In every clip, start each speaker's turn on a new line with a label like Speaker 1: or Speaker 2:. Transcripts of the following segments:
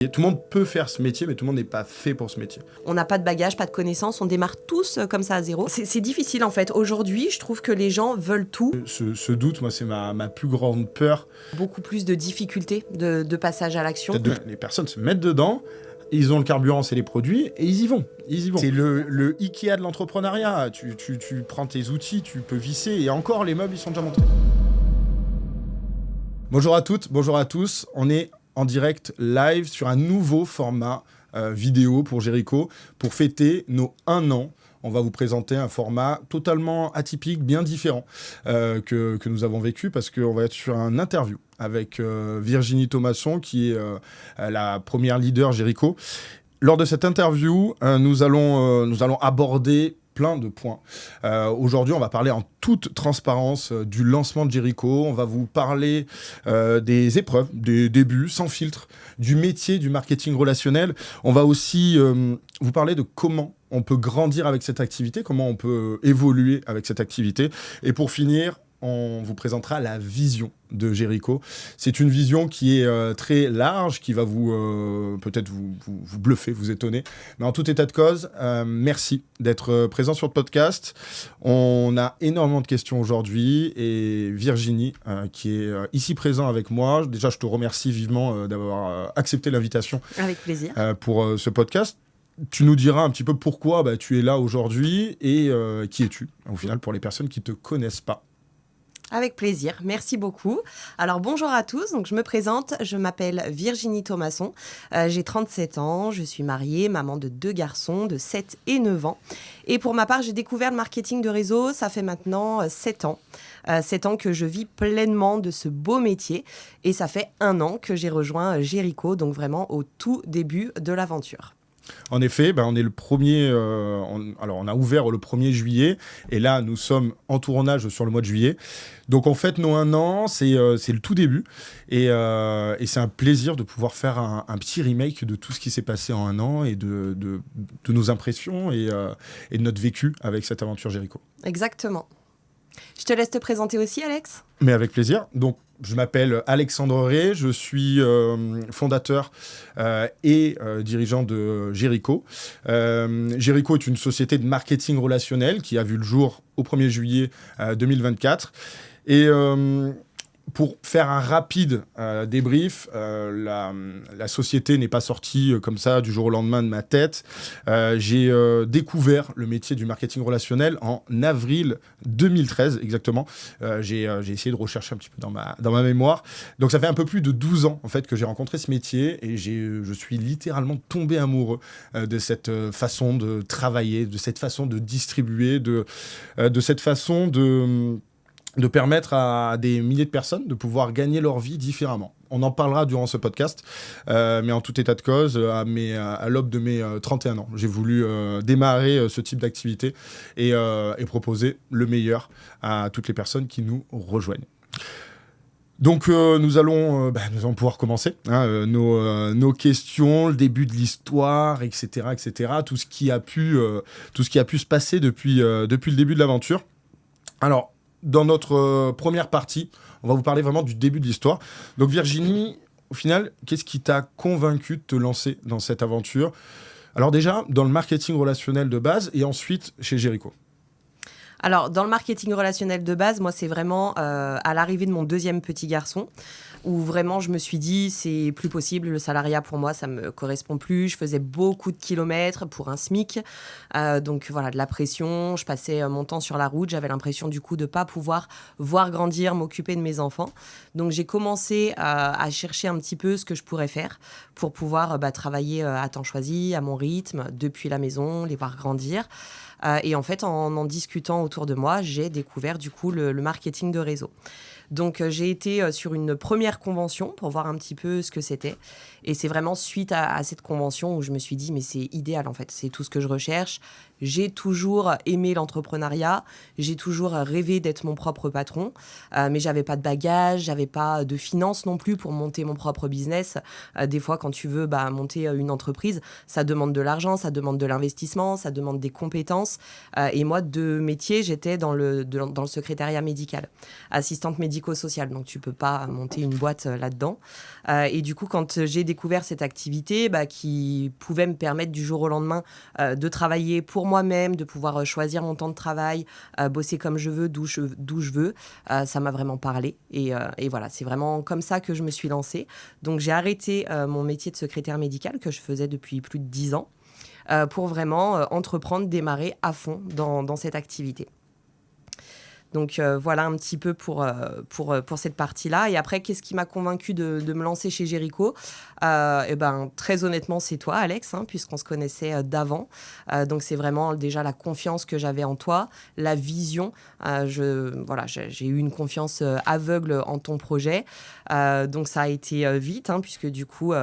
Speaker 1: Et tout le monde peut faire ce métier, mais tout le monde n'est pas fait pour ce métier.
Speaker 2: On n'a pas de bagages, pas de connaissances, on démarre tous comme ça à zéro. C'est difficile en fait. Aujourd'hui, je trouve que les gens veulent tout.
Speaker 1: Ce doute, moi, c'est ma plus grande peur.
Speaker 2: Beaucoup plus de difficultés de passage à l'action.
Speaker 1: Les personnes se mettent dedans, ils ont le carburant, c'est les produits, et ils y vont. C'est le Ikea de l'entrepreneuriat. Tu prends tes outils, tu peux visser, et encore, les meubles, ils sont déjà montés. Bonjour à toutes, bonjour à tous. On est en direct live sur un nouveau format vidéo pour Jericho. Pour fêter nos 1 an, on va vous présenter un format totalement atypique, bien différent que nous avons vécu, parce qu'on va être sur un interview avec Virginie Thomasson, qui est la première leader Jericho. Lors de cette interview, nous allons aborder plein de points. Aujourd'hui, on va parler en toute transparence du lancement de Jericho. On va vous parler des épreuves, des débuts, sans filtre, du métier du marketing relationnel. On va aussi vous parler de comment on peut grandir avec cette activité, comment on peut évoluer avec cette activité. Et pour finir, on vous présentera la vision de Jericho. C'est une vision qui est très large, qui va peut-être vous bluffer, vous étonner. Mais en tout état de cause, merci d'être présent sur le podcast. On a énormément de questions aujourd'hui et Virginie, qui est ici présent avec moi. Déjà, je te remercie vivement d'avoir accepté l'invitation.
Speaker 2: Avec plaisir.
Speaker 1: Pour ce podcast. Tu nous diras un petit peu pourquoi tu es là aujourd'hui et qui es-tu, au final, pour les personnes qui ne te connaissent pas.
Speaker 2: Avec plaisir, merci beaucoup. Alors bonjour à tous, donc je me présente, je m'appelle Virginie Thomasson, j'ai 37 ans, je suis mariée, maman de 2 garçons de 7 et 9 ans. Et pour ma part, j'ai découvert le marketing de réseau, ça fait maintenant 7 ans. 7 ans que je vis pleinement de ce beau métier et ça fait 1 an que j'ai rejoint Jericho, donc vraiment au tout début de l'aventure.
Speaker 1: En effet, on est le premier. On a ouvert le 1er juillet et là, nous sommes en tournage sur le mois de juillet. Donc, en fait, nos 1 an, c'est le tout début. Et c'est un plaisir de pouvoir faire un petit remake de tout ce qui s'est passé en 1 an et de nos impressions et de notre vécu avec cette aventure Jericho.
Speaker 2: Exactement. Je te laisse te présenter aussi, Alex.
Speaker 1: Mais avec plaisir. Donc, je m'appelle Alexandre Ray, je suis fondateur et dirigeant de Jericho. Jericho est une société de marketing relationnel qui a vu le jour au 1er juillet 2024. Et pour faire un rapide débrief, la société n'est pas sortie comme ça du jour au lendemain de ma tête. J'ai découvert le métier du marketing relationnel en avril 2013 exactement. J'ai essayé de rechercher un petit peu dans ma mémoire. Donc ça fait un peu plus de 12 ans en fait que j'ai rencontré ce métier et je suis littéralement tombé amoureux de cette façon de travailler, de cette façon de distribuer, de cette façon de permettre à des milliers de personnes de pouvoir gagner leur vie différemment. On en parlera durant ce podcast, mais en tout état de cause, à l'aube de mes 31 ans, j'ai voulu démarrer ce type d'activité et proposer le meilleur à toutes les personnes qui nous rejoignent. Donc nous allons pouvoir commencer nos questions, le début de l'histoire, etc., tout ce qui a pu se passer depuis le début de l'aventure. Alors, dans notre première partie, on va vous parler vraiment du début de l'histoire. Donc Virginie, au final, qu'est-ce qui t'a convaincu de te lancer dans cette aventure ? Alors déjà, dans le marketing relationnel de base et ensuite chez Jericho.
Speaker 2: Alors, dans le marketing relationnel de base, moi, c'est vraiment à l'arrivée de mon 2e petit garçon où vraiment je me suis dit c'est plus possible, le salariat pour moi ça me correspond plus, je faisais beaucoup de kilomètres pour un SMIC, donc voilà, de la pression, je passais mon temps sur la route, j'avais l'impression du coup de pas pouvoir voir grandir, m'occuper de mes enfants, donc j'ai commencé à chercher un petit peu ce que je pourrais faire pour pouvoir travailler à temps choisi, à mon rythme, depuis la maison, les voir grandir. Et en fait, en discutant autour de moi, j'ai découvert du coup le marketing de réseau. Donc, j'ai été sur une première convention pour voir un petit peu ce que c'était. Et c'est vraiment suite à cette convention où je me suis dit, mais c'est idéal en fait, c'est tout ce que je recherche. J'ai toujours aimé l'entrepreneuriat, j'ai toujours rêvé d'être mon propre patron, mais j'avais pas de bagages, j'avais pas de finances non plus pour monter mon propre business. Des fois, quand tu veux monter une entreprise, ça demande de l'argent, ça demande de l'investissement, ça demande des compétences. Et moi, de métier, j'étais dans le secrétariat médical, assistante médicale médico-social, donc tu peux pas monter une boîte là-dedans. Et du coup, quand j'ai découvert cette activité qui pouvait me permettre du jour au lendemain de travailler pour moi-même, de pouvoir choisir mon temps de travail, bosser comme je veux, d'où je veux, ça m'a vraiment parlé. Et voilà, c'est vraiment comme ça que je me suis lancée. Donc j'ai arrêté mon métier de secrétaire médicale que je faisais depuis plus de 10 ans pour vraiment entreprendre, démarrer à fond dans cette activité. Donc voilà un petit peu pour cette partie-là. Et après, qu'est-ce qui m'a convaincue de me lancer chez Géricault ? Très honnêtement, c'est toi, Alex, puisqu'on se connaissait d'avant. Donc c'est vraiment déjà la confiance que j'avais en toi, la vision. J'ai eu une confiance aveugle en ton projet. Donc ça a été vite, puisque du coup,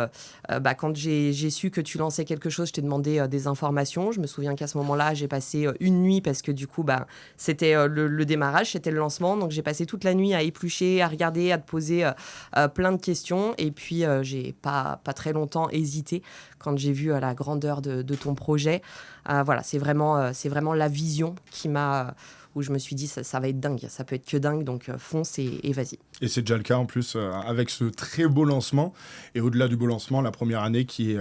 Speaker 2: quand j'ai su que tu lançais quelque chose, je t'ai demandé des informations. Je me souviens qu'à ce moment-là, j'ai passé une nuit parce que du coup, c'était le démarrage. C'était le lancement, donc j'ai passé toute la nuit à éplucher, à regarder, à te poser plein de questions. Et puis, j'ai pas très longtemps hésité quand j'ai vu la grandeur de ton projet. Voilà, c'est vraiment la vision qui m'a... où je me suis dit, ça va être dingue, ça peut être que dingue, donc fonce et vas-y.
Speaker 1: Et c'est déjà le cas en plus avec ce très beau lancement. Et au-delà du beau lancement, la première année qui est...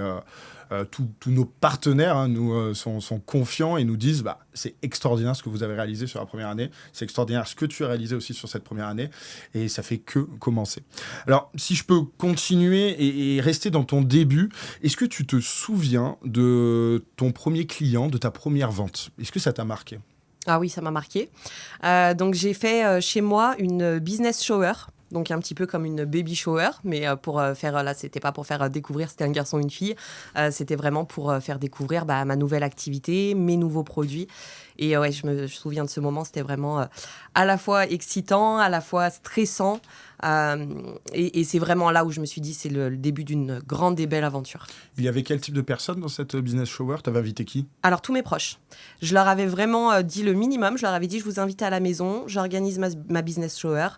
Speaker 1: tous nos partenaires sont confiants et nous disent c'est extraordinaire ce que vous avez réalisé sur la première année, c'est extraordinaire ce que tu as réalisé aussi sur cette première année, et ça fait que commencer. Alors, si je peux continuer et rester dans ton début, est-ce que tu te souviens de ton premier client, de ta première vente ? Est-ce que ça t'a marqué ?
Speaker 2: Ah oui, ça m'a marqué. Donc, j'ai fait chez moi une business shower. Donc un petit peu comme une baby shower, mais pour faire, là c'était pas pour faire découvrir c'était un garçon ou une fille, c'était vraiment pour faire découvrir ma nouvelle activité, mes nouveaux produits. Et ouais, je me souviens de ce moment, c'était vraiment à la fois excitant, à la fois stressant. Et c'est vraiment là où je me suis dit, c'est le début d'une grande et belle aventure.
Speaker 1: Il y avait quel type de personnes dans cette business shower ? Tu avais invité qui ?
Speaker 2: Alors, tous mes proches. Je leur avais vraiment dit le minimum. Je leur avais dit, je vous invite à la maison, j'organise ma business shower.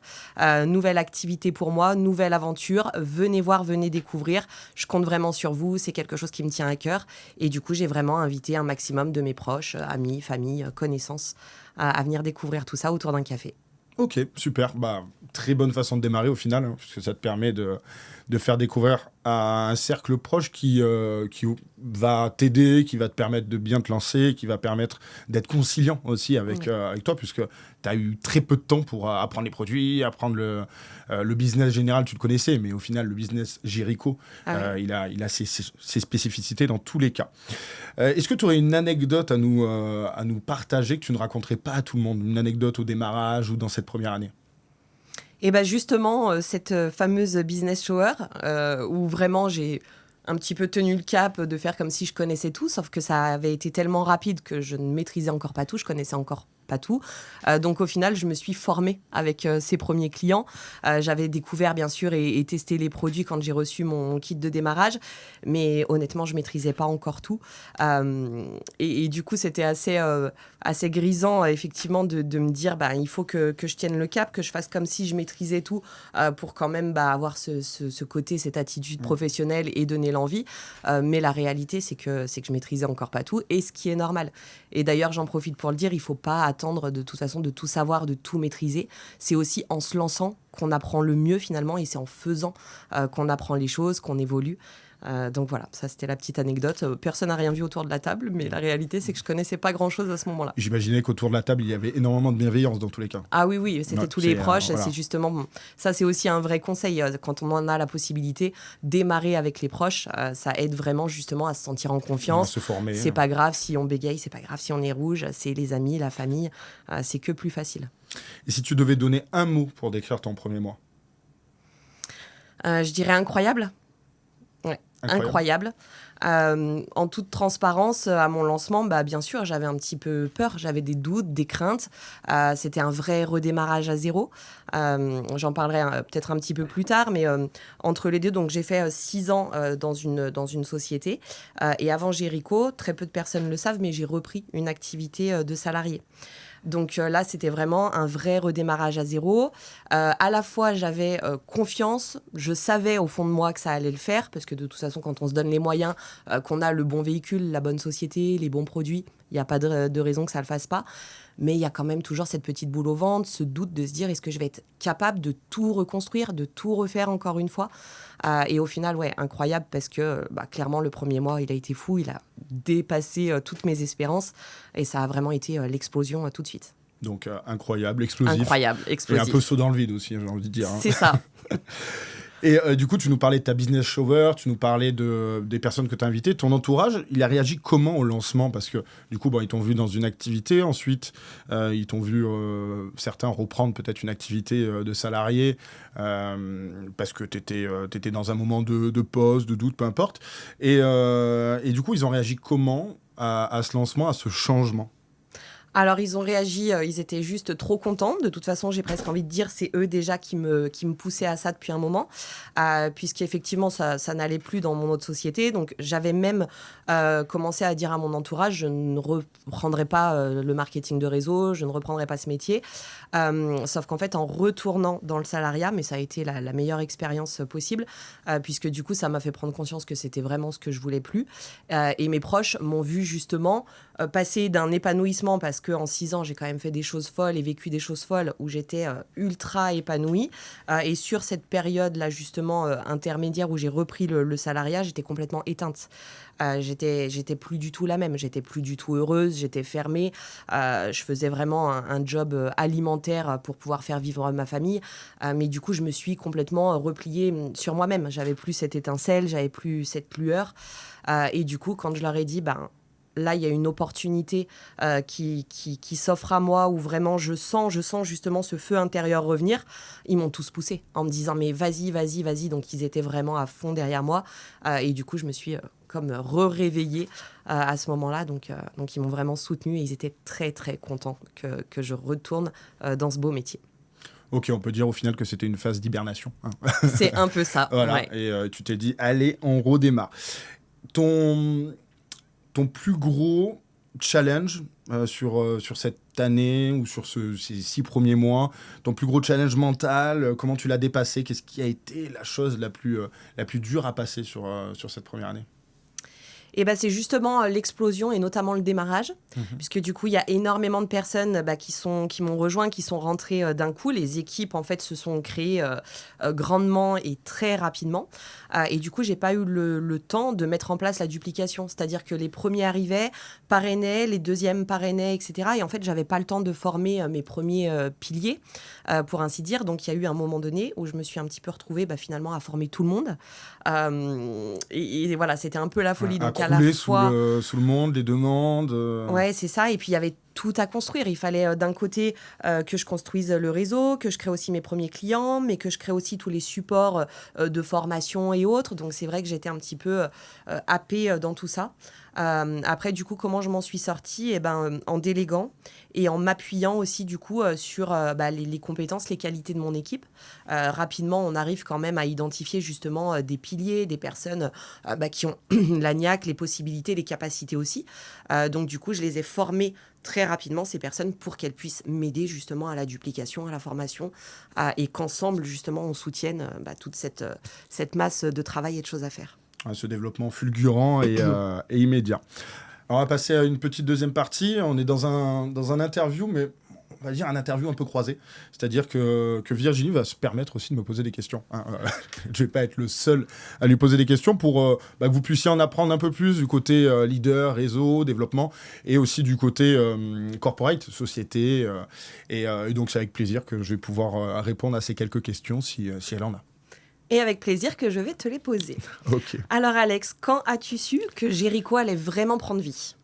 Speaker 2: Nouvelle activité pour moi, nouvelle aventure. Venez voir, venez découvrir. Je compte vraiment sur vous. C'est quelque chose qui me tient à cœur. Et du coup, j'ai vraiment invité un maximum de mes proches, amis, famille, connaissances, à venir découvrir tout ça autour d'un café.
Speaker 1: Ok, super. Très bonne façon de démarrer au final, puisque ça te permet de faire découvrir à un cercle proche qui va t'aider, qui va te permettre de bien te lancer, qui va permettre d'être conciliant aussi avec toi, puisque tu as eu très peu de temps pour apprendre les produits, apprendre le business général, tu le connaissais, mais au final, le business Géricault, il a ses spécificités dans tous les cas. Est-ce que tu aurais une anecdote à nous partager que tu ne raconterais pas à tout le monde, une anecdote au démarrage ou dans cette première année ?
Speaker 2: Et justement, cette fameuse business shower, où vraiment j'ai un petit peu tenu le cap de faire comme si je connaissais tout, sauf que ça avait été tellement rapide que je ne maîtrisais encore pas tout, je connaissais encore pas tout. Donc au final, je me suis formée avec ces premiers clients. J'avais découvert bien sûr et testé les produits quand j'ai reçu mon kit de démarrage, mais honnêtement, je maîtrisais pas encore tout. Et du coup, c'était assez grisant effectivement de me dire il faut que je tienne le cap, que je fasse comme si je maîtrisais tout pour quand même avoir ce côté, cette attitude professionnelle et donner l'envie. Mais la réalité, c'est que je maîtrisais encore pas tout, et ce qui est normal. Et d'ailleurs, j'en profite pour le dire, il faut pas attendre de toute façon de tout savoir, de tout maîtriser. C'est aussi en se lançant qu'on apprend le mieux finalement, et c'est en faisant qu'on apprend les choses, qu'on évolue. Donc voilà, ça c'était la petite anecdote. Personne n'a rien vu autour de la table, mais la réalité c'est que je connaissais pas grand-chose à ce moment-là.
Speaker 1: J'imaginais qu'autour de la table, il y avait énormément de bienveillance dans tous les cas.
Speaker 2: Ah oui, c'était tous les proches. C'est justement, ça c'est aussi un vrai conseil. Quand on en a la possibilité, démarrer avec les proches, ça aide vraiment justement à se sentir en confiance.
Speaker 1: Se former.
Speaker 2: C'est pas grave si on bégaye, c'est pas grave si on est rouge, c'est les amis, la famille, c'est que plus facile.
Speaker 1: Et si tu devais donner un mot pour décrire ton premier mois ?
Speaker 2: Je dirais incroyable. Ouais, incroyable. En toute transparence, à mon lancement, bien sûr, j'avais un petit peu peur, j'avais des doutes, des craintes. C'était un vrai redémarrage à zéro. J'en parlerai peut-être un petit peu plus tard, mais entre les deux, donc j'ai fait 6 ans dans une société. Et avant Géricault, très peu de personnes le savent, mais j'ai repris une activité de salarié. Donc là, c'était vraiment un vrai redémarrage à zéro. À la fois, j'avais confiance. Je savais au fond de moi que ça allait le faire, parce que de toute façon, quand on se donne les moyens, qu'on a le bon véhicule, la bonne société, les bons produits, il n'y a pas de raison que ça ne le fasse pas. Mais il y a quand même toujours cette petite boule au ventre, ce doute de se dire, est-ce que je vais être capable de tout reconstruire, de tout refaire encore une fois. Et au final, ouais, incroyable, parce que clairement, le premier mois, il a été fou. Il a dépassé toutes mes espérances. Et ça a vraiment été l'explosion tout de suite.
Speaker 1: Donc incroyable, explosif.
Speaker 2: Incroyable, explosif.
Speaker 1: Et un peu saut dans le vide aussi, j'ai envie de dire.
Speaker 2: C'est ça.
Speaker 1: Et du coup, tu nous parlais de ta business shower, tu nous parlais des personnes que tu as invitées. Ton entourage, il a réagi comment au lancement? Parce que du coup, ils t'ont vu dans une activité. Ensuite, ils t'ont vu, certains, reprendre peut-être une activité de salarié parce que tu étais dans un moment de pause, de doute, peu importe. Et du coup, ils ont réagi comment à ce lancement, à ce changement?
Speaker 2: Alors, ils ont réagi, ils étaient juste trop contents. De toute façon, j'ai presque envie de dire, c'est eux déjà qui me poussaient à ça depuis un moment, puisqu'effectivement, ça n'allait plus dans mon autre société. Donc, j'avais même commencé à dire à mon entourage, je ne reprendrai pas le marketing de réseau, je ne reprendrai pas ce métier. Sauf qu'en fait, en retournant dans le salariat, mais ça a été la meilleure expérience possible, puisque du coup, ça m'a fait prendre conscience que c'était vraiment ce que je voulais plus. Et mes proches m'ont vu justement passer d'un épanouissement, parce qu'en 6 ans, j'ai quand même fait des choses folles et vécu des choses folles où j'étais ultra épanouie. Et sur cette période-là, justement, intermédiaire où j'ai repris le salariat, j'étais complètement éteinte. J'étais plus du tout la même, j'étais plus du tout heureuse, j'étais fermée. Je faisais vraiment un job alimentaire pour pouvoir faire vivre ma famille. Mais du coup, je me suis complètement repliée sur moi-même. J'avais plus cette étincelle, j'avais plus cette lueur. Et du coup, quand je leur ai dit, là, il y a une opportunité qui s'offre à moi, où vraiment je sens justement ce feu intérieur revenir. Ils m'ont tous poussé en me disant, mais vas-y. Donc, ils étaient vraiment à fond derrière moi. Et du coup, je me suis comme réveillée à ce moment-là. Donc, ils m'ont vraiment soutenue et ils étaient très, très contents que je retourne dans ce beau métier.
Speaker 1: Ok, on peut dire au final que c'était une phase d'hibernation. Hein.
Speaker 2: C'est un peu ça.
Speaker 1: Voilà.
Speaker 2: Ouais.
Speaker 1: Et tu t'es dit, allez, on redémarre. Ton plus gros challenge sur cette année ou sur ces 6 premiers mois, ton plus gros challenge mental, comment tu l'as dépassé? Qu'est-ce qui a été la chose la plus dure à passer sur cette première année?
Speaker 2: Et c'est justement l'explosion et notamment le démarrage, puisque du coup, il y a énormément de personnes qui m'ont rejoint, qui sont rentrées d'un coup. Les équipes, en fait, se sont créées grandement et très rapidement. Et du coup, j'ai pas eu le temps de mettre en place la duplication. C'est-à-dire que les premiers arrivaient, parrainaient, les deuxièmes parrainaient, etc. Et en fait, j'avais pas le temps de former mes premiers piliers, pour ainsi dire. Donc, il y a eu un moment donné où je me suis un petit peu retrouvée finalement à former tout le monde. Et voilà, c'était un peu la folie. Donc, à la fois
Speaker 1: sous le monde, les demandes.
Speaker 2: Ouais, c'est ça. Et puis, il y avait tout à construire. Il fallait d'un côté que je construise le réseau, que je crée aussi mes premiers clients, mais que je crée aussi tous les supports de formation et autres. Donc, c'est vrai que j'étais un petit peu happée dans tout ça. Après, du coup, comment je m'en suis sortie? En déléguant et en m'appuyant aussi, du coup, sur les compétences, les qualités de mon équipe. Rapidement, on arrive quand même à identifier justement des piliers, des personnes qui ont la niaque, les possibilités, les capacités aussi. Donc, du coup, je les ai formées très rapidement, ces personnes, pour qu'elles puissent m'aider justement à la duplication, à la formation, et qu'ensemble, justement, on soutienne toute cette masse de travail et de choses à faire.
Speaker 1: Ce développement fulgurant et immédiat. Alors, on va passer à une petite deuxième partie. On est dans un interview, mais on va dire un interview un peu croisé. C'est-à-dire que Virginie va se permettre aussi de me poser des questions. Hein. Je ne vais pas être le seul à lui poser des questions pour que vous puissiez en apprendre un peu plus du côté leader, réseau, développement, et aussi du côté corporate, société. Et donc, c'est avec plaisir que je vais pouvoir répondre à ces quelques questions si elle en a.
Speaker 2: Et avec plaisir que je vais te les poser.
Speaker 1: Ok.
Speaker 2: Alors Alex, quand as-tu su que Jéricho allait vraiment prendre vie?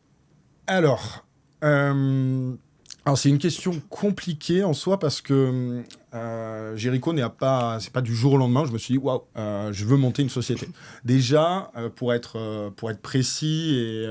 Speaker 1: Alors, c'est une question compliquée en soi parce que Jéricho c'est pas du jour au lendemain. Je me suis dit waouh, je veux monter une société. Déjà pour être précis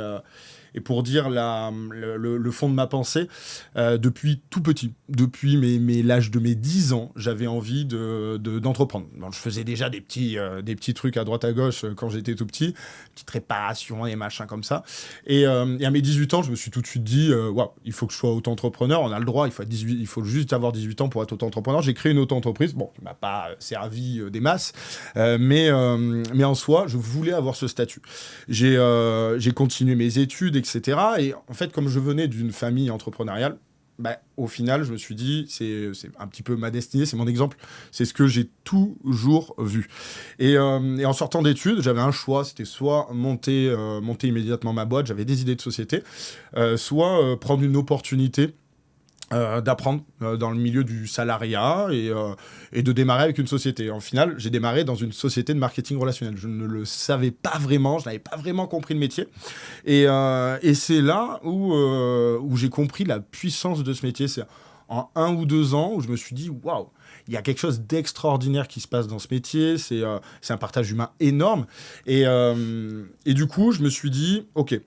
Speaker 1: Et pour dire le fond de ma pensée, depuis tout petit, depuis l'âge de mes 10 ans, j'avais envie d'entreprendre. Je faisais déjà des petits trucs à droite à gauche quand j'étais tout petit, petites réparations et machins comme ça. Et à mes 18 ans, je me suis tout de suite dit, waouh, il faut que je sois auto-entrepreneur, on a le droit, il faut juste avoir 18 ans pour être auto-entrepreneur. J'ai créé une auto-entreprise, bon, qui m'a pas servi des masses, mais en soi, je voulais avoir ce statut. J'ai continué mes études, etc. Et en fait, comme je venais d'une famille entrepreneuriale, au final, je me suis dit, c'est un petit peu ma destinée, c'est mon exemple, c'est ce que j'ai toujours vu. Et en sortant d'études, j'avais un choix, c'était soit monter immédiatement ma boîte, j'avais des idées de société, soit prendre une opportunité d'apprendre dans le milieu du salariat et de démarrer avec une société. En final, j'ai démarré dans une société de marketing relationnel. Je ne le savais pas vraiment, je n'avais pas vraiment compris le métier. Et c'est là où j'ai compris la puissance de ce métier. C'est en 1 ou 2 ans où je me suis dit, waouh, il y a quelque chose d'extraordinaire qui se passe dans ce métier. C'est un partage humain énorme. Et du coup, je me suis dit, ok,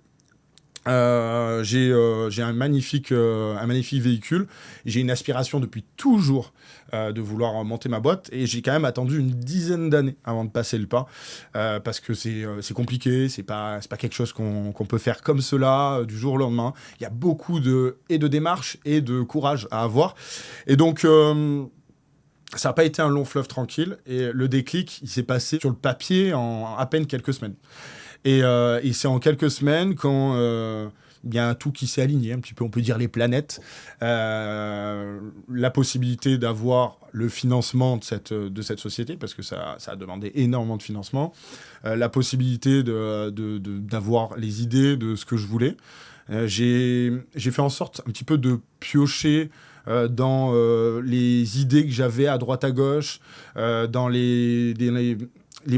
Speaker 1: j'ai un magnifique véhicule. J'ai une aspiration depuis toujours de vouloir monter ma boîte et j'ai quand même attendu une dizaine d'années avant de passer le pas parce que c'est compliqué, c'est pas quelque chose qu'on peut faire comme cela du jour au lendemain. Il y a beaucoup de démarches et de courage à avoir et donc ça n'a pas été un long fleuve tranquille et le déclic il s'est passé sur le papier en à peine quelques semaines. Et c'est en quelques semaines quand il y a tout qui s'est aligné, un petit peu, on peut dire les planètes, la possibilité d'avoir le financement de cette société, parce que ça a demandé énormément de financement, la possibilité d'avoir les idées de ce que je voulais. J'ai fait en sorte un petit peu de piocher dans les idées que j'avais à droite à gauche, dans les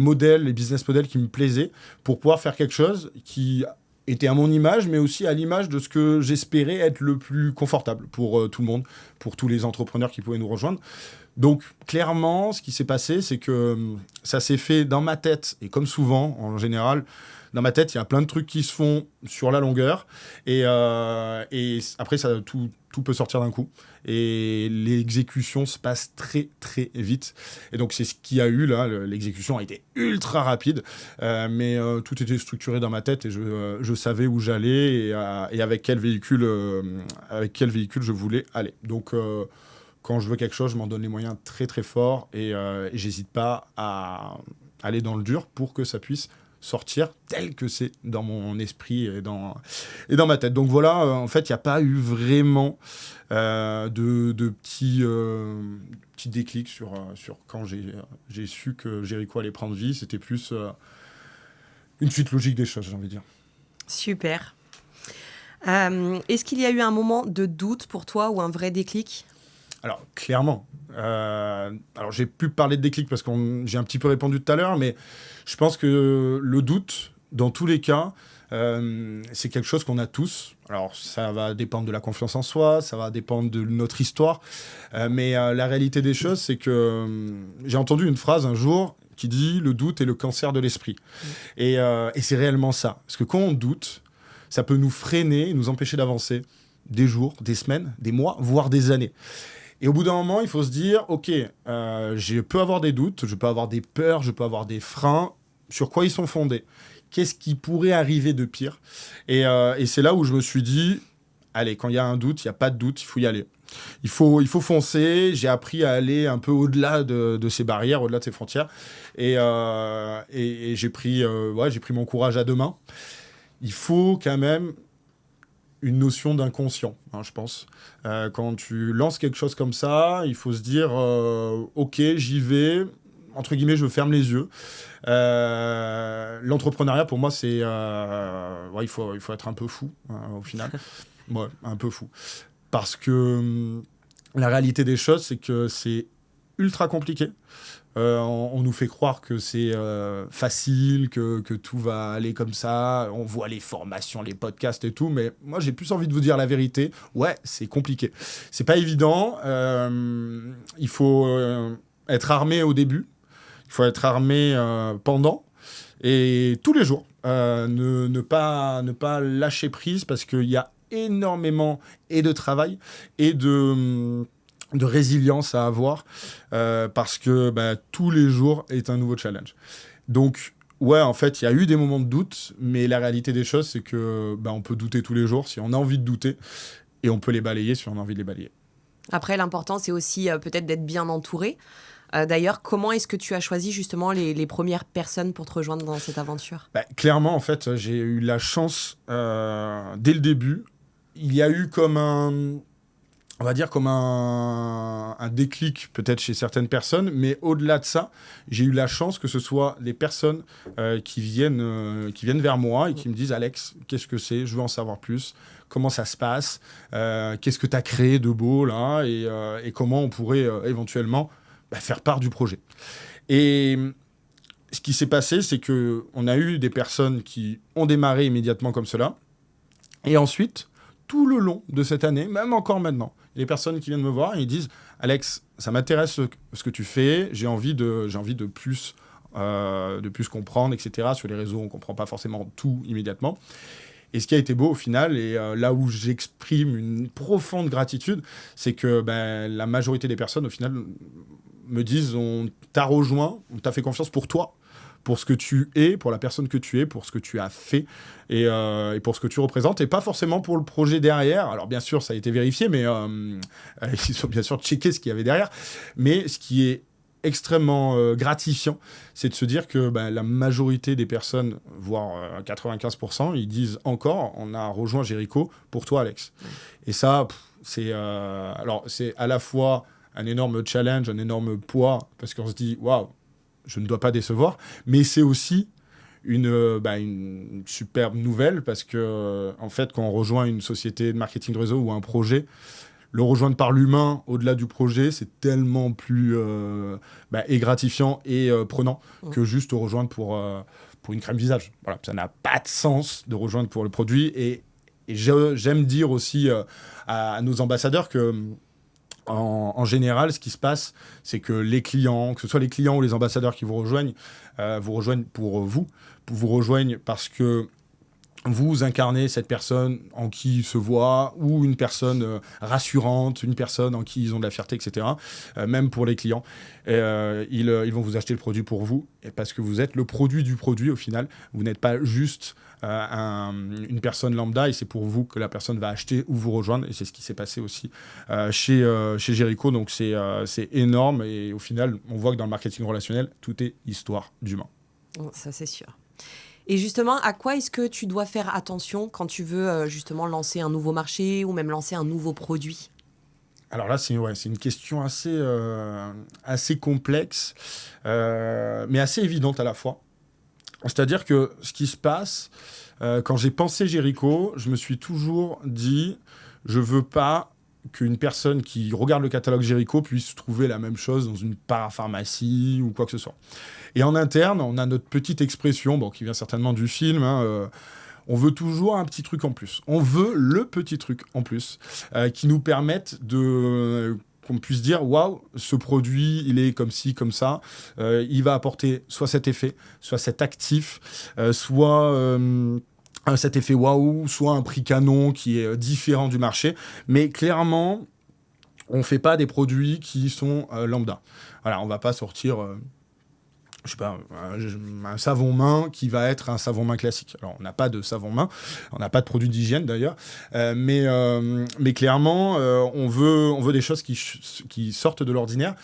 Speaker 1: modèles, les business models qui me plaisaient pour pouvoir faire quelque chose qui était à mon image, mais aussi à l'image de ce que j'espérais être le plus confortable pour tout le monde, pour tous les entrepreneurs qui pouvaient nous rejoindre. Donc, clairement, ce qui s'est passé, c'est que ça s'est fait dans ma tête, et comme souvent, en général, dans ma tête, il y a plein de trucs qui se font sur la longueur, et après, tout peut sortir d'un coup. Et l'exécution se passe très, très vite. Et donc, c'est ce qu'il y a eu là. L'exécution a été ultra rapide, mais tout était structuré dans ma tête et je savais où j'allais et avec quel véhicule je voulais aller. Donc, quand je veux quelque chose, je m'en donne les moyens très, très forts et j'hésite pas à aller dans le dur pour que ça puisse sortir tel que c'est dans mon esprit et dans ma tête. Donc voilà, en fait, il n'y a pas eu vraiment de petits déclics sur quand j'ai su que Jericho allait prendre vie. C'était plus une suite logique des choses, j'ai envie de dire.
Speaker 2: Super. Est-ce qu'il y a eu un moment de doute pour toi ou un vrai déclic ?
Speaker 1: Alors, clairement. Alors, j'ai pu parler de déclic parce que j'ai un petit peu répondu tout à l'heure, mais je pense que le doute, dans tous les cas, c'est quelque chose qu'on a tous. Alors, ça va dépendre de la confiance en soi, ça va dépendre de notre histoire, mais la réalité des choses, c'est que j'ai entendu une phrase un jour qui dit « Le doute est le cancer de l'esprit ». Et c'est réellement ça. Parce que quand on doute, ça peut nous freiner, nous empêcher d'avancer des jours, des semaines, des mois, voire des années. Et au bout d'un moment, il faut se dire, ok, je peux avoir des doutes, je peux avoir des peurs, je peux avoir des freins. Sur quoi ils sont fondés ? Qu'est-ce qui pourrait arriver de pire ? Et c'est là où je me suis dit, allez, quand il y a un doute, il n'y a pas de doute, il faut y aller. Il faut foncer. J'ai appris à aller un peu au-delà de ces barrières, au-delà de ces frontières. Et j'ai pris mon courage à deux mains. Il faut quand même une notion d'inconscient, je pense. Quand tu lances quelque chose comme ça, il faut se dire ok, j'y vais, entre guillemets, je ferme les yeux. L'entrepreneuriat, pour moi, c'est il faut être un peu fou, au final. Ouais, un peu fou. Parce que la réalité des choses, c'est que c'est ultra compliqué. On nous fait croire que c'est facile, que tout va aller comme ça. On voit les formations, les podcasts et tout, mais moi, j'ai plus envie de vous dire la vérité. Ouais, c'est compliqué. C'est pas évident. Il faut être armé au début. Il faut être armé pendant et tous les jours. ne pas lâcher prise parce qu'il y a énormément et de travail et de résilience à avoir parce que tous les jours est un nouveau challenge. Donc, ouais, en fait, il y a eu des moments de doute, mais la réalité des choses, c'est que on peut douter tous les jours si on a envie de douter et on peut les balayer si on a envie de les balayer.
Speaker 2: Après, l'important, c'est aussi peut-être d'être bien entouré. D'ailleurs, comment est-ce que tu as choisi justement les premières personnes pour te rejoindre dans cette aventure ?
Speaker 1: Clairement, en fait, j'ai eu la chance dès le début. Il y a eu comme on va dire comme un déclic peut-être chez certaines personnes, mais au-delà de ça, j'ai eu la chance que ce soit les personnes qui viennent vers moi et qui me disent « Alex, qu'est-ce que c'est ? Je veux en savoir plus. Comment ça se passe ? Qu'est-ce que tu as créé de beau là ? Et comment on pourrait éventuellement faire part du projet ?» Et ce qui s'est passé, c'est qu'on a eu des personnes qui ont démarré immédiatement comme cela. Et ensuite, tout le long de cette année, même encore maintenant, les personnes qui viennent me voir et ils disent « Alex, ça m'intéresse ce que tu fais, j'ai envie de plus comprendre, etc. » Sur les réseaux, on ne comprend pas forcément tout immédiatement. Et ce qui a été beau au final, et là où j'exprime une profonde gratitude, c'est que la majorité des personnes au final me disent « On t'a rejoint, on t'a fait confiance pour toi. » Pour ce que tu es, pour la personne que tu es, pour ce que tu as fait et pour ce que tu représentes, et pas forcément pour le projet derrière. Alors bien sûr, ça a été vérifié, mais ils ont bien sûr checké ce qu'il y avait derrière. Mais ce qui est extrêmement gratifiant, c'est de se dire que la majorité des personnes, voire 95%, ils disent encore, on a rejoint Jericho pour toi, Alex. Et ça, c'est à la fois un énorme challenge, un énorme poids, parce qu'on se dit, waouh, je ne dois pas décevoir, mais c'est aussi une superbe nouvelle parce que, en fait, quand on rejoint une société de marketing de réseau ou un projet, le rejoindre par l'humain au-delà du projet, c'est tellement plus et gratifiant et prenant que juste rejoindre pour une crème visage. Voilà, ça n'a pas de sens de rejoindre pour le produit. Et j'aime dire aussi à nos ambassadeurs que en général, ce qui se passe, c'est que les clients, que ce soit les clients ou les ambassadeurs qui vous rejoignent pour vous rejoignent parce que vous incarnez cette personne en qui ils se voient, ou une personne rassurante, une personne en qui ils ont de la fierté, etc. Même pour les clients, ils vont vous acheter le produit pour vous, et parce que vous êtes le produit du produit au final. Vous n'êtes pas juste une personne lambda, et c'est pour vous que la personne va acheter ou vous rejoindre, et c'est ce qui s'est passé aussi chez Jericho. Donc c'est énorme, et au final, on voit que dans le marketing relationnel, tout est histoire d'humain.
Speaker 2: Ça, c'est sûr. Et justement, à quoi est-ce que tu dois faire attention quand tu veux justement lancer un nouveau marché ou même lancer un nouveau produit ?
Speaker 1: Alors là, c'est une question assez complexe, mais assez évidente à la fois. C'est-à-dire que ce qui se passe, quand j'ai pensé Jericho, je me suis toujours dit, je veux pas qu'une personne qui regarde le catalogue Jericho puisse trouver la même chose dans une parapharmacie ou quoi que ce soit. Et en interne, on a notre petite expression, qui vient certainement du film, on veut toujours un petit truc en plus. On veut le petit truc en plus qui nous permette qu'on puisse dire, waouh, ce produit, il est comme ci, comme ça. Il va apporter soit cet effet, soit cet actif, soit cet effet waouh, soit un prix canon qui est différent du marché. Mais clairement, on ne fait pas des produits qui sont lambda. Voilà, on ne va pas sortir... je sais pas, un savon main qui va être un savon main classique. Alors, on n'a pas de savon main, on n'a pas de produit d'hygiène d'ailleurs, mais clairement, on veut des choses qui sortent de l'ordinaire.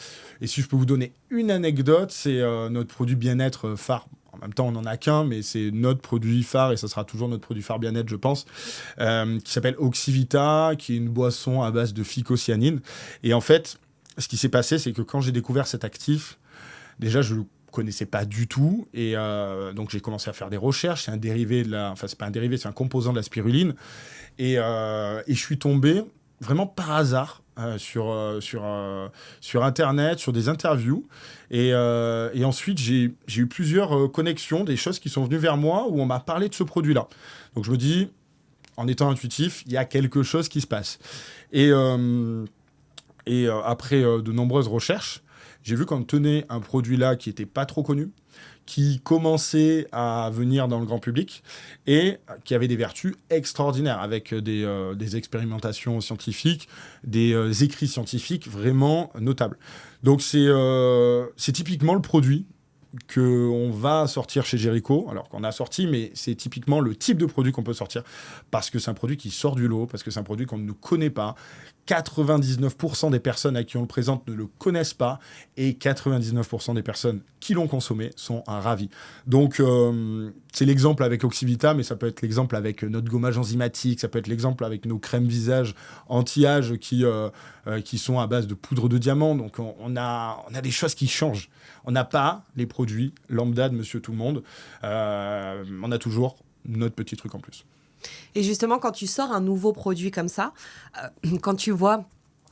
Speaker 1: Et si je peux vous donner une anecdote, c'est notre produit bien-être phare. En même temps, on n'en a qu'un, mais c'est notre produit phare, et ça sera toujours notre produit phare bien-être, je pense, qui s'appelle Oxyvita, qui est une boisson à base de phycocyanine. Et en fait, ce qui s'est passé, c'est que quand j'ai découvert cet actif, déjà, je le connaissais pas du tout, et donc j'ai commencé à faire des recherches. C'est un dérivé c'est pas un dérivé, c'est un composant de la spiruline, et je suis tombé vraiment par hasard sur internet, sur des interviews, et ensuite j'ai eu plusieurs connexions, des choses qui sont venues vers moi où on m'a parlé de ce produit-là. Donc je me dis, en étant intuitif, il y a quelque chose qui se passe, et après de nombreuses recherches, j'ai vu qu'on tenait un produit là qui n'était pas trop connu, qui commençait à venir dans le grand public et qui avait des vertus extraordinaires avec des expérimentations scientifiques, des écrits scientifiques vraiment notables. Donc c'est typiquement le produit qu'on va sortir chez Jericho, alors qu'on a sorti, mais c'est typiquement le type de produit qu'on peut sortir, parce que c'est un produit qui sort du lot, parce que c'est un produit qu'on ne connaît pas. 99% des personnes à qui on le présente ne le connaissent pas, et 99% des personnes qui l'ont consommé sont ravis. Donc, c'est l'exemple avec Oxyvita, mais ça peut être l'exemple avec notre gommage enzymatique, ça peut être l'exemple avec nos crèmes visage anti-âge qui sont à base de poudre de diamant. Donc, on a des choses qui changent. On n'a pas les produits lambda de Monsieur Tout-le-Monde. On a toujours notre petit truc en plus.
Speaker 2: Et justement, quand tu sors un nouveau produit comme ça, quand tu vois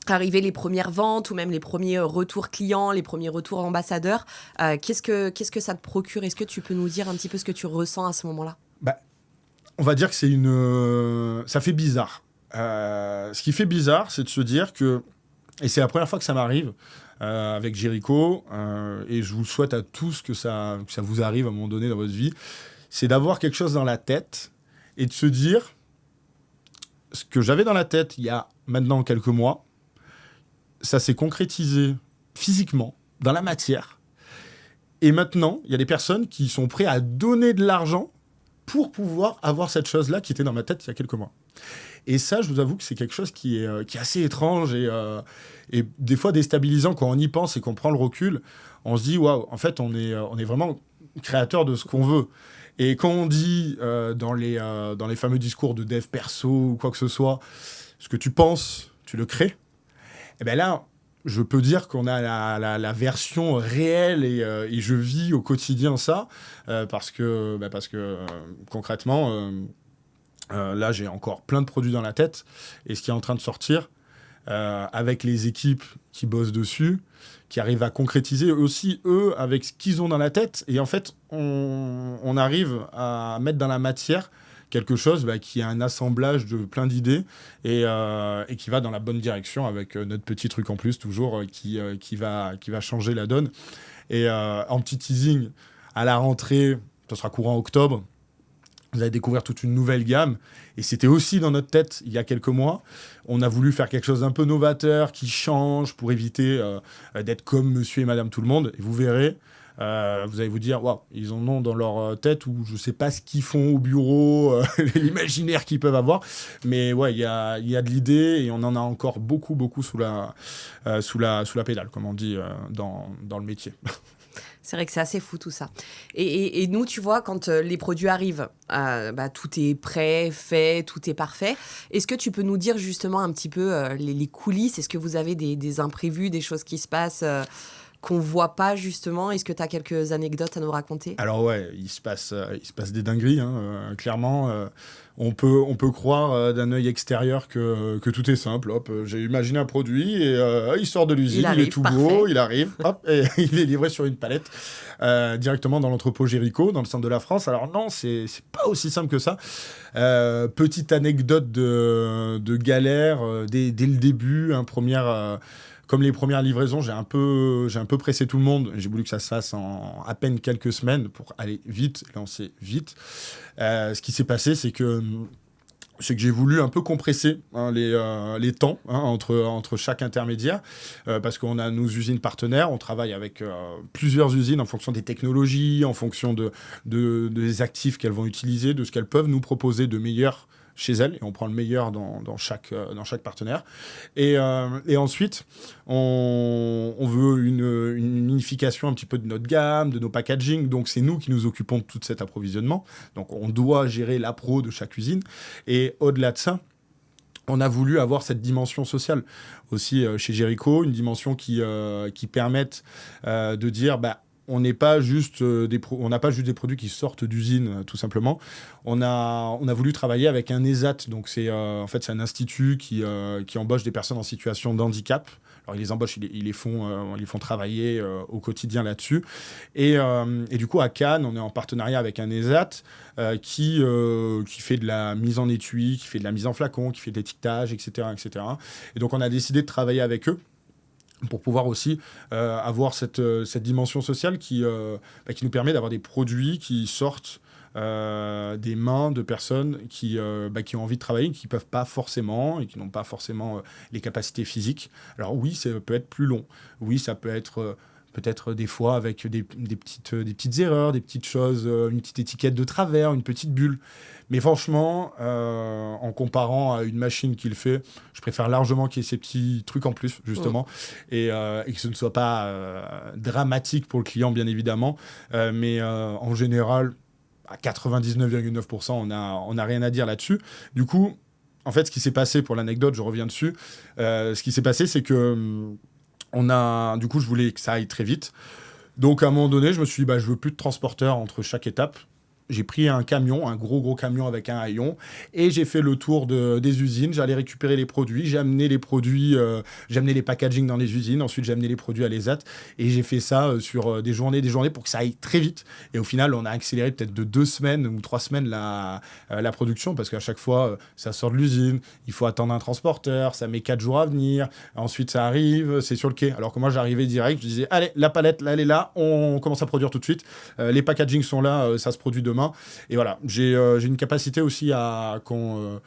Speaker 2: arriver les premières ventes ou même les premiers retours clients, les premiers retours ambassadeurs, qu'est-ce que ça te procure? Est-ce que tu peux nous dire un petit peu ce que tu ressens à ce moment-là?
Speaker 1: On va dire que ça fait bizarre. Ce qui fait bizarre, c'est de se dire que, et c'est la première fois que ça m'arrive avec Jericho, et je vous souhaite à tous que ça vous arrive à un moment donné dans votre vie, c'est d'avoir quelque chose dans la tête et de se dire ce que j'avais dans la tête il y a maintenant quelques mois, ça s'est concrétisé physiquement, dans la matière. Et maintenant, il y a des personnes qui sont prêtes à donner de l'argent pour pouvoir avoir cette chose-là qui était dans ma tête il y a quelques mois. Et ça, je vous avoue que c'est quelque chose qui est assez étrange et des fois déstabilisant quand on y pense et qu'on prend le recul. On se dit, waouh, en fait, on est vraiment créateur de ce qu'on veut. Et quand on dit dans les fameux discours de dev perso ou quoi que ce soit, ce que tu penses, tu le crées, et bien là, je peux dire qu'on a la version réelle et je vis au quotidien ça, parce que concrètement, là, j'ai encore plein de produits dans la tête et ce qui est en train de sortir, avec les équipes qui bossent dessus, qui arrivent à concrétiser aussi, eux, avec ce qu'ils ont dans la tête. Et en fait, on arrive à mettre dans la matière quelque chose qui est un assemblage de plein d'idées et qui va dans la bonne direction avec notre petit truc en plus, toujours, qui va changer la donne. Et en petit teasing, à la rentrée, ça sera courant octobre, vous allez découvrir toute une nouvelle gamme. Et c'était aussi dans notre tête il y a quelques mois. On a voulu faire quelque chose d'un peu novateur, qui change, pour éviter d'être comme monsieur et madame tout le monde. Et vous verrez, vous allez vous dire, waouh, ils en ont dans leur tête ou je ne sais pas ce qu'ils font au bureau, l'imaginaire qu'ils peuvent avoir. Mais ouais, il y a de l'idée et on en a encore beaucoup, beaucoup sous la pédale, comme on dit dans le métier.
Speaker 2: C'est vrai que c'est assez fou tout ça. Et nous, tu vois, quand les produits arrivent, tout est prêt, fait, tout est parfait. Est-ce que tu peux nous dire justement un petit peu les coulisses? Est-ce que vous avez des imprévus, des choses qui se passent qu'on ne voit pas justement? Est-ce que tu as quelques anecdotes à nous raconter?
Speaker 1: Alors ouais, il se passe des dingueries, hein, clairement. On peut croire d'un œil extérieur que tout est simple. Hop, j'ai imaginé un produit et il sort de l'usine, il est tout beau, il arrive, hop, et il est livré sur une palette directement dans l'entrepôt Jericho, dans le centre de la France. Alors non, c'est pas aussi simple que ça. Petite anecdote de galère dès le début, comme les premières livraisons, j'ai un peu pressé tout le monde. J'ai voulu que ça se fasse en à peine quelques semaines pour aller vite, lancer vite. Ce qui s'est passé, c'est que j'ai voulu un peu compresser les temps entre chaque intermédiaire parce qu'on a nos usines partenaires, on travaille avec plusieurs usines en fonction des technologies, en fonction des actifs qu'elles vont utiliser, de ce qu'elles peuvent nous proposer de meilleur chez elles, et on prend le meilleur dans chaque partenaire. Et ensuite, on veut une unification un petit peu de notre gamme, de nos packaging, donc c'est nous qui nous occupons de tout cet approvisionnement. Donc on doit gérer l'appro de chaque usine. Et au-delà de ça, on a voulu avoir cette dimension sociale aussi chez Jericho, une dimension qui permette de dire... on n'a pas juste des produits qui sortent d'usine, tout simplement. On a voulu travailler avec un ESAT, donc c'est un institut qui embauche des personnes en situation de handicap. Alors ils les embauchent, ils les font travailler au quotidien là-dessus. Et du coup à Cannes, on est en partenariat avec un ESAT qui fait de la mise en étui, qui fait de la mise en flacon, qui fait de l'étiquetage, etc., etc. Et donc on a décidé de travailler avec eux pour pouvoir aussi avoir cette dimension sociale qui nous permet d'avoir des produits qui sortent des mains de personnes qui ont envie de travailler, qui ne peuvent pas forcément et qui n'ont pas forcément les capacités physiques. Alors oui, ça peut être plus long. Oui, ça peut être peut-être des fois avec des petites erreurs, des petites choses, une petite étiquette de travers, une petite bulle. Mais franchement, en comparant à une machine qui le fait, je préfère largement qu'il y ait ces petits trucs en plus, justement, et que ce ne soit pas dramatique pour le client, bien évidemment. Mais en général, à 99,9%, on n'a rien à dire là-dessus. Du coup, en fait, ce qui s'est passé, pour l'anecdote, je reviens dessus, ce qui s'est passé, c'est que du coup, je voulais que ça aille très vite. Donc, à un moment donné, je me suis dit, je veux plus de transporteur entre chaque étape. J'ai pris un camion, un gros camion avec un haillon, et j'ai fait le tour des usines. J'allais récupérer les produits. J'ai amené les produits, j'ai amené les packaging dans les usines. Ensuite, j'ai amené les produits à l'ESAT. Et j'ai fait ça sur des journées pour que ça aille très vite. Et au final, on a accéléré peut-être de 2 semaines ou 3 semaines la production, parce qu'à chaque fois, ça sort de l'usine. Il faut attendre un transporteur. Ça met 4 jours à venir. Ensuite, ça arrive. C'est sur le quai. Alors que moi, j'arrivais direct. Je disais, allez, la palette, là, elle est là. On commence à produire tout de suite. Les packaging sont là. Ça se produit demain. Et voilà, j'ai une capacité aussi quand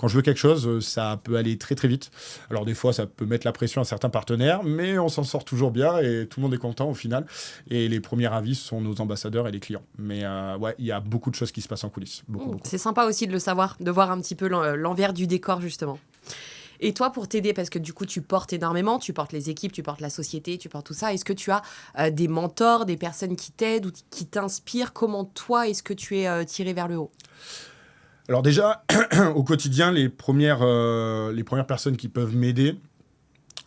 Speaker 1: je veux quelque chose, ça peut aller très très vite. Alors des fois, ça peut mettre la pression à certains partenaires, mais on s'en sort toujours bien et tout le monde est content au final. Et les premiers avis sont nos ambassadeurs et les clients. Mais il y a beaucoup de choses qui se passent en coulisses. Beaucoup.
Speaker 2: C'est sympa aussi de le savoir, de voir un petit peu l'envers du décor, justement. Et toi, pour t'aider, parce que du coup, tu portes énormément, tu portes les équipes, tu portes la société, tu portes tout ça. Est-ce que tu as des mentors, des personnes qui t'aident ou qui t'inspirent? Comment toi, est-ce que tu es tiré vers le haut?
Speaker 1: Alors déjà, au quotidien, les premières personnes qui peuvent m'aider,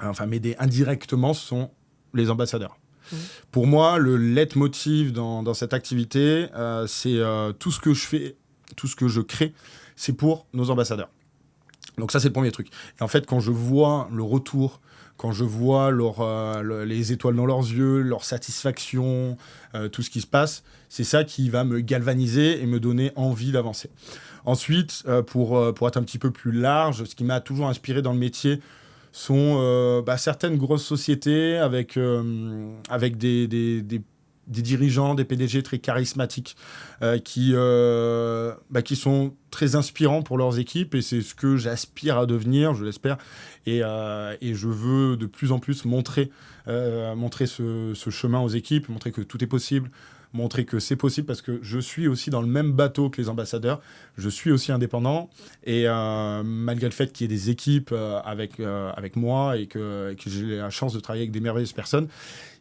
Speaker 1: enfin m'aider indirectement, ce sont les ambassadeurs. Pour moi, le leitmotiv dans cette activité, c'est tout ce que je fais, tout ce que je crée, c'est pour nos ambassadeurs. Donc ça, c'est le premier truc. Et en fait, quand je vois le retour, quand je vois les étoiles dans leurs yeux, leur satisfaction, tout ce qui se passe, c'est ça qui va me galvaniser et me donner envie d'avancer. Ensuite, pour être un petit peu plus large, ce qui m'a toujours inspiré dans le métier sont certaines grosses sociétés avec des dirigeants, des PDG très charismatiques qui sont très inspirants pour leurs équipes, et c'est ce que j'aspire à devenir, je l'espère, et je veux de plus en plus montrer ce chemin aux équipes, montrer que tout est possible, montrer que c'est possible, parce que je suis aussi dans le même bateau que les ambassadeurs, je suis aussi indépendant, et malgré le fait qu'il y ait des équipes avec moi et que j'ai la chance de travailler avec des merveilleuses personnes,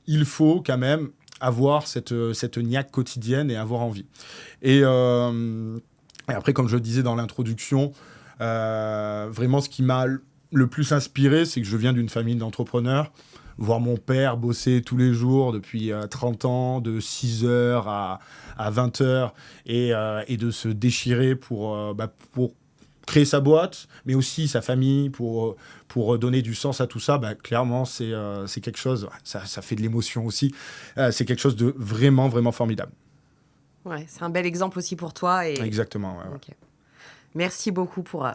Speaker 1: il faut quand même avoir cette niaque quotidienne et avoir envie. Et après, comme je le disais dans l'introduction, vraiment ce qui m'a le plus inspiré, c'est que je viens d'une famille d'entrepreneurs. Voir mon père bosser tous les jours depuis 30 ans, de 6 heures à 20 heures, et de se déchirer pour créer sa boîte, mais aussi sa famille, pour donner du sens à tout ça, clairement, c'est quelque chose, ça fait de l'émotion aussi, c'est quelque chose de vraiment, vraiment formidable.
Speaker 2: Ouais, c'est un bel exemple aussi pour toi.
Speaker 1: Exactement, ouais.
Speaker 2: Okay. Merci beaucoup pour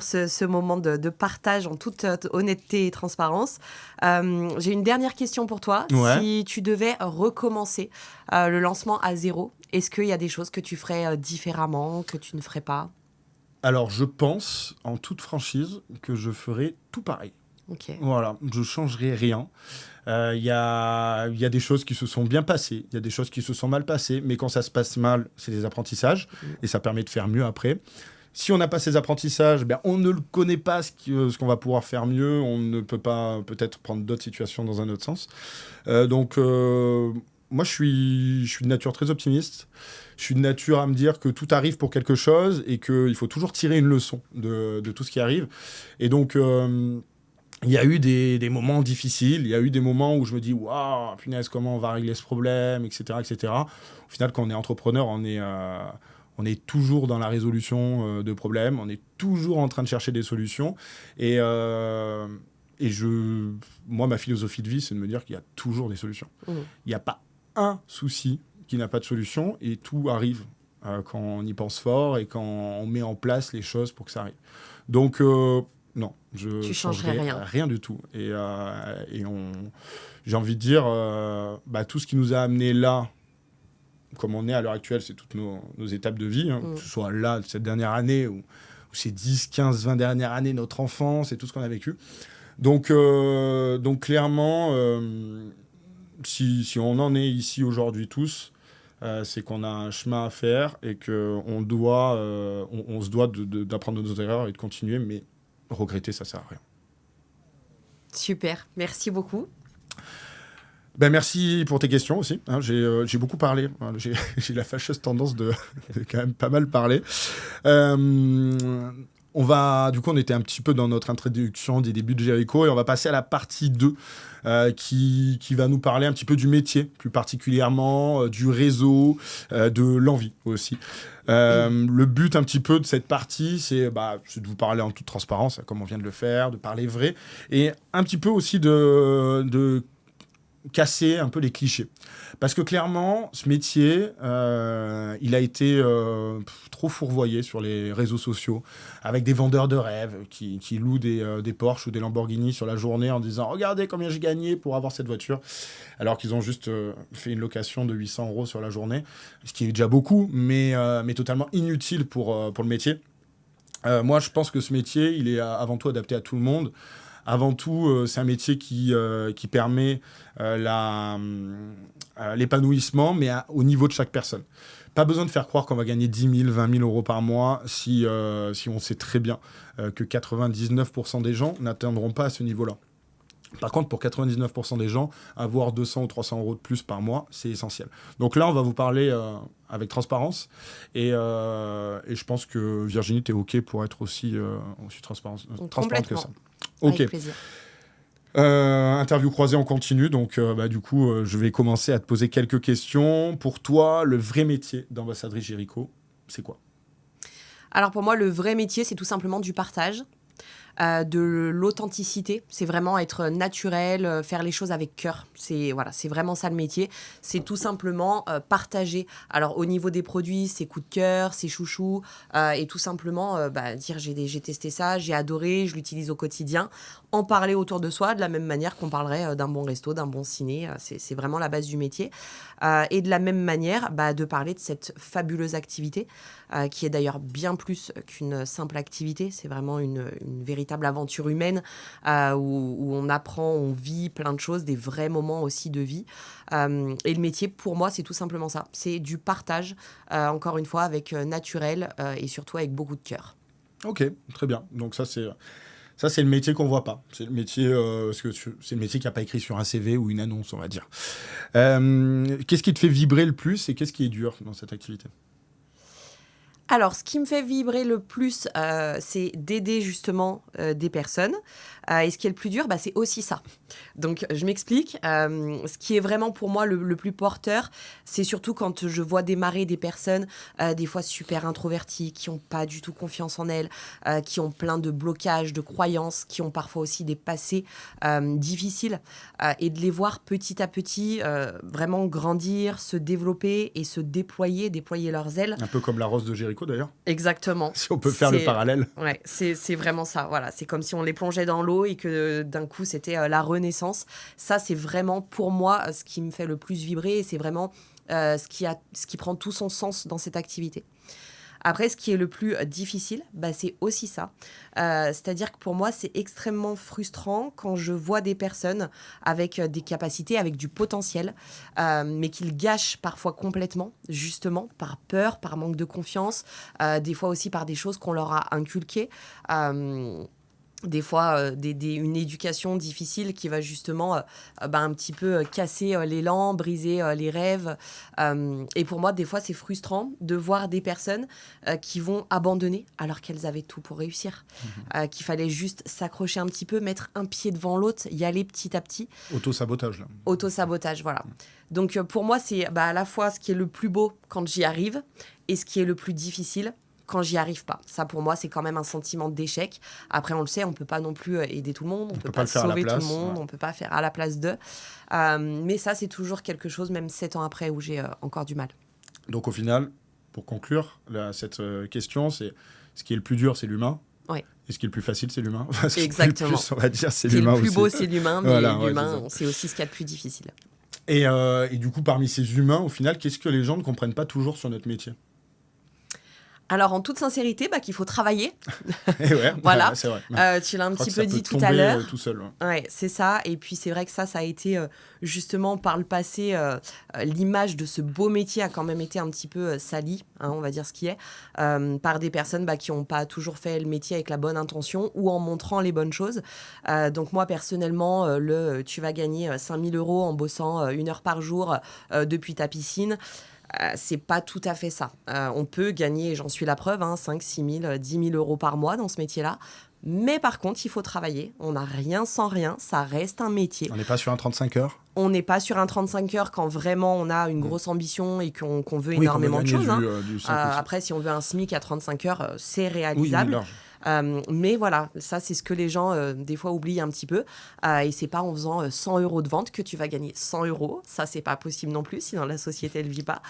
Speaker 2: ce moment de partage en toute honnêteté et transparence. J'ai une dernière question pour toi.
Speaker 1: Ouais.
Speaker 2: Si tu devais recommencer le lancement à zéro, est-ce qu'il y a des choses que tu ferais différemment, que tu ne ferais pas ?
Speaker 1: Alors, je pense, en toute franchise, que je ferai tout pareil.
Speaker 2: Okay.
Speaker 1: Voilà, je ne changerai rien. Il y a des choses qui se sont bien passées, il y a des choses qui se sont mal passées, mais quand ça se passe mal, c'est des apprentissages, et ça permet de faire mieux après. Si on n'a pas ces apprentissages, on ne le connaît pas ce qu'on va pouvoir faire mieux, on ne peut pas peut-être prendre d'autres situations dans un autre sens. Moi, je suis de nature très optimiste. Je suis de nature à me dire que tout arrive pour quelque chose et qu'il faut toujours tirer une leçon de tout ce qui arrive. Et donc, il y a eu des moments difficiles. Il y a eu des moments où je me dis « Waouh, punaise, comment on va régler ce problème ?» etc., etc. Au final, quand on est entrepreneur, on est toujours dans la résolution de problèmes. On est toujours en train de chercher des solutions. Et moi, ma philosophie de vie, c'est de me dire qu'il y a toujours des solutions. Il n'y a pas un souci qui n'a pas de solution, et tout arrive quand on y pense fort et quand on met en place les choses pour que ça arrive. Donc, non. Je
Speaker 2: Tu changerais rien.
Speaker 1: Rien du tout. J'ai envie de dire, tout ce qui nous a amené là, comme on est à l'heure actuelle, c'est toutes nos étapes de vie, hein, que ce soit là, cette dernière année, ou ces 10, 15, 20 dernières années, notre enfance et tout ce qu'on a vécu. Donc clairement, si on en est ici aujourd'hui tous, c'est qu'on a un chemin à faire et qu'on on se doit d'apprendre de nos erreurs et de continuer, mais regretter, ça sert à rien.
Speaker 2: Super, merci beaucoup.
Speaker 1: Merci pour tes questions aussi. Hein, j'ai beaucoup parlé. Hein, j'ai la fâcheuse tendance de quand même pas mal parler. On était un petit peu dans notre introduction des débuts de Jericho et on va passer à la partie 2 qui va nous parler un petit peu du métier, plus particulièrement du réseau, de l'envie aussi. Le but un petit peu de cette partie, c'est de vous parler en toute transparence, comme on vient de le faire, de parler vrai, et un petit peu aussi de casser un peu les clichés. Parce que clairement, ce métier, il a été trop fourvoyé sur les réseaux sociaux, avec des vendeurs de rêves qui louent des Porsche ou des Lamborghini sur la journée en disant « Regardez combien j'ai gagné pour avoir cette voiture », alors qu'ils ont juste fait une location de 800 € sur la journée, ce qui est déjà beaucoup, mais totalement inutile pour le métier. Moi, je pense que ce métier, il est avant tout adapté à tout le monde. Avant tout, c'est un métier qui permet l'épanouissement, mais au niveau de chaque personne. Pas besoin de faire croire qu'on va gagner 10 000, 20 000 € par mois si on sait très bien que 99% des gens n'atteindront pas à ce niveau-là. Par contre, pour 99% des gens, avoir 200 ou 300 € de plus par mois, c'est essentiel. Donc là, on va vous parler avec transparence. Et je pense que Virginie, tu es OK pour être aussi transparente que ça. OK.
Speaker 2: Avec plaisir.
Speaker 1: Interview croisée, on continue. Donc, du coup, je vais commencer à te poser quelques questions. Pour toi, le vrai métier d'ambassadrice Jericho, c'est quoi ?
Speaker 2: Alors pour moi, le vrai métier, c'est tout simplement du partage. De l'authenticité, c'est vraiment être naturel, faire les choses avec cœur. C'est vraiment ça le métier. C'est tout simplement partager. Alors au niveau des produits, c'est coup de cœur, c'est chouchou, et tout simplement dire j'ai testé ça, j'ai adoré, je l'utilise au quotidien. En parler autour de soi de la même manière qu'on parlerait d'un bon resto, d'un bon ciné. C'est vraiment la base du métier. Et de la même manière, de parler de cette fabuleuse activité, qui est d'ailleurs bien plus qu'une simple activité. C'est vraiment une véritable aventure humaine où on apprend, on vit plein de choses, des vrais moments aussi de vie. Et le métier, pour moi, c'est tout simplement ça. C'est du partage, encore une fois, avec naturel et surtout avec beaucoup de cœur.
Speaker 1: Ok, très bien. Donc ça, c'est le métier qu'on voit pas. C'est le métier, c'est le métier qui n'a pas écrit sur un CV ou une annonce, on va dire. Qu'est-ce qui te fait vibrer le plus et qu'est-ce qui est dur dans cette activité ?
Speaker 2: Alors, ce qui me fait vibrer le plus, c'est d'aider justement des personnes. Et ce qui est le plus dur, c'est aussi ça. Donc, je m'explique. Ce qui est vraiment pour moi le plus porteur, c'est surtout quand je vois démarrer des personnes, des fois super introverties, qui n'ont pas du tout confiance en elles, qui ont plein de blocages, de croyances, qui ont parfois aussi des passés difficiles. Et de les voir petit à petit vraiment grandir, se développer et se déployer leurs ailes.
Speaker 1: Un peu comme la rose de Jericho d'ailleurs.
Speaker 2: Exactement.
Speaker 1: Si on peut faire le parallèle.
Speaker 2: Ouais, c'est vraiment ça. Voilà, c'est comme si on les plongeait dans l'eau et que d'un coup c'était la renaissance. Ça, c'est vraiment pour moi ce qui me fait le plus vibrer et c'est vraiment ce qui prend tout son sens dans cette activité. Après, ce qui est le plus difficile, c'est aussi ça. C'est-à-dire que pour moi, c'est extrêmement frustrant quand je vois des personnes avec des capacités, avec du potentiel, mais qu'ils gâchent parfois complètement, justement, par peur, par manque de confiance, des fois aussi par des choses qu'on leur a inculquées. Des fois, une éducation difficile qui va justement un petit peu casser l'élan, briser les rêves. Et pour moi, des fois, c'est frustrant de voir des personnes qui vont abandonner alors qu'elles avaient tout pour réussir. Qu'il fallait juste s'accrocher un petit peu, mettre un pied devant l'autre, y aller petit à petit.
Speaker 1: Auto-sabotage, là.
Speaker 2: Auto-sabotage, voilà. Donc, pour moi, c'est à la fois ce qui est le plus beau quand j'y arrive et ce qui est le plus difficile quand j'y arrive pas. Ça, pour moi, c'est quand même un sentiment d'échec. Après, on le sait, on peut pas non plus aider tout le monde, on peut pas sauver tout le monde, on peut pas faire à la place d'eux. Mais ça, c'est toujours quelque chose, même 7 ans après, où j'ai encore du mal.
Speaker 1: Donc, au final, pour conclure cette question, c'est ce qui est le plus dur, c'est l'humain.
Speaker 2: Ouais.
Speaker 1: Et ce qui est le plus facile, c'est l'humain.
Speaker 2: Exactement.
Speaker 1: Le plus, on va dire, c'est
Speaker 2: Ce qui est
Speaker 1: l'humain
Speaker 2: le plus
Speaker 1: aussi.
Speaker 2: beau, c'est l'humain, mais
Speaker 1: Voilà,
Speaker 2: l'humain,
Speaker 1: ouais,
Speaker 2: c'est aussi ce qu'il y a de plus difficile.
Speaker 1: Et du coup, parmi ces humains, au final, qu'est-ce que les gens ne comprennent pas toujours sur notre métier?
Speaker 2: Alors, en toute sincérité, qu'il faut travailler.
Speaker 1: Et ouais,
Speaker 2: Voilà.
Speaker 1: c'est vrai.
Speaker 2: Tu l'as un
Speaker 1: Je crois
Speaker 2: petit
Speaker 1: que ça
Speaker 2: peu
Speaker 1: peut
Speaker 2: dit tout
Speaker 1: tomber,
Speaker 2: à l'heure.
Speaker 1: tout seul. Ouais.
Speaker 2: Ouais, c'est ça. Et puis, c'est vrai que ça a été justement par le passé, l'image de ce beau métier a quand même été un petit peu salie, hein, on va dire ce qui est, par des personnes qui n'ont pas toujours fait le métier avec la bonne intention ou en montrant les bonnes choses. Donc, moi, personnellement, tu vas gagner 5 000 € en bossant 1 heure par jour depuis ta piscine. C'est pas tout à fait ça. On peut gagner, j'en suis la preuve, 5, 6 000, 10 000 € par mois dans ce métier-là. Mais par contre, il faut travailler. On n'a rien sans rien. Ça reste un métier.
Speaker 1: On n'est pas sur un 35 heures.
Speaker 2: On n'est pas sur un 35 heures quand vraiment on a une grosse ambition et qu'on veut
Speaker 1: Oui,
Speaker 2: énormément de choses.
Speaker 1: Du 5 aussi.
Speaker 2: Après, si on veut un SMIC à 35 heures, c'est
Speaker 1: Oui,
Speaker 2: réalisable.
Speaker 1: large.
Speaker 2: Mais voilà, ça c'est ce que les gens des fois oublient un petit peu. Et c'est pas en faisant 100 € de vente que tu vas gagner 100 €. Ça c'est pas possible non plus, sinon la société elle vit pas.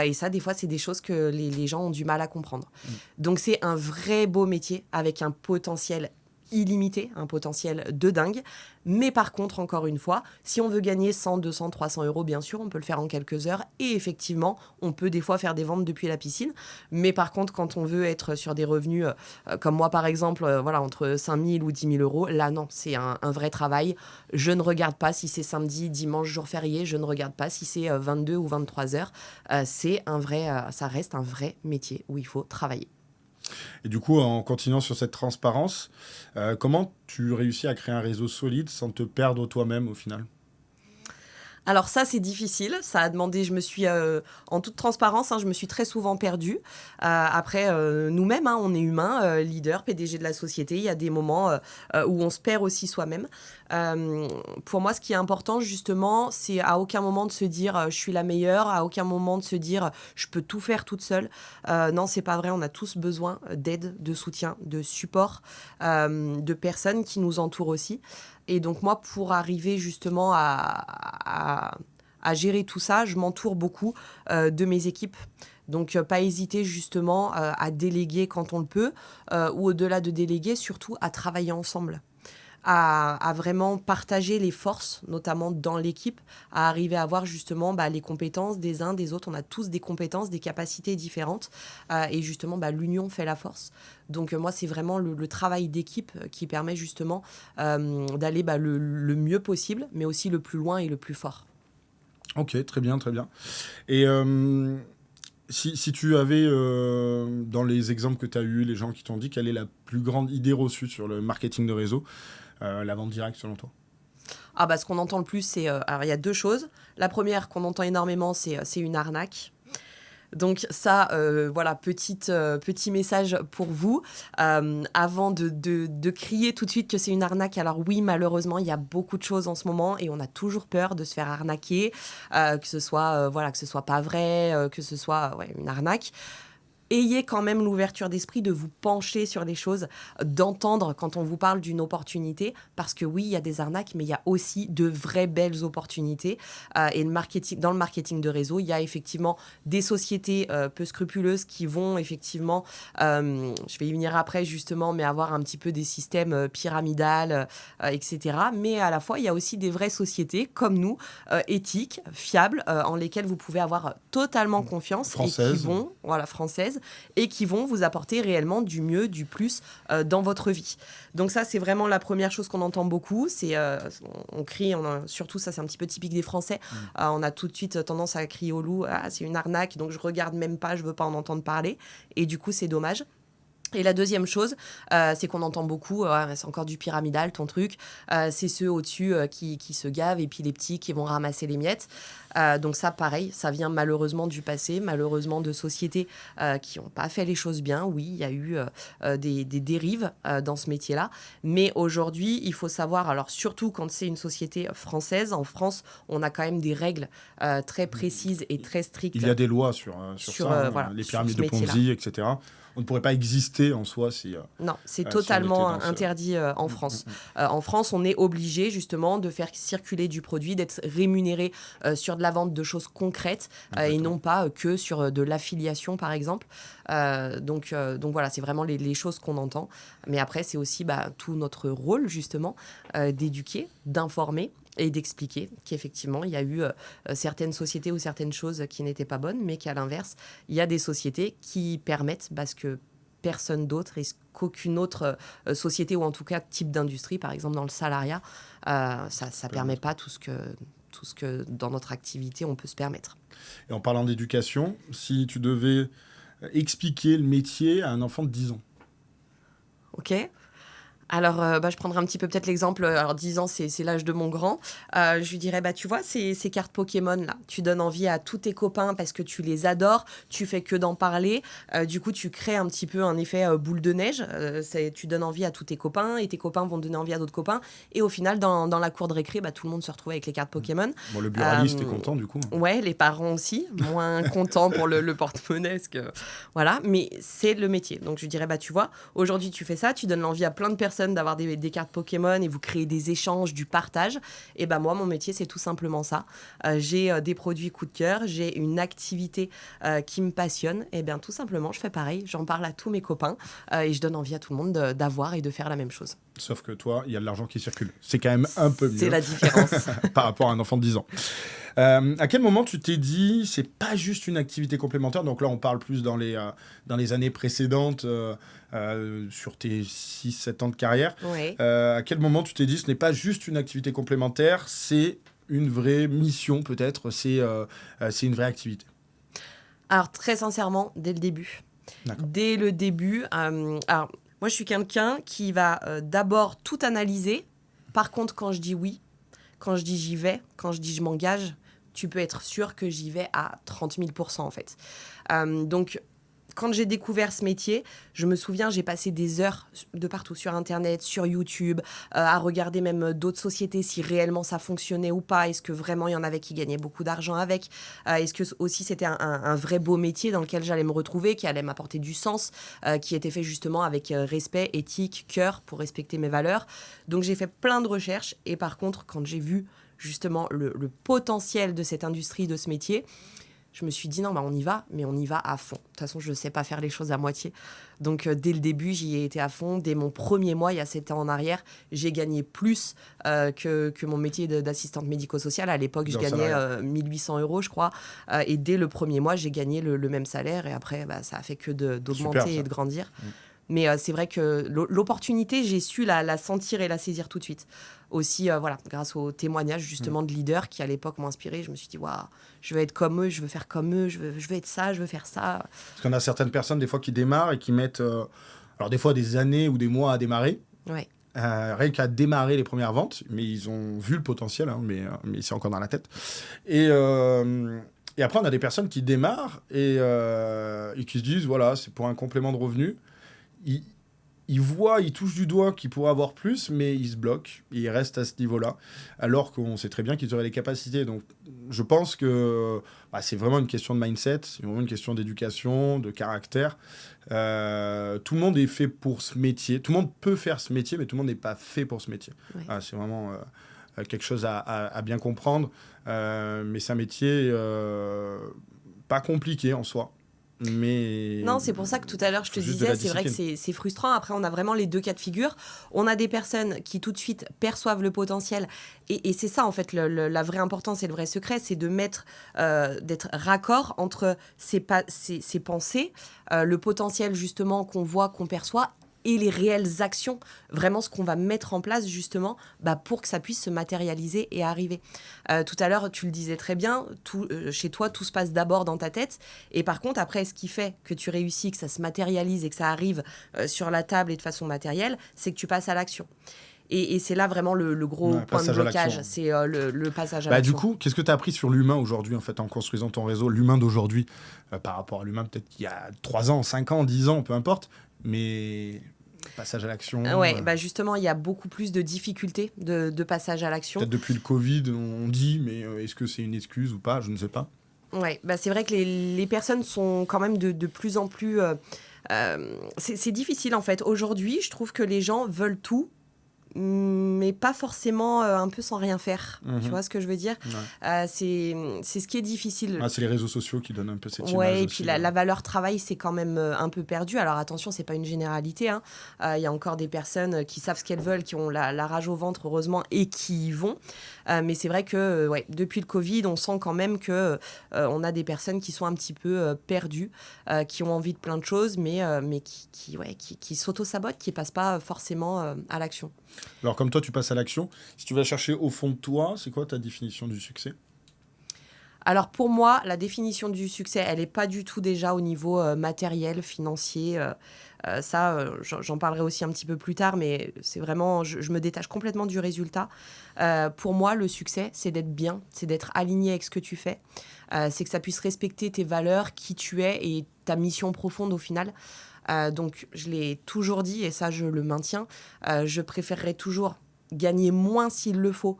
Speaker 2: Et ça des fois c'est des choses que les gens ont du mal à comprendre. Donc c'est un vrai beau métier avec un potentiel illimité, un potentiel de dingue. Mais par contre, encore une fois, si on veut gagner 100, 200, 300 €, bien sûr, on peut le faire en quelques heures. Et effectivement, on peut des fois faire des ventes depuis la piscine. Mais par contre, quand on veut être sur des revenus, comme moi par exemple, entre 5 000 ou 10 000 €, là non, c'est un vrai travail. Je ne regarde pas si c'est samedi, dimanche, jour férié. Je ne regarde pas si c'est 22 ou 23 heures. Ça reste un vrai métier où il faut travailler.
Speaker 1: Et du coup, en continuant sur cette transparence, comment tu réussis à créer un réseau solide sans te perdre toi-même au final?
Speaker 2: Alors ça, c'est difficile. Ça a demandé, je me suis, en toute transparence, je me suis très souvent perdue. Après, nous-mêmes, on est humains, leader, PDG de la société. Il y a des moments où on se perd aussi soi-même. Pour moi, ce qui est important, justement, c'est à aucun moment de se dire je suis la meilleure, à aucun moment de se dire je peux tout faire toute seule. Non, c'est pas vrai. On a tous besoin d'aide, de soutien, de support, de personnes qui nous entourent aussi. Et donc moi, pour arriver justement à gérer tout ça, je m'entoure beaucoup de mes équipes. Donc pas hésiter justement à déléguer quand on le peut, ou au-delà de déléguer, surtout à travailler ensemble. À vraiment partager les forces, notamment dans l'équipe, à arriver à avoir justement les compétences des uns, des autres. On a tous des compétences, des capacités différentes. Et justement, l'union fait la force. Donc moi, c'est vraiment le travail d'équipe qui permet justement d'aller le mieux possible, mais aussi le plus loin et le plus fort.
Speaker 1: Ok, très bien, très bien. Et si tu avais, dans les exemples que tu as eus, les gens qui t'ont dit, quelle est la plus grande idée reçue sur le marketing de réseau, la vente directe selon toi?
Speaker 2: Ce qu'on entend le plus, c'est... alors, il y a deux choses. La première qu'on entend énormément, c'est une arnaque. Donc ça, petit message pour vous. Avant de crier tout de suite que c'est une arnaque, alors oui, malheureusement, il y a beaucoup de choses en ce moment et on a toujours peur de se faire arnaquer, que ce soit pas vrai, que ce soit une arnaque. Ayez quand même l'ouverture d'esprit de vous pencher sur les choses, d'entendre quand on vous parle d'une opportunité, parce que oui, il y a des arnaques, mais il y a aussi de vraies belles opportunités. Et dans le marketing de réseau, il y a effectivement des sociétés peu scrupuleuses qui vont effectivement, je vais y venir après justement, mais avoir un petit peu des systèmes pyramidales, etc. Mais à la fois, il y a aussi des vraies sociétés comme nous, éthiques, fiables, en lesquelles vous pouvez avoir totalement confiance.
Speaker 1: Françaises.
Speaker 2: Et qui vont, françaises, et qui vont vous apporter réellement du mieux, du plus dans votre vie. Donc ça, c'est vraiment la première chose qu'on entend beaucoup. C'est, on crie, surtout ça, c'est un petit peu typique des Français. On a tout de suite tendance à crier au loup, c'est une arnaque, donc je regarde même pas, je veux pas en entendre parler. Et du coup, c'est dommage. Et la deuxième chose, c'est qu'on entend beaucoup, c'est encore du pyramidal, ton truc, c'est ceux au-dessus qui se gavent et puis les petits qui vont ramasser les miettes. Donc ça, pareil, ça vient malheureusement du passé, malheureusement de sociétés qui n'ont pas fait les choses bien. Oui, il y a eu des dérives dans ce métier-là. Mais aujourd'hui, il faut savoir, alors surtout quand c'est une société française, en France, on a quand même des règles très précises et très strictes.
Speaker 1: Il y a des lois sur ça, les pyramides de Ponzi, etc. on ne pourrait pas exister en soi si...
Speaker 2: Non, c'est
Speaker 1: si on
Speaker 2: totalement
Speaker 1: était dans
Speaker 2: interdit en France. En France, on est obligé justement de faire circuler du produit, d'être rémunéré sur de la vente de choses concrètes et non pas que sur de l'affiliation, par exemple. Donc voilà, c'est vraiment les choses qu'on entend. Mais après, c'est aussi tout notre rôle, justement, d'éduquer, d'informer et d'expliquer qu'effectivement, il y a eu certaines sociétés ou certaines choses qui n'étaient pas bonnes, mais qu'à l'inverse, il y a des sociétés qui permettent, parce que personne d'autre et qu'aucune autre société, ou en tout cas type d'industrie, par exemple dans le salariat, ça ne permet pas tout ce que dans notre activité on peut se permettre.
Speaker 1: Et en parlant d'éducation, si tu devais expliquer le métier à un enfant de 10 ans.
Speaker 2: Ok. Alors, je prendrai un petit peu peut-être l'exemple. Alors, 10 ans, c'est l'âge de mon grand. Je lui dirais, tu vois, ces cartes Pokémon, là, tu donnes envie à tous tes copains parce que tu les adores, tu fais que d'en parler. Du coup, tu crées un petit peu un effet boule de neige. Tu donnes envie à tous tes copains et tes copains vont donner envie à d'autres copains. Et au final, dans la cour de récré, tout le monde se retrouve avec les cartes Pokémon.
Speaker 1: Bon, le buraliste est content, du coup.
Speaker 2: Ouais, les parents aussi, moins contents pour le porte-monnaie. Voilà, mais c'est le métier. Donc, je lui dirais, tu vois, aujourd'hui, tu fais ça, tu donnes l'envie à plein de personnes d'avoir des cartes Pokémon et vous créez des échanges, du partage. Et moi, mon métier, c'est tout simplement ça. J'ai des produits coup de cœur, j'ai une activité qui me passionne. Et bien, tout simplement, je fais pareil. J'en parle à tous mes copains et je donne envie à tout le monde d'avoir et de faire la même chose.
Speaker 1: Sauf que toi, il y a de l'argent qui circule. C'est quand même un peu mieux.
Speaker 2: C'est la différence.
Speaker 1: Par rapport à un enfant de 10 ans. À quel moment tu t'es dit, c'est pas juste une activité complémentaire, donc là on parle plus dans les années précédentes, sur tes 6-7 ans de carrière.
Speaker 2: Oui.
Speaker 1: À quel moment tu t'es dit, ce n'est pas juste une activité complémentaire, c'est une vraie mission peut-être, c'est une vraie activité?
Speaker 2: Alors très sincèrement, dès le début.
Speaker 1: D'accord.
Speaker 2: Dès le début, alors moi je suis quelqu'un qui va d'abord tout analyser. Par contre, quand je dis oui, quand je dis j'y vais, quand je dis je m'engage, tu peux être sûr que j'y vais à 30 000 % en fait. Donc, quand j'ai découvert ce métier, je me souviens, j'ai passé des heures de partout sur Internet, sur YouTube, à regarder même d'autres sociétés, si réellement ça fonctionnait ou pas. Est-ce que vraiment il y en avait qui gagnaient beaucoup d'argent avec? Est-ce que aussi c'était un vrai beau métier dans lequel j'allais me retrouver, qui allait m'apporter du sens, qui était fait justement avec respect, éthique, cœur, pour respecter mes valeurs. Donc j'ai fait plein de recherches. Et par contre, quand j'ai vu justement le potentiel de cette industrie, de ce métier, je me suis dit non, on y va, mais on y va à fond. De toute façon, je ne sais pas faire les choses à moitié. Donc, dès le début, j'y ai été à fond. Dès mon premier mois, il y a 7 ans en arrière, j'ai gagné plus que mon métier d'assistante médico-sociale. À l'époque, je gagnais 1 800 €, je crois. Et dès le premier mois, j'ai gagné le même salaire. Et après, ça a fait que d'augmenter et de grandir. Mais c'est vrai que l'opportunité, j'ai su la sentir et la saisir tout de suite. Aussi, grâce aux témoignages justement de leaders qui à l'époque m'ont inspiré, je me suis dit, waouh, je veux être comme eux, je veux faire comme eux, je veux être ça, je veux faire ça.
Speaker 1: Parce qu'on a certaines personnes des fois qui démarrent et qui mettent, alors des fois des années ou des mois à démarrer.
Speaker 2: Ouais.
Speaker 1: Rien qu'à démarrer les premières ventes, mais ils ont vu le potentiel, mais c'est encore dans la tête. Et après, on a des personnes qui démarrent et qui se disent, voilà, c'est pour un complément de revenu. Ils voient, ils touchent du doigt qu'ils pourraient avoir plus, mais ils se bloquent, ils restent à ce niveau-là, alors qu'on sait très bien qu'ils auraient les capacités. Donc, je pense que c'est vraiment une question de mindset, c'est vraiment une question d'éducation, de caractère. Tout le monde est fait pour ce métier, tout le monde peut faire ce métier, mais tout le monde n'est pas fait pour ce métier.
Speaker 2: Ouais.
Speaker 1: C'est vraiment quelque chose à bien comprendre, mais c'est un métier pas compliqué en soi. Mais
Speaker 2: non, c'est pour ça que tout à l'heure, je te disais, c'est vrai que c'est frustrant. Après, on a vraiment les deux cas de figure. On a des personnes qui tout de suite perçoivent le potentiel. Et c'est ça, en fait, la vraie importance et le vrai secret, c'est de d'être raccord entre ces pensées, le potentiel, justement, qu'on voit, qu'on perçoit, et les réelles actions, vraiment ce qu'on va mettre en place justement pour que ça puisse se matérialiser et arriver. Tout à l'heure, tu le disais très bien, chez toi, tout se passe d'abord dans ta tête. Et par contre, après, ce qui fait que tu réussis, que ça se matérialise et que ça arrive sur la table et de façon matérielle, c'est que tu passes à l'action. Et c'est là vraiment le gros point de blocage, c'est le passage à l'action.
Speaker 1: Du coup, qu'est-ce que tu as appris sur l'humain aujourd'hui, en fait, en construisant ton réseau, l'humain d'aujourd'hui, par rapport à l'humain peut-être qu'il y a 3 ans, 5 ans, 10 ans, peu importe, mais passage à l'action.
Speaker 2: Ouais, justement, il y a beaucoup plus de difficultés de passage à l'action.
Speaker 1: Peut-être depuis le Covid, on dit, mais est-ce que c'est une excuse ou pas? Je ne sais pas.
Speaker 2: Ouais, c'est vrai que les personnes sont quand même de plus en plus C'est difficile en fait. Aujourd'hui, je trouve que les gens veulent tout, mais pas forcément un peu sans rien faire. Tu vois ce que je veux dire? C'est ce qui est difficile.
Speaker 1: C'est les réseaux sociaux qui donnent un peu cette image
Speaker 2: Ouais, et
Speaker 1: aussi,
Speaker 2: puis la valeur travail, c'est quand même un peu perdu. Alors attention, c'est pas une généralité, hein. Y a encore des personnes qui savent ce qu'elles veulent, qui ont la rage au ventre, heureusement, et qui y vont. Mais c'est vrai que depuis le Covid, on sent quand même que on a des personnes qui sont un petit peu perdues, qui ont envie de plein de choses, mais qui s'auto-sabotent, qui passent pas forcément à l'action.
Speaker 1: Alors, comme toi, tu passes à l'action. Si tu vas chercher au fond de toi, c'est quoi ta définition du succès?
Speaker 2: Alors pour moi, la définition du succès, elle n'est pas du tout déjà au niveau matériel, financier. J'en parlerai aussi un petit peu plus tard, mais c'est vraiment, je me détache complètement du résultat. Pour moi, le succès, c'est d'être bien, c'est d'être aligné avec ce que tu fais. C'est que ça puisse respecter tes valeurs, qui tu es et ta mission profonde au final. Donc je l'ai toujours dit et ça je le maintiens. Je préférerais toujours gagner moins s'il le faut,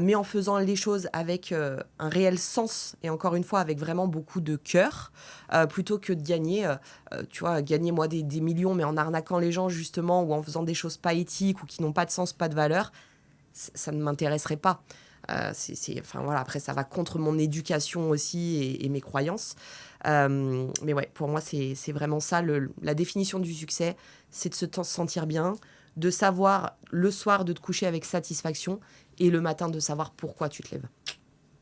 Speaker 2: mais en faisant les choses avec un réel sens et encore une fois avec vraiment beaucoup de cœur, plutôt que de gagner, gagner moi des millions mais en arnaquant les gens justement ou en faisant des choses pas éthiques ou qui n'ont pas de sens, pas de valeur, ça ne m'intéresserait pas. Après, ça va contre mon éducation aussi et mes croyances. Mais ouais, pour moi, c'est vraiment ça. La définition du succès, c'est de se sentir bien, de savoir le soir de te coucher avec satisfaction et le matin de savoir pourquoi tu te lèves.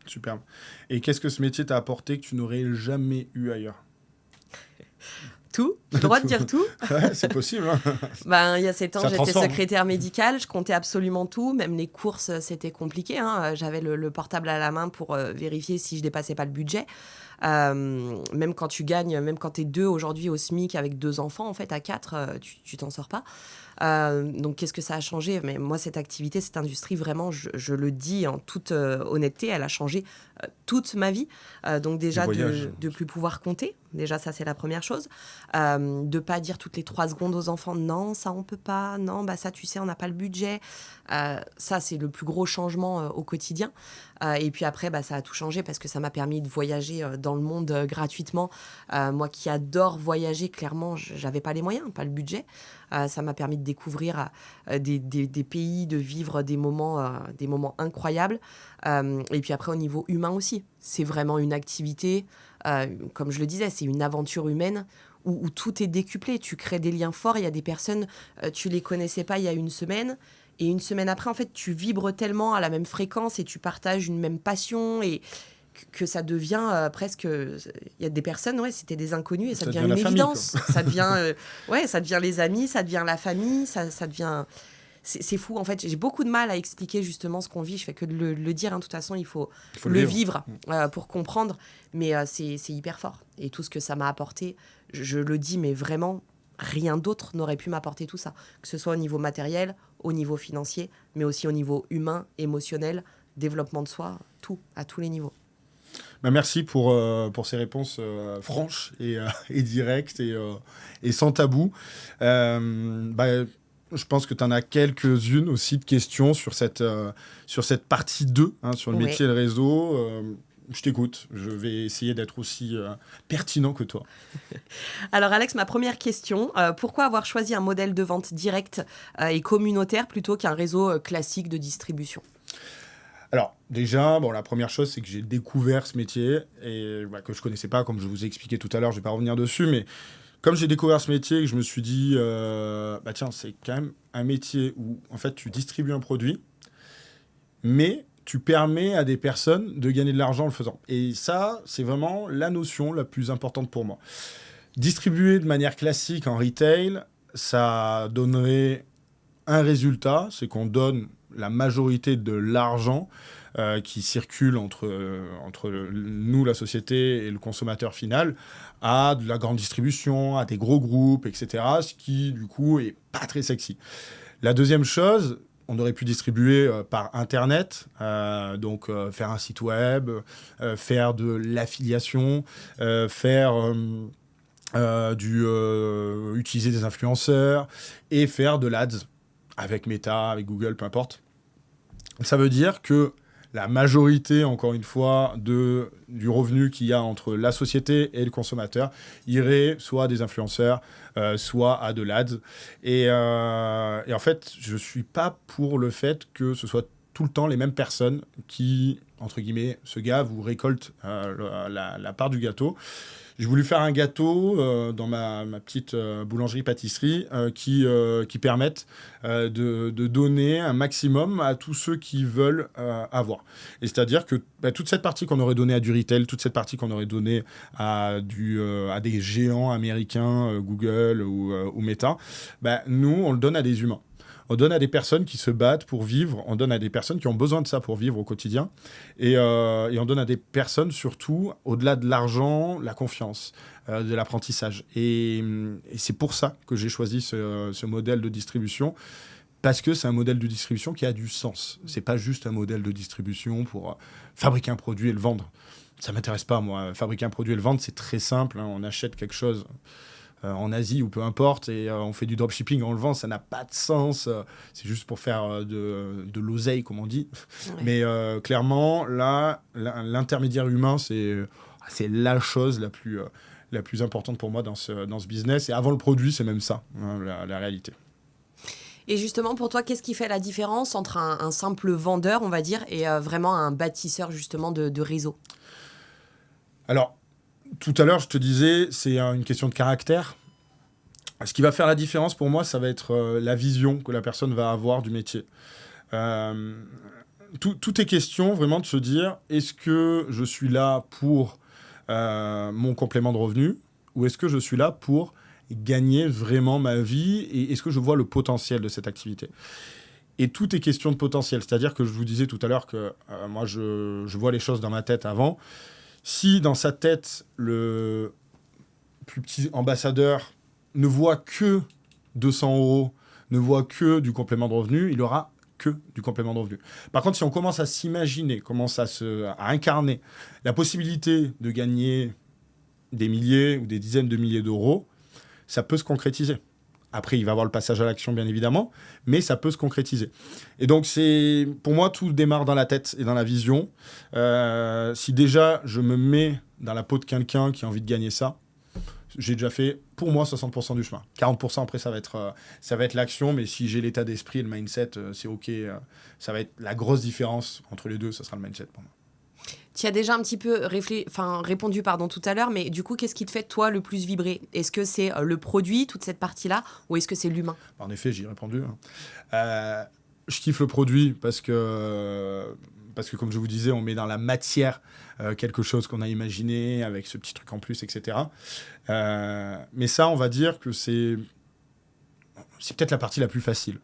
Speaker 1: Superbe. Et qu'est-ce que ce métier t'a apporté que tu n'aurais jamais eu ailleurs?
Speaker 2: Tout. J'ai le droit de dire tout.
Speaker 1: Ouais, c'est possible.
Speaker 2: Il y a 7 ans, j'étais secrétaire médicale. Je comptais absolument tout. Même les courses, c'était compliqué. J'avais le portable à la main pour vérifier si je dépassais pas le budget. Même quand tu gagnes, même quand tu es 2 aujourd'hui au SMIC avec 2 enfants, en fait, à 4, tu t'en sors pas. Donc, qu'est-ce que ça a changé? Mais moi, cette activité, cette industrie, vraiment, je le dis en toute honnêteté, elle a changé toute ma vie. Donc, déjà, de plus pouvoir compter. Déjà, ça, c'est la première chose. De pas dire toutes les 3 secondes aux enfants, non, ça, on peut pas. Non, ça, tu sais, on n'a pas le budget. Ça, c'est le plus gros changement au quotidien. Et puis après, ça a tout changé parce que ça m'a permis de voyager dans le monde gratuitement. Moi qui adore voyager, clairement, j'avais pas les moyens, pas le budget. Ça m'a permis de découvrir des pays, de vivre des moments incroyables. Et puis après, au niveau humain aussi, c'est vraiment une activité, comme je le disais, c'est une aventure humaine où tout est décuplé. Tu crées des liens forts. Il y a des personnes, tu les connaissais pas il y a une semaine. Et une semaine après, en fait, tu vibres tellement à la même fréquence et tu partages une même passion et que ça devient presque... Il y a des personnes, c'était des inconnus et ça devient une évidence. Ça devient, ça devient les amis, ça devient la famille, ça devient... C'est fou, en fait. J'ai beaucoup de mal à expliquer justement ce qu'on vit. Je fais que de le dire, hein. De toute façon, il faut le vivre pour comprendre. Mais c'est hyper fort. Et tout ce que ça m'a apporté, je le dis, mais vraiment... Rien d'autre n'aurait pu m'apporter tout ça, que ce soit au niveau matériel, au niveau financier, mais aussi au niveau humain, émotionnel, développement de soi, tout, à tous les niveaux.
Speaker 1: Merci pour ces réponses franches et directes et sans tabou. Je pense que tu en as quelques-unes aussi de questions sur cette partie 2, sur le métier et le réseau. Je t'écoute. Je vais essayer d'être aussi pertinent que toi.
Speaker 2: Alors Alex, ma première question, pourquoi avoir choisi un modèle de vente direct et communautaire plutôt qu'un réseau classique de distribution?
Speaker 1: Alors déjà, la première chose, c'est que j'ai découvert ce métier et que je connaissais pas, comme je vous ai expliqué tout à l'heure, je vais pas revenir dessus, mais comme j'ai découvert ce métier et que je me suis dit, tiens, c'est quand même un métier où en fait tu distribues un produit, mais tu permets à des personnes de gagner de l'argent en le faisant. Et ça, c'est vraiment la notion la plus importante pour moi. Distribuer de manière classique en retail, ça donnerait un résultat, c'est qu'on donne la majorité de l'argent qui circule entre nous, la société, et le consommateur final, à de la grande distribution, à des gros groupes, etc., ce qui, du coup, est pas très sexy. La deuxième chose, on aurait pu distribuer par Internet, donc faire un site web, faire de l'affiliation, utiliser des influenceurs et faire de l'ADS avec Meta, avec Google, peu importe. Ça veut dire que la majorité, encore une fois, du revenu qu'il y a entre la société et le consommateur irait soit à des influenceurs, soit à de l'ADS. Et en fait, je ne suis pas pour le fait que ce soit tout le temps les mêmes personnes qui, entre guillemets, se gavent ou récoltent la part du gâteau. J'ai voulu faire un gâteau dans ma petite boulangerie-pâtisserie qui permette de donner un maximum à tous ceux qui veulent avoir. Et c'est-à-dire que toute cette partie qu'on aurait donnée à du retail, toute cette partie qu'on aurait donnée à des géants américains, Google ou Meta, nous, on le donne à des humains. On donne à des personnes qui se battent pour vivre, on donne à des personnes qui ont besoin de ça pour vivre au quotidien, et on donne à des personnes surtout, au-delà de l'argent, la confiance, de l'apprentissage. Et c'est pour ça que j'ai choisi ce modèle de distribution, parce que c'est un modèle de distribution qui a du sens. C'est pas juste un modèle de distribution pour fabriquer un produit et le vendre. Ça m'intéresse pas, moi. Fabriquer un produit et le vendre, c'est très simple, hein. On achète quelque chose en Asie ou peu importe, et on fait du dropshipping, on le vend, ça n'a pas de sens. C'est juste pour faire de l'oseille, comme on dit. Ouais. Mais clairement, là, l'intermédiaire humain, c'est la chose la plus importante pour moi dans ce business. Et avant le produit, c'est même ça, hein, la réalité.
Speaker 2: Et justement, pour toi, qu'est-ce qui fait la différence entre un simple vendeur, on va dire, et vraiment un bâtisseur justement de réseau ?
Speaker 1: Alors, tout à l'heure, je te disais, c'est une question de caractère. Ce qui va faire la différence pour moi, ça va être la vision que la personne va avoir du métier. Tout est question vraiment de se dire, est-ce que je suis là pour mon complément de revenu, ou est-ce que je suis là pour gagner vraiment ma vie, et est-ce que je vois le potentiel de cette activité ? Et tout est question de potentiel. C'est-à-dire que je vous disais tout à l'heure que moi, je vois les choses dans ma tête avant. Si dans sa tête, le plus petit ambassadeur ne voit que 200 €, ne voit que du complément de revenu, il aura que du complément de revenu. Par contre, si on commence à s'imaginer, commence à incarner la possibilité de gagner des milliers ou des dizaines de milliers d'euros, ça peut se concrétiser. Après, il va y avoir le passage à l'action, bien évidemment, mais ça peut se concrétiser. Et donc, pour moi, tout démarre dans la tête et dans la vision. Si déjà, je me mets dans la peau de quelqu'un qui a envie de gagner ça, j'ai déjà fait, pour moi, 60% du chemin. 40% après, ça va être l'action, mais si j'ai l'état d'esprit et le mindset, c'est OK. Ça va être la grosse différence entre les deux, ça sera le mindset pour moi.
Speaker 2: Tu as déjà un petit peu répondu tout à l'heure, mais du coup, qu'est-ce qui te fait, toi, le plus vibrer ? Est-ce que c'est le produit, toute cette partie-là, ou est-ce que c'est l'humain ?
Speaker 1: En effet, j'y ai répondu. Je kiffe le produit parce que, comme je vous disais, on met dans la matière quelque chose qu'on a imaginé, avec ce petit truc en plus, etc. Mais ça, on va dire que c'est peut-être la partie la plus facile.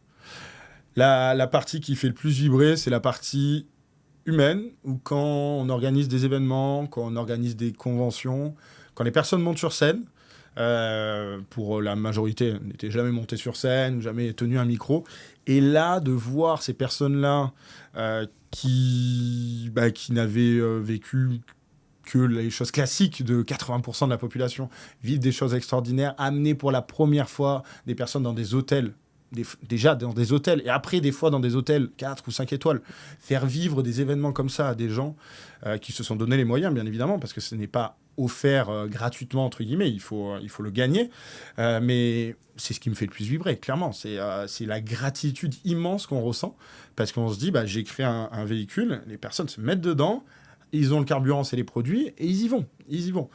Speaker 1: La partie qui fait le plus vibrer, c'est la partie humaine, ou quand on organise des événements, quand on organise des conventions, quand les personnes montent sur scène, pour la majorité n'étaient jamais montées sur scène, ou jamais tenu un micro, et là, de voir ces personnes-là qui n'avaient vécu que les choses classiques de 80% de la population, vivre des choses extraordinaires, amener pour la première fois des personnes dans des hôtels, déjà dans des hôtels, et après des fois dans des hôtels 4 ou 5 étoiles, faire vivre des événements comme ça à des gens qui se sont donné les moyens, bien évidemment, parce que ce n'est pas offert gratuitement, entre guillemets, il faut le gagner, mais c'est ce qui me fait le plus vibrer, clairement. C'est la gratitude immense qu'on ressent, parce qu'on se dit, j'ai créé un véhicule, les personnes se mettent dedans, ils ont le carburant, c'est les produits, et ils y vont.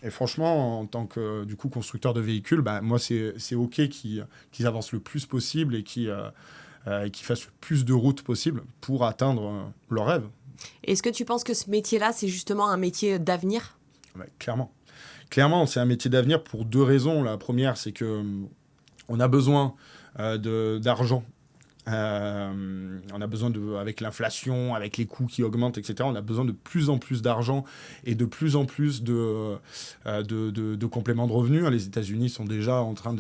Speaker 1: Et franchement, en tant que constructeur de véhicules, moi, c'est OK qu'ils avancent le plus possible et qu'ils fassent le plus de routes possible pour atteindre leurs rêves.
Speaker 2: Est-ce que tu penses que ce métier-là, c'est justement un métier d'avenir ?
Speaker 1: Clairement. Clairement, c'est un métier d'avenir pour deux raisons. La première, c'est qu'on a besoin d'argent. On a besoin avec l'inflation, avec les coûts qui augmentent, etc. On a besoin de plus en plus d'argent et de plus en plus de compléments de revenus. Les États-Unis sont déjà en train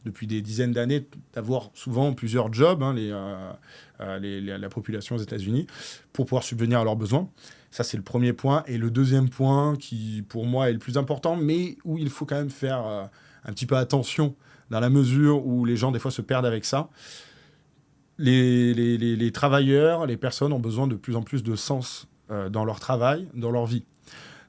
Speaker 1: depuis des dizaines d'années d'avoir souvent plusieurs jobs, la population aux États-Unis, pour pouvoir subvenir à leurs besoins. Ça, c'est le premier point. Et le deuxième point, qui pour moi est le plus important, mais où il faut quand même faire un petit peu attention, dans la mesure où les gens des fois se perdent avec ça. les travailleurs, les personnes ont besoin de plus en plus de sens dans leur travail, dans leur vie.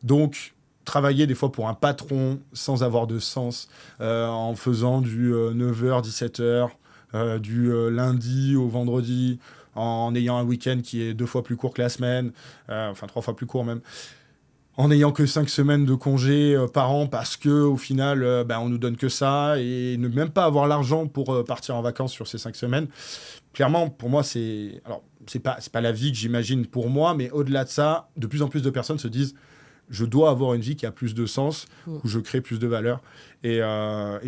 Speaker 1: Donc, travailler des fois pour un patron sans avoir de sens, en faisant du 9h, 17h, du lundi au vendredi, en ayant un week-end qui est 2 fois plus court que la semaine, enfin 3 fois plus court même, en n'ayant que 5 semaines de congé par an parce qu'au final, on nous donne que ça, et ne même pas avoir l'argent pour partir en vacances sur ces 5 semaines. Clairement, pour moi, c'est pas la vie que j'imagine pour moi, mais au-delà de ça, de plus en plus de personnes se disent je dois avoir une vie qui a plus de sens, où je crée plus de valeur. Et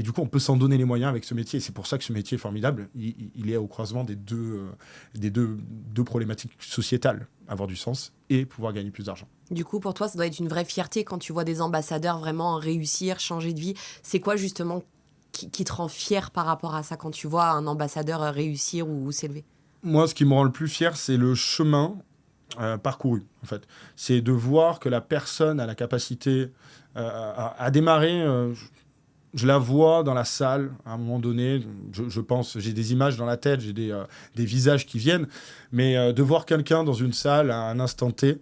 Speaker 1: du coup, on peut s'en donner les moyens avec ce métier. Et c'est pour ça que ce métier est formidable. Il est au croisement des deux problématiques sociétales. Avoir du sens et pouvoir gagner plus d'argent.
Speaker 2: Du coup, pour toi, ça doit être une vraie fierté quand tu vois des ambassadeurs vraiment réussir, changer de vie. C'est quoi justement qui te rend fier par rapport à ça quand tu vois un ambassadeur réussir ou s'élever?
Speaker 1: Moi, ce qui me rend le plus fier, c'est le chemin parcouru, en fait. C'est de voir que la personne a la capacité à démarrer. Je la vois dans la salle, à un moment donné. Je pense, j'ai des images dans la tête, j'ai des visages qui viennent. Mais de voir quelqu'un dans une salle à un instant T,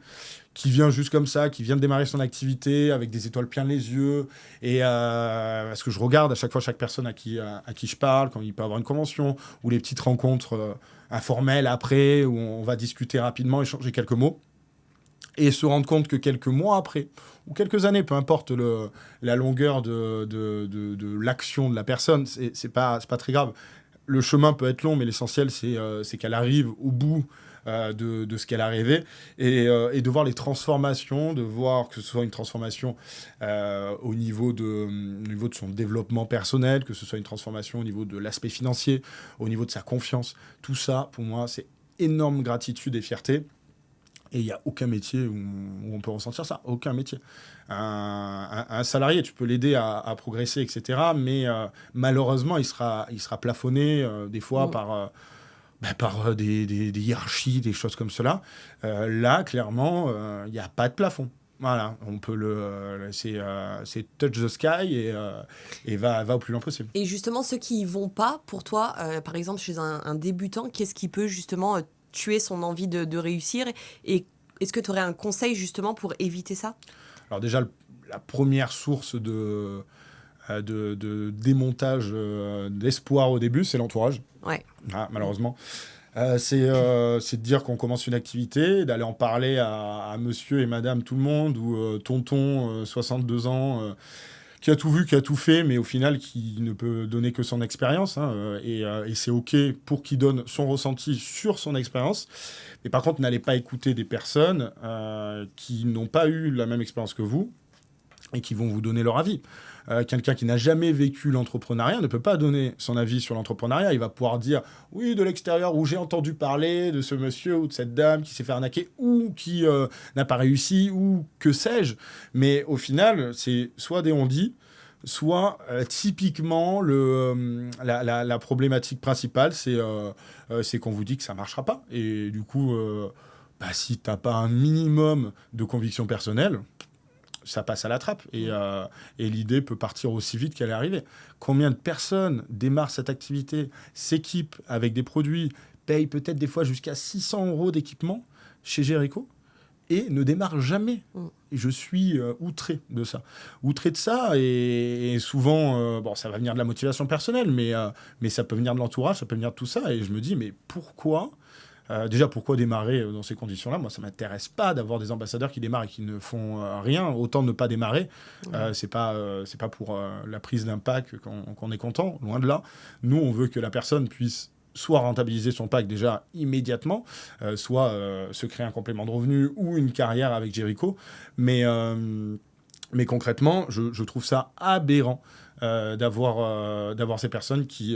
Speaker 1: qui vient juste comme ça, qui vient de démarrer son activité avec des étoiles plein les yeux. Et parce que je regarde à chaque fois chaque personne à qui je parle, quand il peut avoir une convention, ou les petites rencontres informelles après, où on va discuter rapidement, échanger quelques mots. Et se rendre compte que quelques mois après, ou quelques années, peu importe la longueur de l'action de la personne, c'est pas très grave. Le chemin peut être long, mais l'essentiel, c'est qu'elle arrive au bout de ce qu'elle a rêvé, et de voir les transformations, de voir que ce soit une transformation au niveau de son développement personnel, que ce soit une transformation au niveau de l'aspect financier, au niveau de sa confiance. Tout ça, pour moi, c'est énorme gratitude et fierté. Et il n'y a aucun métier où on peut ressentir ça. Aucun métier. Un salarié, tu peux l'aider à progresser, etc. Mais malheureusement, il sera plafonné des fois par des hiérarchies, des choses comme cela. Là, clairement, il n'y a pas de plafond. Voilà, on peut c'est touch the sky et va au plus loin possible.
Speaker 2: Et justement, ceux qui y vont pas, pour toi, par exemple, chez un débutant, qu'est-ce qui peut justement tuer son envie de réussir, et est-ce que tu aurais un conseil justement pour éviter ça?
Speaker 1: Alors déjà, la première source de démontage d'espoir au début, c'est l'entourage.
Speaker 2: Ouais.
Speaker 1: Malheureusement. C'est de dire qu'on commence une activité, d'aller en parler à monsieur et madame tout le monde, ou tonton 62 ans qui a tout vu, qui a tout fait, mais au final qui ne peut donner que son expérience, et c'est OK pour qu'il donne son ressenti sur son expérience. Mais par contre, n'allez pas écouter des personnes qui n'ont pas eu la même expérience que vous et qui vont vous donner leur avis. Quelqu'un qui n'a jamais vécu l'entrepreneuriat ne peut pas donner son avis sur l'entrepreneuriat. Il va pouvoir dire, oui, de l'extérieur, où j'ai entendu parler de ce monsieur ou de cette dame qui s'est fait arnaquer, ou qui n'a pas réussi, ou que sais-je. Mais au final, c'est soit des on-dit, soit typiquement la problématique principale, c'est qu'on vous dit que ça ne marchera pas. Et du coup, si tu n'as pas un minimum de conviction personnelle, ça passe à la trappe, et l'idée peut partir aussi vite qu'elle est arrivée. Combien de personnes démarrent cette activité, s'équipent avec des produits, payent peut-être des fois jusqu'à 600 € d'équipement chez Jericho et ne démarrent jamais. Et je suis outré de ça. Outré de ça, et souvent, ça va venir de la motivation personnelle, mais ça peut venir de l'entourage, ça peut venir de tout ça, et je me dis, mais pourquoi déjà, pourquoi démarrer dans ces conditions-là? Moi, ça ne m'intéresse pas d'avoir des ambassadeurs qui démarrent et qui ne font rien. Autant ne pas démarrer. C'est pas pour la prise d'un pack qu'on est content, loin de là. Nous, on veut que la personne puisse soit rentabiliser son pack déjà immédiatement, soit se créer un complément de revenu ou une carrière avec Jericho. Mais concrètement, je trouve ça aberrant d'avoir ces personnes qui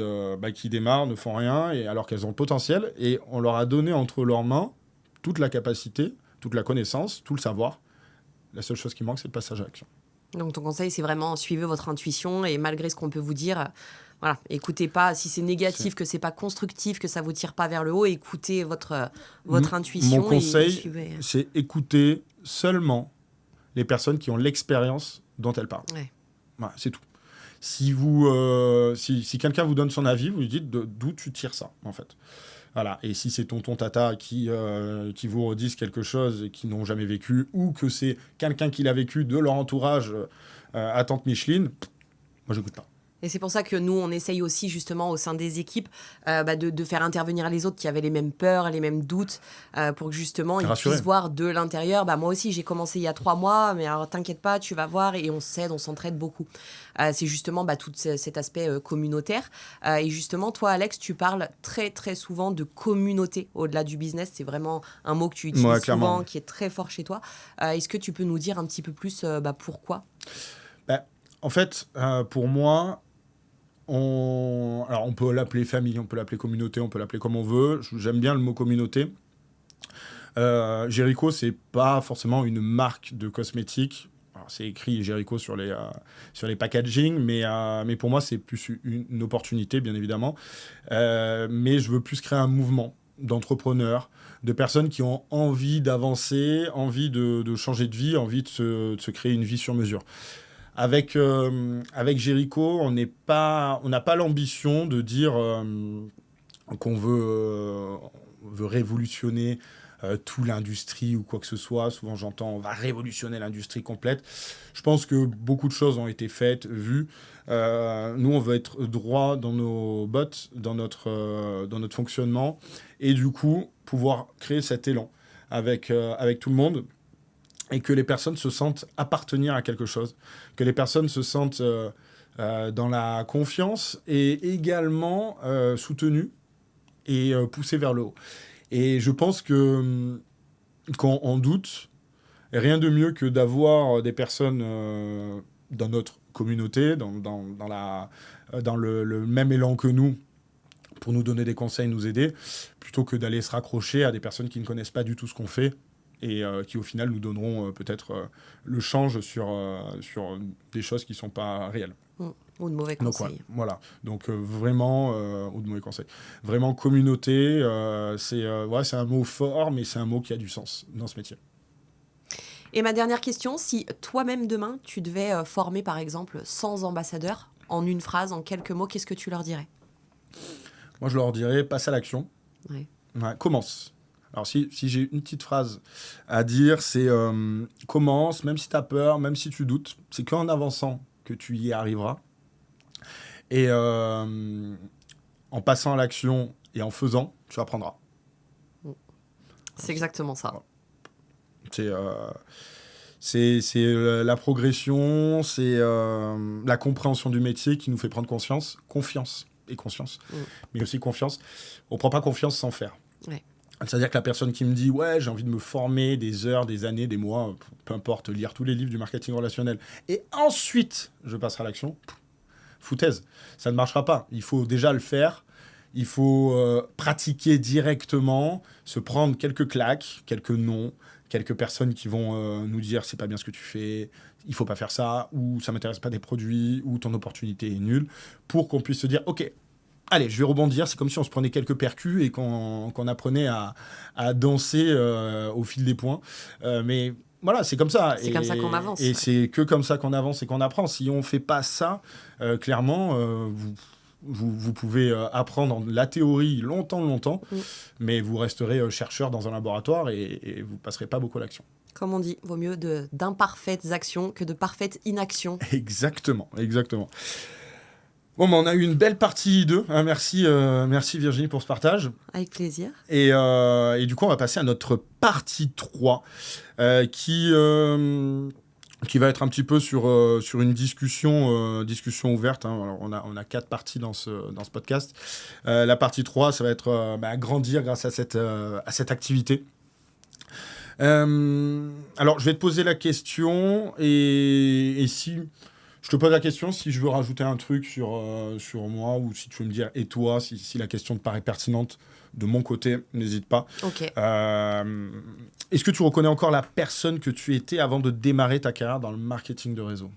Speaker 1: démarrent, ne font rien, et alors qu'elles ont le potentiel, et on leur a donné entre leurs mains toute la capacité, toute la connaissance, tout le savoir. La seule chose qui manque, c'est le passage à l'action.
Speaker 2: Donc ton conseil, c'est vraiment suivez votre intuition, et malgré ce qu'on peut vous dire, voilà, écoutez pas, si c'est négatif, que c'est pas constructif, que ça vous tire pas vers le haut, écoutez votre intuition.
Speaker 1: Mon conseil,
Speaker 2: et suivez.
Speaker 1: C'est écouter seulement les personnes qui ont l'expérience dont elles parlent.
Speaker 2: Ouais.
Speaker 1: Voilà, c'est tout. Si quelqu'un vous donne son avis, vous lui dites d'où tu tires ça, en fait. Voilà. Et si c'est tonton tata qui vous redisent quelque chose et qui n'ont jamais vécu, ou que c'est quelqu'un qui l'a vécu de leur entourage à tante Micheline, moi, j'écoute pas.
Speaker 2: Et c'est pour ça que nous, on essaye aussi justement au sein des équipes de faire intervenir les autres qui avaient les mêmes peurs, les mêmes doutes, pour que justement ils puissent voir de l'intérieur. Moi aussi, j'ai commencé il y a 3 mois, mais alors t'inquiète pas, tu vas voir, et on s'aide, on s'entraide beaucoup. C'est justement tout cet aspect communautaire. Et justement, toi, Alex, tu parles très très souvent de communauté au-delà du business. C'est vraiment un mot que tu utilises souvent, qui est très fort chez toi. Est-ce que tu peux nous dire un petit peu plus pourquoi ?
Speaker 1: En fait, pour moi, on peut l'appeler famille, on peut l'appeler communauté, on peut l'appeler comme on veut. J'aime bien le mot communauté. Jericho, c'est pas forcément une marque de cosmétiques. Alors, c'est écrit Jericho sur les packaging, mais pour moi, c'est plus une opportunité, bien évidemment. Mais je veux plus créer un mouvement d'entrepreneurs, de personnes qui ont envie d'avancer, envie de changer de vie, envie de se créer une vie sur mesure. Avec Jericho, on n'a pas l'ambition de dire qu'on veut révolutionner toute l'industrie ou quoi que ce soit. Souvent, j'entends on va révolutionner l'industrie complète. Je pense que beaucoup de choses ont été faites, vues. Nous, on veut être droit dans nos bottes, dans notre fonctionnement, et du coup, pouvoir créer cet élan avec tout le monde. Et que les personnes se sentent appartenir à quelque chose, que les personnes se sentent dans la confiance et également soutenues et poussées vers le haut. Et je pense que quand on doute, rien de mieux que d'avoir des personnes dans notre communauté, dans le même élan que nous, pour nous donner des conseils, nous aider, plutôt que d'aller se raccrocher à des personnes qui ne connaissent pas du tout ce qu'on fait, et qui au final nous donneront peut-être le change sur des choses qui ne sont pas réelles.
Speaker 2: Ou de mauvais conseils.
Speaker 1: Donc, voilà. Donc vraiment, ou de mauvais conseils. Vraiment, communauté, c'est un mot fort, mais c'est un mot qui a du sens dans ce métier.
Speaker 2: Et ma dernière question, si toi-même demain, tu devais former par exemple 100 ambassadeurs en une phrase, en quelques mots, qu'est-ce que tu leur dirais ?
Speaker 1: Moi, je leur dirais, passe à l'action.
Speaker 2: Ouais,
Speaker 1: commence. Alors, si j'ai une petite phrase à dire, c'est commence, même si tu as peur, même si tu doutes. C'est qu'en avançant que tu y arriveras. Et en passant à l'action et en faisant, tu apprendras.
Speaker 2: C'est exactement ça.
Speaker 1: C'est la progression, c'est la compréhension du métier qui nous fait prendre confiance et conscience, mais aussi confiance. On ne prend pas confiance sans faire.
Speaker 2: Ouais.
Speaker 1: C'est-à-dire que la personne qui me dit « Ouais, j'ai envie de me former des heures, des années, des mois, peu importe, lire tous les livres du marketing relationnel, et ensuite, je passerai à l'action », foutaise. Ça ne marchera pas. Il faut déjà le faire. Il faut pratiquer directement, se prendre quelques claques, quelques noms, quelques personnes qui vont nous dire « C'est pas bien ce que tu fais, il faut pas faire ça », ou « Ça m'intéresse pas des produits », ou « Ton opportunité est nulle », pour qu'on puisse se dire « Ok, allez, je vais rebondir », c'est comme si on se prenait quelques percus et qu'on apprenait à danser au fil des points. Mais voilà, c'est comme ça.
Speaker 2: C'est comme ça qu'on avance.
Speaker 1: Et c'est que comme ça qu'on avance et qu'on apprend. Si on ne fait pas ça, clairement, vous pouvez apprendre la théorie longtemps, mais vous resterez chercheur dans un laboratoire et vous ne passerez pas beaucoup à l'action.
Speaker 2: Comme on dit, vaut mieux d'imparfaites actions que de parfaites inactions.
Speaker 1: Exactement. Bon, on a eu une belle partie 2. Hein, merci Virginie pour ce partage.
Speaker 2: Avec plaisir.
Speaker 1: Et du coup, on va passer à notre partie 3 qui va être un petit peu sur une discussion ouverte. Hein. Alors, on a 4 parties dans ce podcast. La partie 3, ça va être grandir grâce à cette activité. Alors, je vais te poser la question et si... Je te pose la question si je veux rajouter un truc sur moi ou si tu veux me dire « Et toi ?» si la question te paraît pertinente de mon côté, n'hésite pas.
Speaker 2: Ok.
Speaker 1: Est-ce que tu reconnais encore la personne que tu étais avant de démarrer ta carrière dans le marketing de réseau ?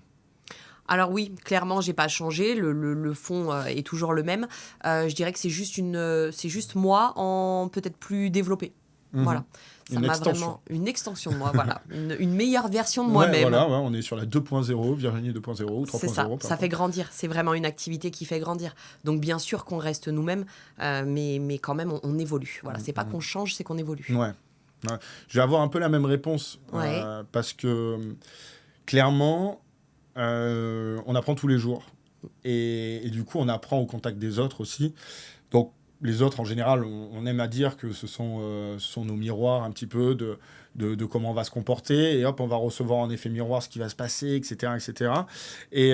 Speaker 2: Alors oui, clairement, j'ai pas changé. Le fond est toujours le même. Je dirais que c'est juste moi en peut-être plus développé. Voilà. Ça m'a vraiment une extension de moi, voilà. Une meilleure version de moi-même.
Speaker 1: Voilà, on est sur la 2.0, Virginie 2.0 ou 3.0.
Speaker 2: C'est ça fait grandir. C'est vraiment une activité qui fait grandir. Donc bien sûr qu'on reste nous-mêmes, mais quand même on évolue. Voilà, c'est pas qu'on change, c'est qu'on évolue.
Speaker 1: Ouais. Je vais avoir un peu la même réponse parce que clairement, on apprend tous les jours. Et du coup, on apprend au contact des autres aussi. Donc, les autres, en général, on aime à dire que ce sont nos miroirs un petit peu de comment on va se comporter. Et hop, on va recevoir en effet miroir ce qui va se passer, etc. etc. Et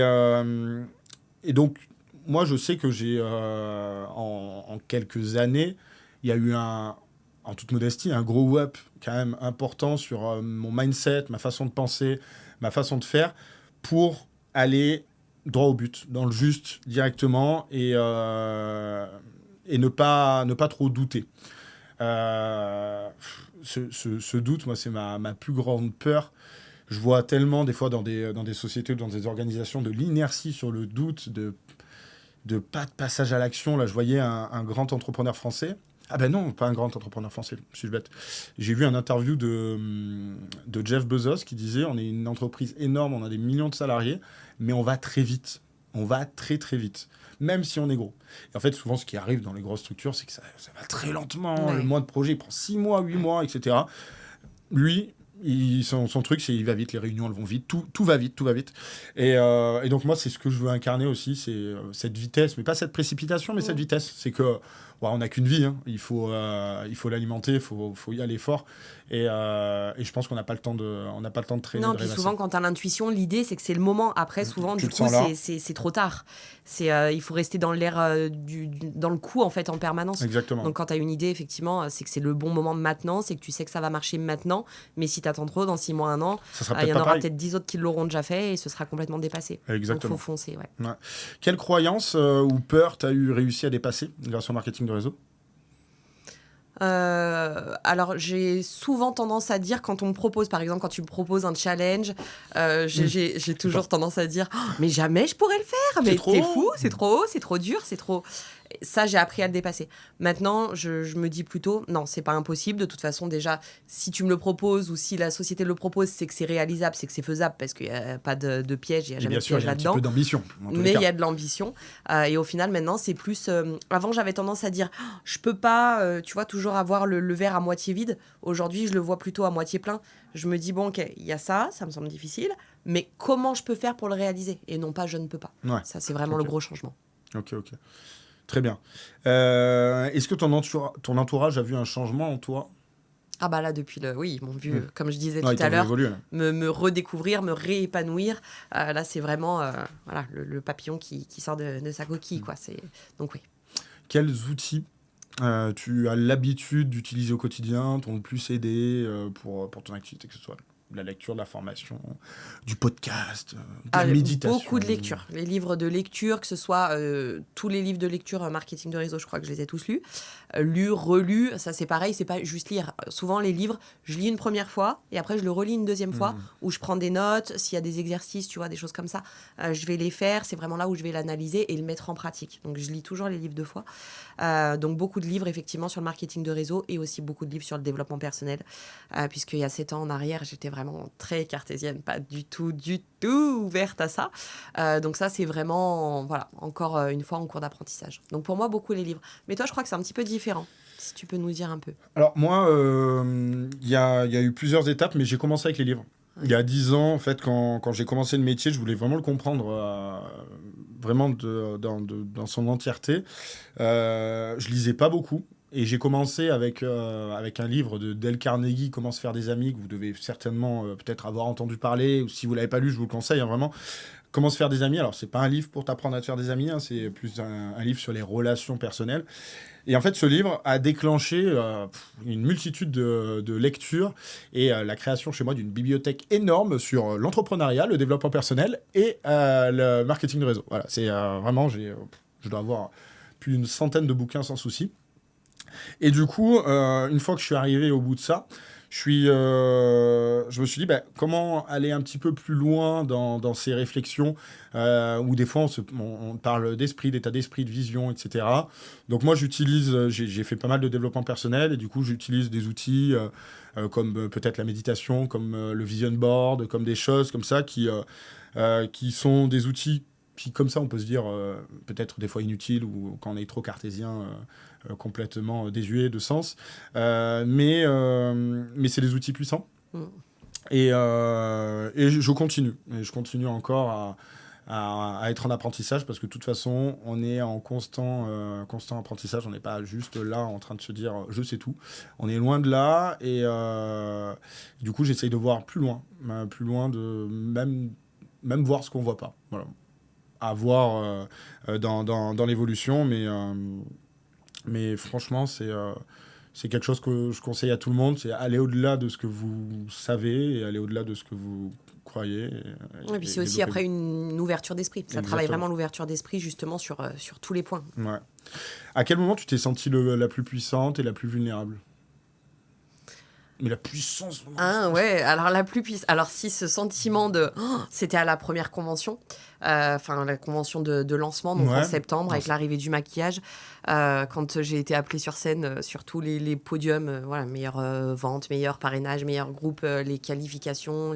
Speaker 1: donc, moi, je sais que j'ai, en quelques années, il y a eu en toute modestie, un gros up quand même important sur mon mindset, ma façon de penser, ma façon de faire, pour aller droit au but, dans le juste, directement, et ne pas trop douter. Ce doute, moi, c'est ma plus grande peur. Je vois tellement, des fois, dans des sociétés ou dans des organisations, de l'inertie sur le doute, de pas de passage à l'action. Là, je voyais un grand entrepreneur français. Ah ben non, pas un grand entrepreneur français, je suis bête. J'ai vu un interview de Jeff Bezos qui disait « On est une entreprise énorme, on a des millions de salariés, mais on va très vite. On va très très vite, même si on est gros. » Et en fait, souvent, ce qui arrive dans les grosses structures, c'est que ça va très lentement. Ouais. Le mois de projet, il prend 6 mois, 8 mois, etc. Lui, son truc, c'est il va vite, les réunions, elles vont vite, tout va vite, tout va vite. Et donc, moi, c'est ce que je veux incarner aussi, c'est cette vitesse, mais pas cette précipitation, mais cette vitesse. C'est que on n'a qu'une vie, hein. Il faut l'alimenter, il faut y aller fort. Et je pense qu'on n'a pas le temps de traîner.
Speaker 2: Non, puis souvent, quand tu as l'intuition, l'idée, c'est que c'est le moment. Après, souvent, du coup, c'est trop tard. Il faut rester dans l'air, dans le coup, en fait, en permanence.
Speaker 1: Exactement.
Speaker 2: Donc, quand tu as une idée, effectivement, c'est que c'est le bon moment de maintenant, c'est que tu sais que ça va marcher maintenant. Mais si tu attends trop, dans 6 mois, 1 an, il y en aura peut-être 10 autres qui l'auront déjà fait et ce sera complètement dépassé.
Speaker 1: Exactement.
Speaker 2: Donc, il faut foncer. Ouais.
Speaker 1: Quelle croyance ou peur tu as réussi à dépasser grâce au marketing de réseau ?
Speaker 2: Alors j'ai souvent tendance à dire, quand on me propose, par exemple quand tu me proposes un challenge, j'ai toujours tendance à dire mais jamais je pourrais le faire, mais t'es fou, c'est trop haut, c'est trop dur, c'est trop... Ça, j'ai appris à le dépasser. Maintenant, je me dis plutôt, non, c'est pas impossible. De toute façon, déjà, si tu me le proposes ou si la société le propose, c'est que c'est réalisable, c'est que c'est faisable, parce qu'il n'y a pas de piège, il n'y a jamais de piège là-dedans.
Speaker 1: Il y a un petit peu d'ambition.
Speaker 2: Mais il y a de l'ambition. Et au final, maintenant, c'est plus... avant, j'avais tendance à dire, je peux pas, tu vois, toujours avoir le verre à moitié vide. Aujourd'hui, je le vois plutôt à moitié plein. Je me dis, bon, ok, il y a ça me semble difficile, mais comment je peux faire pour le réaliser ? Et non pas, je ne peux pas. Ouais. Ça, c'est vraiment le gros changement.
Speaker 1: Ok. Très bien. Est-ce que ton entourage a vu un changement en toi ?
Speaker 2: Ah bah là, depuis oui, ils m'ont vu, comme je disais tout à l'heure, me redécouvrir, me réépanouir. Là, c'est vraiment voilà, le papillon qui sort de sa coquille, quoi. Donc oui.
Speaker 1: Quels outils tu as l'habitude d'utiliser au quotidien, t'ont le plus aidé pour ton activité, que ce soit de la lecture, de la formation, du podcast, de la méditation.
Speaker 2: Beaucoup de lectures. Les livres de lecture, que ce soit tous les livres de lecture marketing de réseau, je crois que je les ai tous lus. Lus, relus, ça c'est pareil, c'est pas juste lire. Souvent les livres, je lis une première fois et après je le relis une deuxième fois où je prends des notes, s'il y a des exercices, tu vois, des choses comme ça, je vais les faire. C'est vraiment là où je vais l'analyser et le mettre en pratique. Donc je lis toujours les livres 2 fois. Donc beaucoup de livres effectivement sur le marketing de réseau et aussi beaucoup de livres sur le développement personnel, puisqu'il y a 7 ans en arrière, j'étais vraiment très cartésienne, pas du tout ouverte à ça. Donc ça, c'est vraiment, voilà, encore une fois en cours d'apprentissage. Donc pour moi, beaucoup les livres. Mais toi, je crois que c'est un petit peu différent. Si tu peux nous dire un peu.
Speaker 1: Alors moi, il y a eu plusieurs étapes, mais j'ai commencé avec les livres. Il y a 10 ans, en fait, quand j'ai commencé le métier, je voulais vraiment le comprendre, vraiment dans son entièreté. Je lisais pas beaucoup. Et j'ai commencé avec un livre de Dale Carnegie, Comment se faire des amis, que vous devez certainement peut-être avoir entendu parler, ou si vous ne l'avez pas lu, je vous le conseille, hein, vraiment. Comment se faire des amis. Alors, ce n'est pas un livre pour t'apprendre à te faire des amis, hein, c'est plus un livre sur les relations personnelles. Et en fait, ce livre a déclenché une multitude de lectures et la création chez moi d'une bibliothèque énorme sur l'entrepreneuriat, le développement personnel et le marketing de réseau. Voilà, c'est vraiment, je dois avoir plus d'100 de bouquins sans souci. Et du coup, une fois que je suis arrivé au bout de ça, je me suis dit, comment aller un petit peu plus loin dans ces réflexions où des fois on parle d'esprit, d'état d'esprit, de vision, etc. Donc moi, j'ai fait pas mal de développement personnel et du coup, j'utilise des outils comme peut-être la méditation, comme le vision board, comme des choses comme ça qui sont des outils qui, comme ça, on peut se dire peut-être des fois inutiles ou quand on est trop cartésien, complètement désuet de sens. Mais c'est des outils puissants.
Speaker 2: Mm.
Speaker 1: Et je continue. Et je continue encore à être en apprentissage parce que de toute façon, on est en constant apprentissage. On n'est pas juste là en train de se dire je sais tout. On est loin de là. Et du coup, j'essaye de voir plus loin de même voir ce qu'on voit pas. Voilà. À voir dans l'évolution, mais franchement, c'est quelque chose que je conseille à tout le monde, c'est aller au-delà de ce que vous savez et aller au-delà de ce que vous croyez.
Speaker 2: Et puis c'est aussi après une ouverture d'esprit. Ça
Speaker 1: Exactement.
Speaker 2: travaille vraiment l'ouverture d'esprit justement sur tous les points.
Speaker 1: Ouais. À quel moment tu t'es sentie la plus puissante et la plus vulnérable ? Mais la puissance.
Speaker 2: Ah ouais, alors la plus puissante. Alors si ce sentiment de, c'était à la première convention, la convention de lancement, donc en septembre, avec l'arrivée du maquillage, quand j'ai été appelée sur scène sur tous les podiums, meilleure vente, meilleur parrainage, meilleur groupe, les qualifications,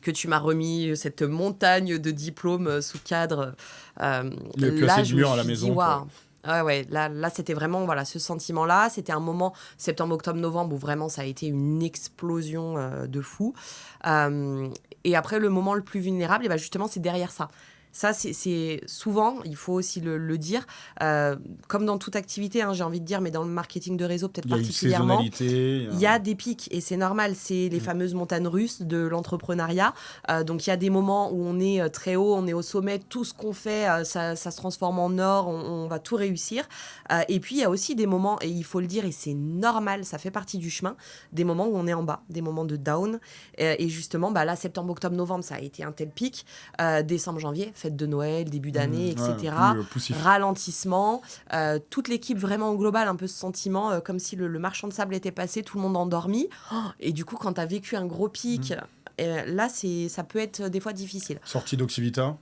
Speaker 2: que tu m'as remis cette montagne de diplômes sous cadre.
Speaker 1: Là, je me suis
Speaker 2: à la
Speaker 1: maison.
Speaker 2: Waouh. Là, c'était vraiment ce sentiment-là. C'était un moment, septembre, octobre, novembre, où vraiment ça a été une explosion de fou. Et après, le moment le plus vulnérable, justement, c'est derrière ça. Ça, c'est souvent, il faut aussi le dire, comme dans toute activité, j'ai envie de dire, mais dans le marketing de réseau peut-être particulièrement, il y a des pics et c'est normal, c'est les fameuses montagnes russes de l'entrepreneuriat. Donc il y a des moments où on est très haut, on est au sommet, tout ce qu'on fait, ça se transforme en or, on va tout réussir. Et puis il y a aussi des moments, et il faut le dire, et c'est normal, ça fait partie du chemin, des moments où on est en bas, des moments de down. Et justement, là, septembre, octobre, novembre, ça a été un tel pic. Décembre, janvier, fête de Noël, début d'année, etc. Ralentissement. Toute l'équipe vraiment au global, un peu ce sentiment comme si le marchand de sable était passé, tout le monde endormi. Et du coup, quand tu as vécu un gros pic, là, ça peut être des fois difficile.
Speaker 1: Sortie d'Oxivita.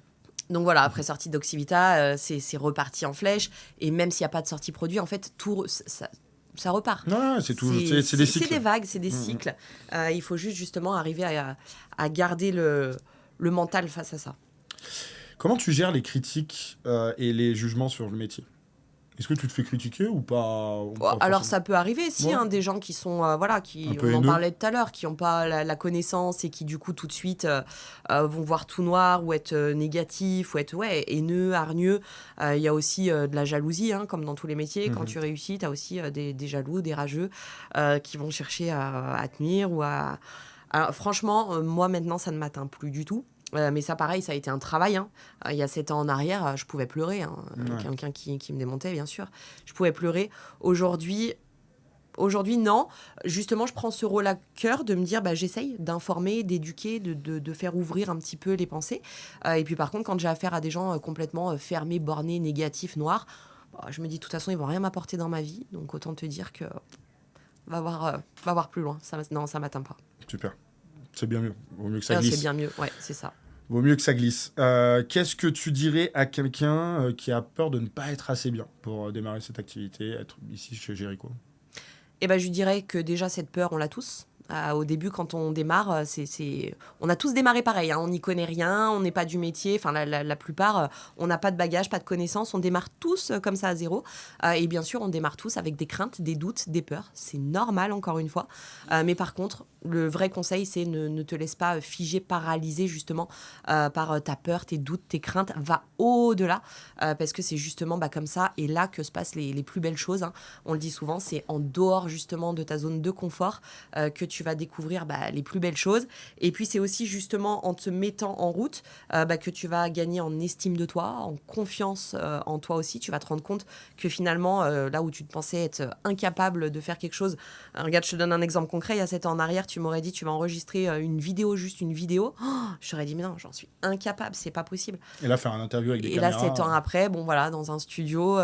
Speaker 2: Donc voilà, après sortie d'Oxivita, c'est reparti en flèche. Et même s'il n'y a pas de sortie produit, en fait, tout... ça repart.
Speaker 1: Non, c'est des cycles.
Speaker 2: C'est des vagues, c'est des cycles. Il faut juste justement arriver à garder le mental face à ça.
Speaker 1: Comment tu gères les critiques et les jugements sur le métier ? Est-ce que tu te fais critiquer ou pas
Speaker 2: Alors ça peut arriver, des gens qui sont, qui, on en parlait tout à l'heure, qui n'ont pas la connaissance et qui du coup tout de suite vont voir tout noir ou être négatifs ou être haineux, hargneux. Il y a aussi de la jalousie, comme dans tous les métiers. Quand tu réussis, tu as aussi des jaloux, des rageux qui vont chercher à te nuire ou à... Alors, franchement, moi maintenant ça ne m'atteint plus du tout. Mais ça, pareil, ça a été un travail. Il y a 7 ans en arrière, je pouvais pleurer. Quelqu'un qui me démontait, bien sûr. Je pouvais pleurer. Aujourd'hui, non. Justement, je prends ce rôle à cœur de me dire, j'essaye d'informer, d'éduquer, de faire ouvrir un petit peu les pensées. Et puis, par contre, quand j'ai affaire à des gens complètement fermés, bornés, négatifs, noirs, je me dis, de toute façon, ils vont rien m'apporter dans ma vie. Donc, autant te dire que va voir plus loin. Non, ça m'atteint pas.
Speaker 1: Super. C'est bien mieux. Vaut mieux que ça glisse.
Speaker 2: C'est bien mieux, c'est ça.
Speaker 1: Vaut mieux que ça glisse. Qu'est-ce que tu dirais à quelqu'un qui a peur de ne pas être assez bien pour démarrer cette activité, être ici chez Jericho ?
Speaker 2: Je lui dirais que déjà, cette peur, on l'a tous. Au début, quand on démarre, on a tous démarré pareil. On n'y connaît rien, on n'est pas du métier. Enfin, la plupart, on n'a pas de bagages, pas de connaissances. On démarre tous comme ça à zéro. Et bien sûr, on démarre tous avec des craintes, des doutes, des peurs. C'est normal, encore une fois. Mais par contre, le vrai conseil, c'est ne te laisse pas figer, paralyser justement par ta peur, tes doutes, tes craintes. Va au-delà parce que c'est justement comme ça et là que se passent les plus belles choses. On le dit souvent, c'est en dehors justement de ta zone de confort que tu vas découvrir les plus belles choses. Et puis, c'est aussi justement en te mettant en route que tu vas gagner en estime de toi, en confiance en toi aussi. Tu vas te rendre compte que finalement, là où tu te pensais être incapable de faire quelque chose, regarde, je te donne un exemple concret. Il y a 7 ans en arrière, tu m'aurais dit, tu vas enregistrer une vidéo, juste une vidéo. Je t'aurais dit, mais non, j'en suis incapable, c'est pas possible.
Speaker 1: Et là, faire un interview avec des caméras.
Speaker 2: Et là, 7 ans après, dans un studio,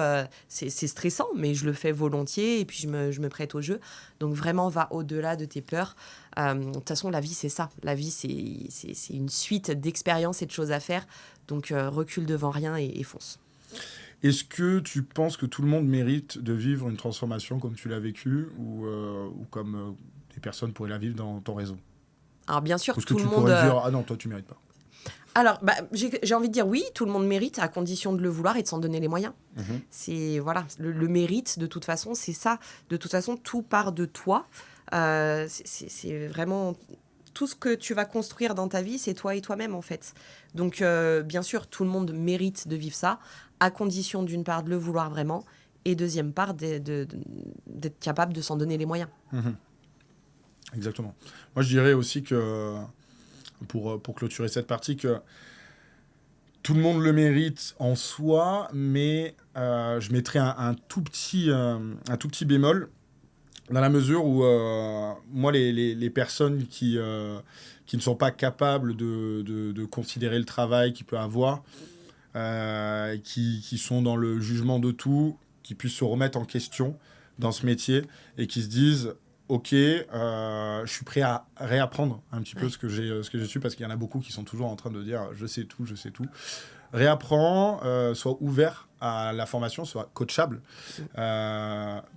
Speaker 2: c'est stressant, mais je le fais volontiers et puis je me prête au jeu. Donc vraiment, va au-delà de tes peurs. entrepreneur. De toute façon, la vie, c'est ça. La vie, c'est une suite d'expériences et de choses à faire. Donc, recule devant rien et fonce.
Speaker 1: Est-ce que tu penses que tout le monde mérite de vivre une transformation comme tu l'as vécu ou comme des personnes pourraient la vivre dans ton réseau?
Speaker 2: Alors, bien sûr,
Speaker 1: Parce que
Speaker 2: tout
Speaker 1: tu
Speaker 2: le monde...
Speaker 1: pourrais dire, ah non, toi, tu mérites pas.
Speaker 2: Alors, j'ai envie de dire oui, tout le monde mérite, à condition de le vouloir et de s'en donner les moyens. C'est, voilà, le mérite, de toute façon, c'est ça. De toute façon, tout part de toi. C'est vraiment... Tout ce que tu vas construire dans ta vie, c'est toi et toi-même, en fait. Donc, bien sûr, tout le monde mérite de vivre ça, à condition, d'une part, de le vouloir vraiment, et deuxième part, d'être capable de s'en donner les moyens.
Speaker 1: Exactement. Moi, je dirais aussi que, pour clôturer cette partie, que tout le monde le mérite en soi, mais je mettrais un tout petit bémol, dans la mesure où, moi, les personnes qui ne sont pas capables de considérer le travail qu'il peut avoir, qui sont dans le jugement de tout, qui puissent se remettre en question dans ce métier et qui se disent ok, je suis prêt à réapprendre un petit peu ce que j'ai su, parce qu'il y en a beaucoup qui sont toujours en train de dire je sais tout. Réapprends, sois ouvert à la formation, soit coachable,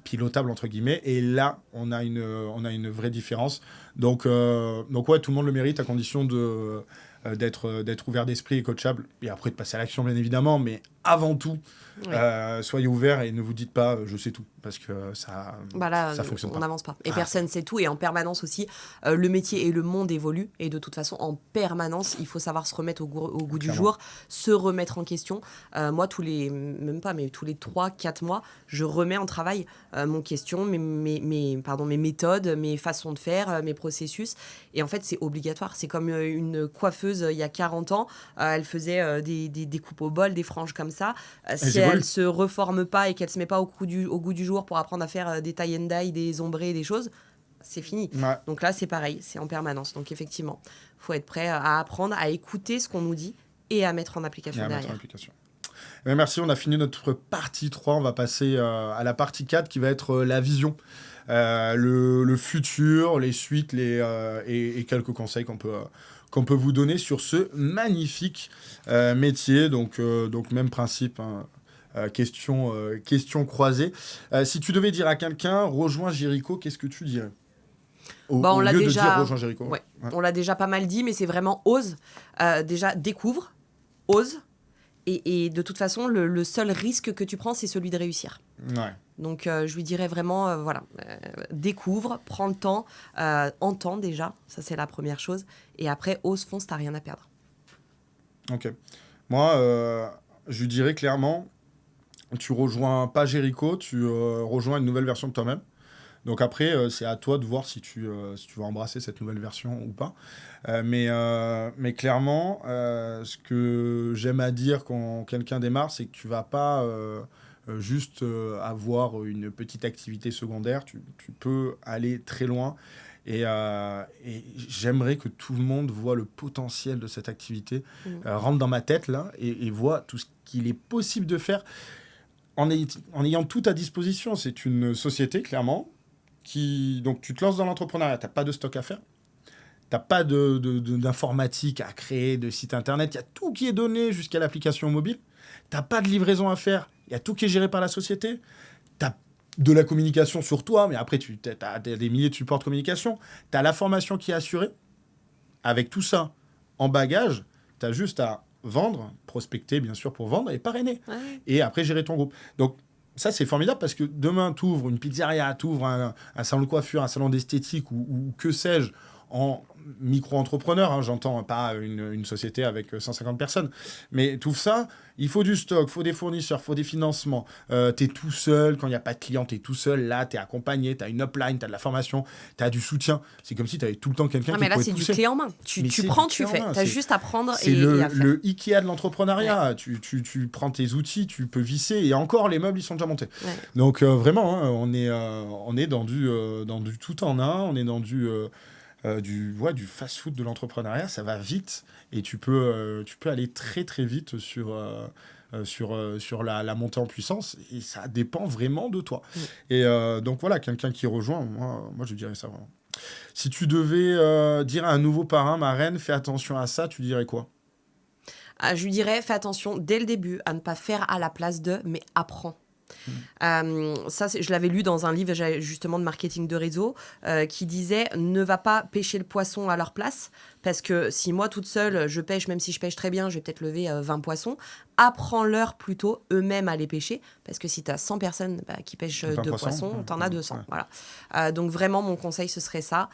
Speaker 1: pilotable entre guillemets, et là on a une vraie différence. Donc ouais, tout le monde le mérite, à condition d'être ouvert d'esprit et coachable, et après de passer à l'action bien évidemment, mais avant tout, soyez ouverts et ne vous dites pas je sais tout, parce que ça fonctionne pas.
Speaker 2: On n'avance pas. Et personne sait tout, et en permanence aussi, le métier et le monde évoluent, et de toute façon, en permanence, il faut savoir se remettre au goût du jour, se remettre en question. Moi, tous les 3-4 mois, je remets en travail mon question, mes méthodes, mes façons de faire, mes processus. Et en fait, c'est obligatoire. C'est comme une coiffeuse il y a 40 ans. Elle faisait des coupes au bol, des franges comme ça. Si elle se reforme pas et qu'elle se met pas au goût du jour pour apprendre à faire des tie and dye, des ombrés, des choses, c'est fini. Ouais. Donc là, c'est pareil, c'est en permanence. Donc effectivement, faut être prêt à apprendre, à écouter ce qu'on nous dit et à mettre en application derrière.
Speaker 1: Merci, on a fini notre partie 3. On va passer à la partie 4 qui va être la vision. Le futur, les suites et quelques conseils qu'on peut vous donner sur ce magnifique métier. Donc même principe, hein, question croisée. Si tu devais dire à quelqu'un rejoins Jericho, qu'est-ce que tu dirais au lieu de dire rejoins Jericho?
Speaker 2: Ouais. On l'a déjà pas mal dit, mais c'est vraiment ose. Déjà découvre, ose. Et de toute façon, le seul risque que tu prends, c'est celui de réussir.
Speaker 1: Ouais.
Speaker 2: Donc, je lui dirais vraiment, découvre, prends le temps, entends déjà, ça c'est la première chose. Et après, ose, fonce, t'as rien à perdre.
Speaker 1: Ok. Moi, je lui dirais clairement, tu rejoins pas Jericho, tu rejoins une nouvelle version de toi-même. Donc après, c'est à toi de voir si tu vas embrasser cette nouvelle version ou pas. Mais clairement, ce que j'aime à dire quand quelqu'un démarre, c'est que tu vas pas juste avoir une petite activité secondaire. Tu peux aller très loin. Et j'aimerais que tout le monde voit le potentiel de cette activité, rentre dans ma tête là, et voit tout ce qu'il est possible de faire en ayant tout à disposition. C'est une société, clairement, donc tu te lances dans l'entrepreneuriat, tu n'as pas de stock à faire, tu n'as pas d'informatique à créer, de site internet, il y a tout qui est donné jusqu'à l'application mobile, tu n'as pas de livraison à faire, il y a tout qui est géré par la société, tu as de la communication sur toi, mais après tu as des milliers de supports de communication, tu as la formation qui est assurée. Avec tout ça en bagage, tu as juste à vendre, prospecter bien sûr pour vendre et parrainer, et après gérer ton groupe. Donc ça, c'est formidable, parce que demain, tu ouvres une pizzeria, tu ouvres un salon de coiffure, un salon d'esthétique ou que sais-je, en micro-entrepreneur, hein, j'entends pas une société avec 150 personnes, mais tout ça, il faut du stock, il faut des fournisseurs, il faut des financements. Tu es tout seul, quand il n'y a pas de clients, tu es tout seul, là, tu es accompagné, tu as une upline, tu as de la formation, tu as du soutien. C'est comme si tu avais tout le temps quelqu'un qui pouvait te pousser.
Speaker 2: Mais là, c'est du clé en main. Tu prends, tu fais. Tu as juste à prendre et à faire.
Speaker 1: C'est le Ikea de l'entrepreneuriat. Ouais. Tu prends tes outils, tu peux visser, et encore, les meubles, ils sont déjà montés. Ouais. Donc, vraiment, hein, on est dans du tout en un, on est dans du fast-food de l'entrepreneuriat. Ça va vite, et tu peux aller très très vite sur la montée en puissance, et ça dépend vraiment de toi. Et donc voilà, quelqu'un qui rejoint, moi je dirais ça vraiment. Si tu devais dire à un nouveau parrain, ma reine, fais attention à ça, tu dirais quoi?
Speaker 2: Je lui dirais, fais attention dès le début à ne pas faire à la place de, mais apprends. Ça, je l'avais lu dans un livre justement de marketing de réseau qui disait ne va pas pêcher le poisson à leur place parce que si moi toute seule je pêche, même si je pêche très bien, je vais peut-être lever 20 poissons. Apprends-leur plutôt eux-mêmes à les pêcher parce que si tu as 100 personnes qui pêchent 2 poissons, tu en as 200. Ouais. Voilà. Donc vraiment, mon conseil, ce serait ça.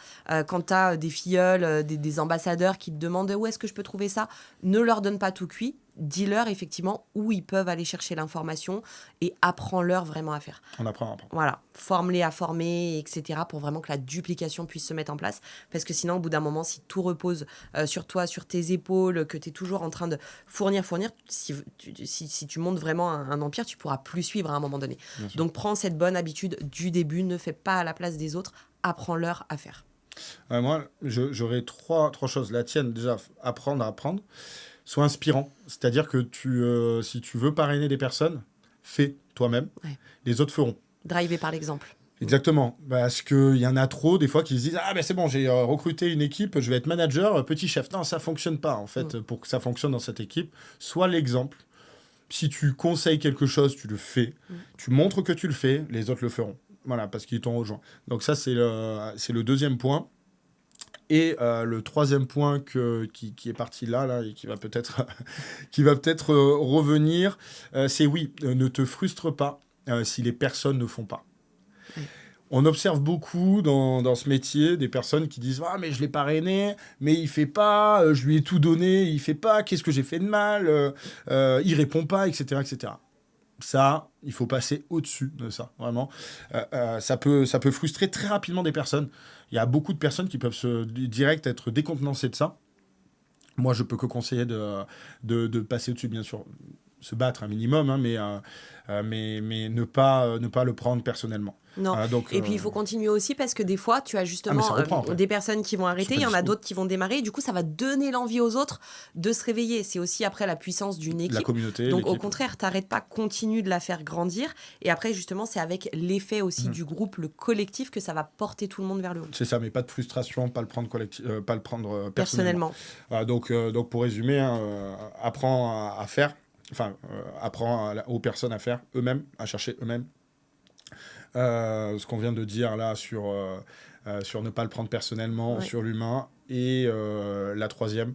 Speaker 2: Quand tu as des filleuls, des ambassadeurs qui te demandent où est-ce que je peux trouver ça, ne leur donne pas tout cuit. Dis-leur effectivement où ils peuvent aller chercher l'information et apprends-leur vraiment à faire.
Speaker 1: On apprend.
Speaker 2: Voilà, forme-les à former, etc. pour vraiment que la duplication puisse se mettre en place. Parce que sinon, au bout d'un moment, si tout repose sur toi, sur tes épaules, que tu es toujours en train de fournir, si tu montes vraiment un empire, tu pourras plus suivre à un moment donné. Donc prends cette bonne habitude du début, ne fais pas à la place des autres, apprends-leur à faire.
Speaker 1: Moi, j'aurais trois choses. La tienne, déjà, apprendre à apprendre. Sois inspirant. C'est-à-dire que si tu veux parrainer des personnes, fais toi-même. Ouais. Les autres feront.
Speaker 2: Driver par l'exemple.
Speaker 1: Exactement. Parce qu'il y en a trop, des fois, qui se disent « Ah, ben c'est bon, j'ai recruté une équipe, je vais être manager, petit chef. » Non, ça ne fonctionne pas, en fait. Pour que ça fonctionne dans cette équipe, sois l'exemple. Si tu conseilles quelque chose, tu le fais. Tu montres que tu le fais, les autres le feront. Voilà, parce qu'ils t'ont rejoint. Donc ça, c'est le deuxième point. Et le troisième point qui est parti là et qui va peut-être revenir, c'est ne te frustre pas si les personnes ne font pas. Oui. On observe beaucoup dans ce métier des personnes qui disent « Ah, mais je l'ai parrainé, mais il fait pas, je lui ai tout donné, il fait pas, qu'est-ce que j'ai fait de mal, il répond pas, etc. etc. » Ça, il faut passer au-dessus de ça, vraiment. Ça peut frustrer très rapidement des personnes. Il y a beaucoup de personnes qui peuvent direct être décontenancées de ça. Moi, je peux que conseiller de passer au-dessus, bien sûr. Se battre un minimum, hein, mais ne pas le prendre personnellement.
Speaker 2: Non. Et puis il faut continuer aussi parce que des fois tu as justement des personnes qui vont arrêter, il y en a d'autres qui vont démarrer et du coup ça va donner l'envie aux autres de se réveiller. C'est aussi après la puissance d'une équipe.
Speaker 1: La communauté.
Speaker 2: Donc au contraire, t'arrêtes pas, continue de la faire grandir et après justement c'est avec l'effet aussi du groupe, le collectif que ça va porter tout le monde vers le haut.
Speaker 1: C'est ça, mais pas de frustration, pas le prendre personnellement. Donc pour résumer, apprends à faire. Enfin, apprends aux personnes à faire eux-mêmes, à chercher eux-mêmes. Ce qu'on vient de dire là sur ne pas le prendre personnellement, sur l'humain. Et la troisième,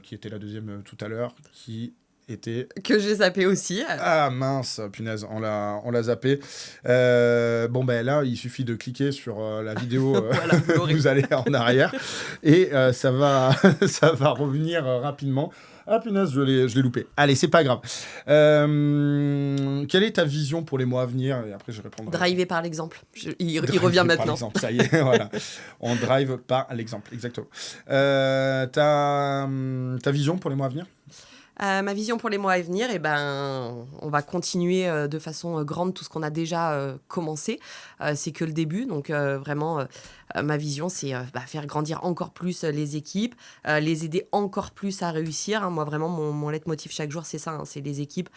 Speaker 1: qui était la deuxième tout à l'heure, qui était...
Speaker 2: Que j'ai zappé aussi.
Speaker 1: Ah mince, punaise, on l'a zappé. Là, il suffit de cliquer sur la vidéo, voilà, vous allez en arrière, et ça va revenir rapidement. Ah punaise, je l'ai loupé. Allez, c'est pas grave. Quelle est ta vision pour les mois à venir? Et après, je répondrai.
Speaker 2: Driver par l'exemple. Il revient maintenant.
Speaker 1: Ça y est, voilà. On drive par l'exemple, exactement. Ta vision pour les mois à venir?
Speaker 2: Ma vision pour les mois à venir, on va continuer de façon grande tout ce qu'on a déjà commencé. C'est que le début, donc vraiment, ma vision, c'est faire grandir encore plus les équipes, les aider encore plus à réussir. Moi, vraiment, mon leitmotiv chaque jour, c'est ça, hein, c'est les équipes.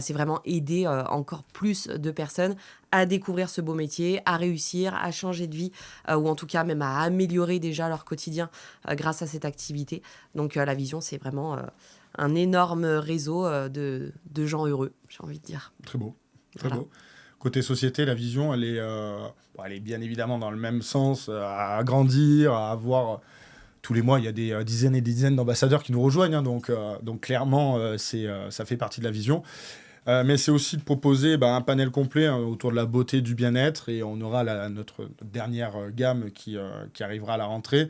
Speaker 2: C'est vraiment aider encore plus de personnes à découvrir ce beau métier, à réussir, à changer de vie, ou en tout cas même à améliorer déjà leur quotidien grâce à cette activité. Donc la vision, c'est vraiment... un énorme réseau de gens heureux, j'ai envie de dire.
Speaker 1: Très beau, très beau. Côté société, la vision, elle est bien évidemment dans le même sens, à grandir, à avoir... tous les mois, il y a des dizaines et des dizaines d'ambassadeurs qui nous rejoignent, hein, donc clairement, ça fait partie de la vision. Mais c'est aussi de proposer un panel complet autour de la beauté, du bien-être, et on aura notre dernière gamme qui arrivera à la rentrée.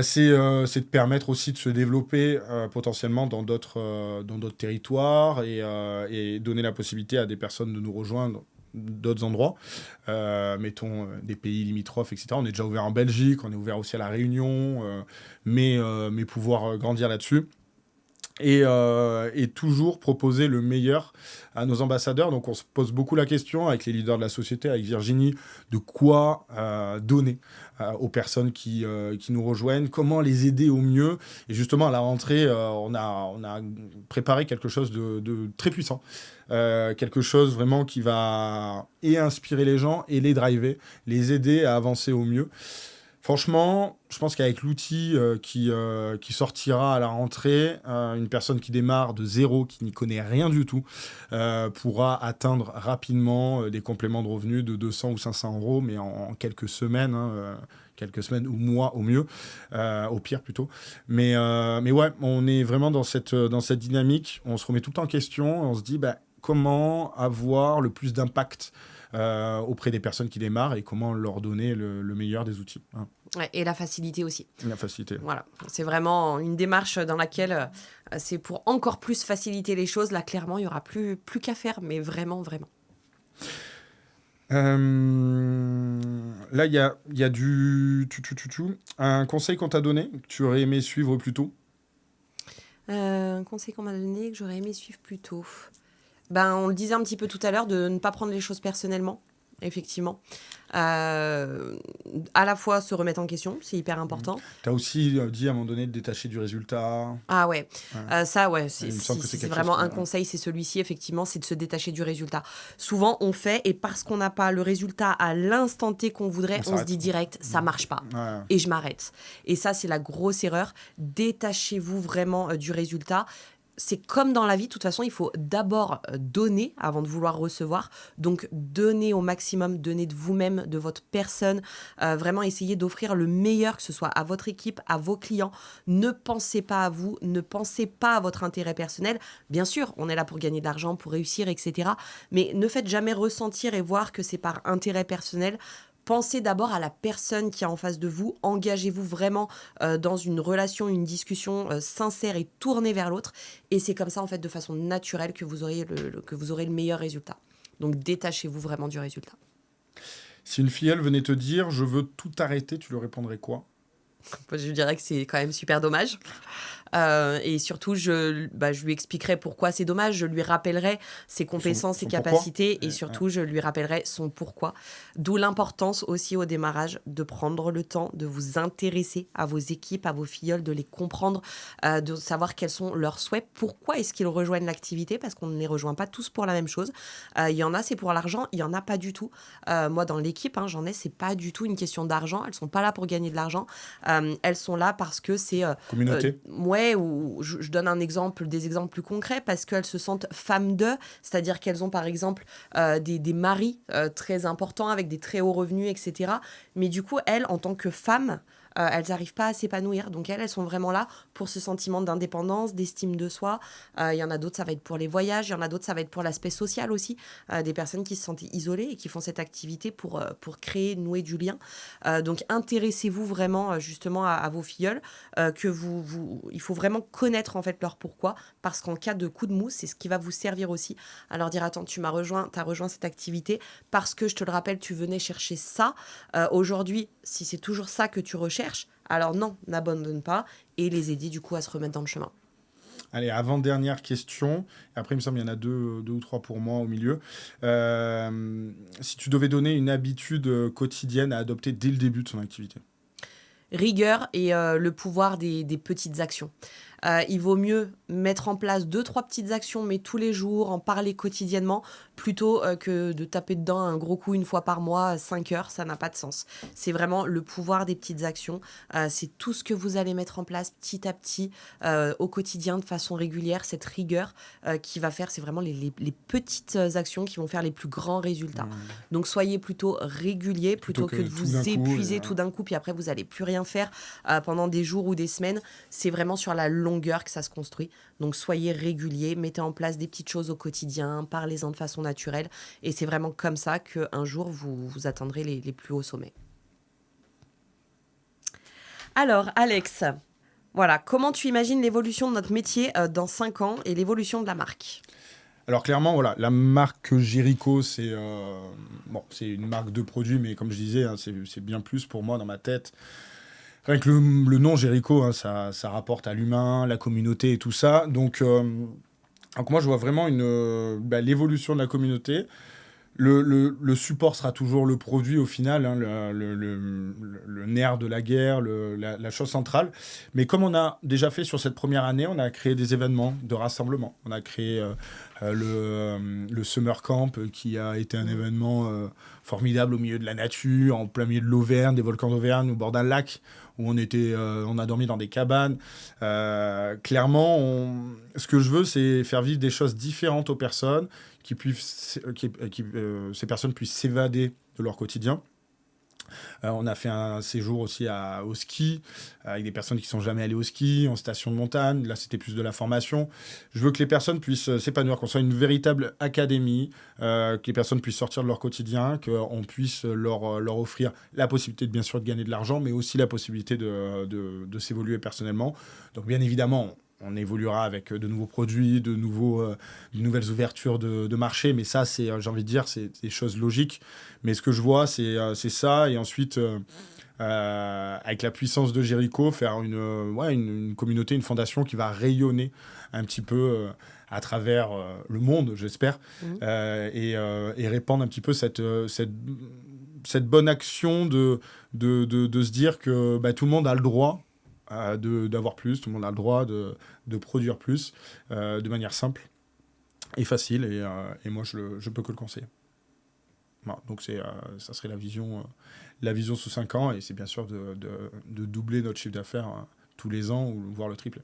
Speaker 1: C'est de permettre aussi de se développer potentiellement dans d'autres territoires et donner la possibilité à des personnes de nous rejoindre d'autres endroits. Mettons des pays limitrophes, etc. On est déjà ouvert en Belgique, on est ouvert aussi à La Réunion, mais pouvoir grandir là-dessus. et toujours proposer le meilleur à nos ambassadeurs. Donc on se pose beaucoup la question avec les leaders de la société, avec Virginie, de quoi donner aux personnes qui nous rejoignent, comment les aider au mieux. Et justement, à la rentrée, on a préparé quelque chose de très puissant. Quelque chose vraiment qui va et inspirer les gens et les driver, les aider à avancer au mieux. Franchement, je pense qu'avec l'outil qui sortira à la rentrée, une personne qui démarre de zéro, qui n'y connaît rien du tout, pourra atteindre rapidement des compléments de revenus de 200 ou 500 euros, mais en quelques semaines, quelques semaines ou mois au mieux, au pire plutôt. Mais ouais, on est vraiment dans cette dynamique. On se remet tout le temps en question, on se dit comment avoir le plus d'impact auprès des personnes qui démarrent et comment leur donner le meilleur des outils. Hein.
Speaker 2: Ouais, et la facilité aussi.
Speaker 1: La facilité.
Speaker 2: Voilà, c'est vraiment une démarche dans laquelle c'est pour encore plus faciliter les choses. Là, clairement, il n'y aura plus qu'à faire, mais vraiment, vraiment.
Speaker 1: Là, il y a du... Un conseil qu'on t'a donné, que tu aurais aimé suivre plus tôt.
Speaker 2: Un conseil qu'on m'a donné, que j'aurais aimé suivre plus tôt. On le disait un petit peu tout à l'heure, de ne pas prendre les choses personnellement, effectivement. À la fois se remettre en question, c'est hyper important.
Speaker 1: Tu as aussi dit à un moment donné de détacher du résultat.
Speaker 2: Ah ouais, ça ouais, c'est vraiment un conseil, c'est celui-ci, effectivement, c'est de se détacher du résultat. Souvent on fait, et parce qu'on n'a pas le résultat à l'instant T qu'on voudrait, on se dit direct, ça marche pas, et je m'arrête. Et ça, c'est la grosse erreur. Détachez-vous vraiment du résultat. C'est comme dans la vie, de toute façon, il faut d'abord donner avant de vouloir recevoir. Donc, donnez au maximum, donnez de vous-même, de votre personne. Vraiment, essayez d'offrir le meilleur, que ce soit à votre équipe, à vos clients. Ne pensez pas à vous, ne pensez pas à votre intérêt personnel. Bien sûr, on est là pour gagner de l'argent, pour réussir, etc. Mais ne faites jamais ressentir et voir que c'est par intérêt personnel. Pensez d'abord à la personne qui est en face de vous. Engagez-vous vraiment dans une relation, une discussion sincère et tournée vers l'autre. Et c'est comme ça, en fait, de façon naturelle que vous aurez le meilleur résultat. Donc, détachez-vous vraiment du résultat.
Speaker 1: Si une filleule venait te dire « je veux tout arrêter », tu lui répondrais quoi ?
Speaker 2: Je dirais que c'est quand même super dommage. Et surtout, je lui expliquerai pourquoi c'est dommage. Je lui rappellerai ses compétences, ses capacités. Et surtout, je lui rappellerai son pourquoi. D'où l'importance aussi au démarrage de prendre le temps de vous intéresser à vos équipes, à vos filleuls, de les comprendre, de savoir quels sont leurs souhaits. Pourquoi est-ce qu'ils rejoignent l'activité ? Parce qu'on ne les rejoint pas tous pour la même chose. Il y en a, c'est pour l'argent. Il y en a pas du tout. Moi, dans l'équipe, j'en ai, c'est pas du tout une question d'argent. Elles sont pas là pour gagner de l'argent. Elles sont là parce que c'est...
Speaker 1: communauté.
Speaker 2: Ouais, ou je donne des exemples plus concrets, parce qu'elles se sentent femmes d'eux, c'est-à-dire qu'elles ont par exemple des maris très importants avec des très hauts revenus, etc. Mais du coup, elles, en tant que femmes, elles n'arrivent pas à s'épanouir. Donc elles sont vraiment là pour ce sentiment d'indépendance, d'estime de soi. Il y en a d'autres, ça va être pour les voyages. Il y en a d'autres, ça va être pour l'aspect social aussi. Des personnes qui se sentent isolées et qui font cette activité pour créer, nouer du lien. Donc intéressez-vous vraiment justement à vos filleuls. Il faut vraiment connaître en fait leur pourquoi. Parce qu'en cas de coup de mou, c'est ce qui va vous servir aussi à leur dire « Attends, tu as rejoint cette activité parce que, je te le rappelle, tu venais chercher ça. Aujourd'hui, si c'est toujours ça que tu recherches, alors non, n'abandonne pas, et les aider du coup à se remettre dans le chemin. »
Speaker 1: Allez, avant-dernière question. Après, il me semble qu'il y en a deux ou trois pour moi au milieu. Si tu devais donner une habitude quotidienne à adopter dès le début de son activité.
Speaker 2: Rigueur et le pouvoir des petites actions. Il vaut mieux mettre en place 2-3 petites actions, mais tous les jours, en parler quotidiennement, plutôt que de taper dedans un gros coup une fois par mois, 5 heures, ça n'a pas de sens. C'est vraiment le pouvoir des petites actions. C'est tout ce que vous allez mettre en place petit à petit, au quotidien, de façon régulière, cette rigueur qui va faire, c'est vraiment les petites actions qui vont faire les plus grands résultats. Donc soyez plutôt réguliers, plutôt que de vous épuiser tout d'un coup, puis après vous n'allez plus rien faire pendant des jours ou des semaines. C'est vraiment sur la longueur que ça se construit. Donc soyez réguliers, mettez en place des petites choses au quotidien, parlez-en de façon naturelle, et c'est vraiment comme ça qu'un jour vous atteindrez les plus hauts sommets. Alors Alex, voilà, comment tu imagines l'évolution de notre métier dans 5 ans et l'évolution de la marque ?
Speaker 1: Alors clairement, voilà, la marque Jericho, c'est une marque de produits, mais comme je disais, c'est bien plus pour moi dans ma tête. Rien que le nom Jéricho, hein, ça rapporte à l'humain, la communauté et tout ça. Donc moi, je vois vraiment l'évolution de la communauté. Le support sera toujours le produit au final, hein, le nerf de la guerre, la chose centrale. Mais comme on a déjà fait sur cette première année, on a créé des événements de rassemblement. On a créé le Summer Camp qui a été un événement formidable au milieu de la nature, en plein milieu de l'Auvergne, des volcans d'Auvergne, au bord d'un lac où on a dormi dans des cabanes. Clairement, ce que je veux, c'est faire vivre des choses différentes aux personnes, ces personnes puissent s'évader de leur quotidien. On a fait un séjour aussi au ski, avec des personnes qui ne sont jamais allées au ski, en station de montagne. Là, c'était plus de la formation. Je veux que les personnes puissent s'épanouir, qu'on soit une véritable académie, que les personnes puissent sortir de leur quotidien, qu'on puisse leur offrir la possibilité, bien sûr, de gagner de l'argent, mais aussi la possibilité de s'évoluer personnellement. Donc, bien évidemment, on évoluera avec de nouveaux produits, de nouvelles ouvertures de marché. Mais ça, j'ai envie de dire, c'est des choses logiques. Mais ce que je vois, c'est ça. Et ensuite, avec la puissance de Jéricho, faire une communauté, une fondation qui va rayonner un petit peu à travers le monde, j'espère, et répandre un petit peu cette bonne action de se dire que tout le monde a le droit d'avoir plus, tout le monde a le droit de produire plus de manière simple et facile, et moi je peux que le conseiller. Voilà, donc ça serait la vision sous 5 ans, et c'est bien sûr de doubler notre chiffre d'affaires tous les ans, ou voire le tripler.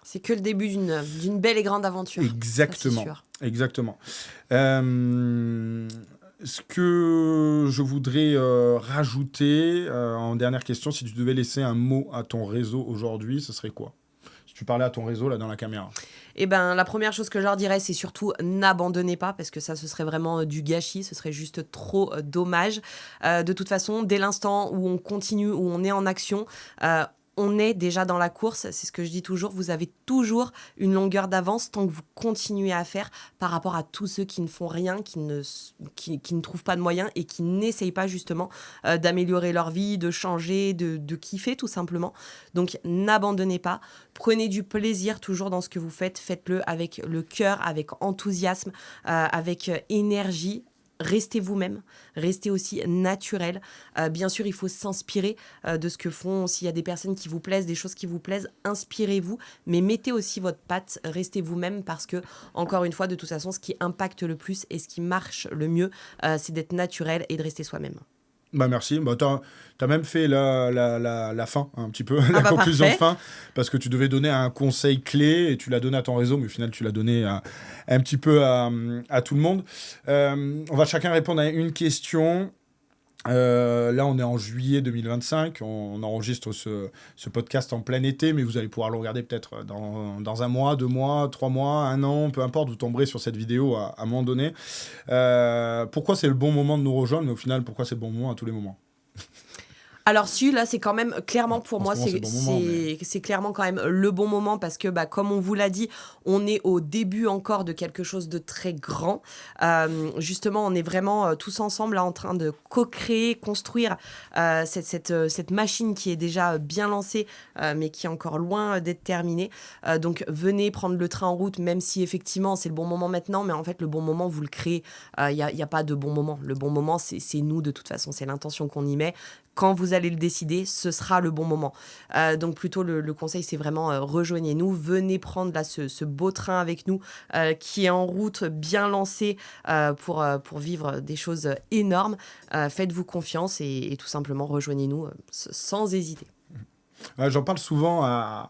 Speaker 2: C'est que le début d'une belle et grande aventure.
Speaker 1: Exactement.
Speaker 2: Ça, c'est sûr.
Speaker 1: Exactement. Ce que je voudrais rajouter en dernière question, si tu devais laisser un mot à ton réseau aujourd'hui, ce serait quoi ? Si tu parlais à ton réseau là dans la caméra.
Speaker 2: Eh ben, la première chose que je leur dirais, c'est surtout n'abandonnez pas, parce que ça, ce serait vraiment du gâchis, ce serait juste trop dommage. De toute façon, dès l'instant où on continue, où on est en action, on est déjà dans la course. C'est ce que je dis toujours, vous avez toujours une longueur d'avance tant que vous continuez à faire par rapport à tous ceux qui ne font rien, qui ne trouvent pas de moyens et qui n'essayent pas justement d'améliorer leur vie, de changer, de kiffer tout simplement. Donc n'abandonnez pas, prenez du plaisir toujours dans ce que vous faites, faites-le avec le cœur, avec enthousiasme, avec énergie. Restez vous-même, restez aussi naturel. Bien sûr, il faut s'inspirer de ce que font. S'il y a des personnes qui vous plaisent, des choses qui vous plaisent, inspirez-vous, mais mettez aussi votre patte, restez vous-même, parce que, encore une fois, de toute façon, ce qui impacte le plus et ce qui marche le mieux, c'est d'être naturel et de rester soi-même.
Speaker 1: Merci. T'as même fait la fin, un petit peu, la conclusion
Speaker 2: parfait.
Speaker 1: de fin, parce que tu devais donner un conseil clé et tu l'as donné à ton réseau, mais au final, tu l'as donné un petit peu à tout le monde. On va chacun répondre à une question. Là, on est en juillet 2025. On enregistre ce podcast en plein été, mais vous allez pouvoir le regarder peut-être dans 1 mois, 2 mois, 3 mois, 1 an, peu importe. Vous tomberez sur cette vidéo à un moment donné. Pourquoi c'est le bon moment de nous rejoindre, mais au final, pourquoi c'est le bon moment à tous les moments ?
Speaker 2: Alors si, là, c'est quand même clairement pour moi,
Speaker 1: c'est
Speaker 2: clairement quand même le bon moment, parce que, comme on vous l'a dit, on est au début encore de quelque chose de très grand. Justement, on est vraiment tous ensemble là en train de co-créer, construire cette machine qui est déjà bien lancée, mais qui est encore loin d'être terminée. Donc venez prendre le train en route, même si effectivement c'est le bon moment maintenant, mais en fait le bon moment, vous le créez. Il n'y a pas de bon moment. Le bon moment, c'est nous de toute façon, c'est l'intention qu'on y met. Quand vous allez le décider, ce sera le bon moment. Donc plutôt le conseil, c'est vraiment rejoignez-nous, venez prendre là ce beau train avec nous qui est en route, bien lancé pour vivre des choses énormes. Faites-vous confiance et tout simplement rejoignez-nous sans hésiter.
Speaker 1: J'en parle souvent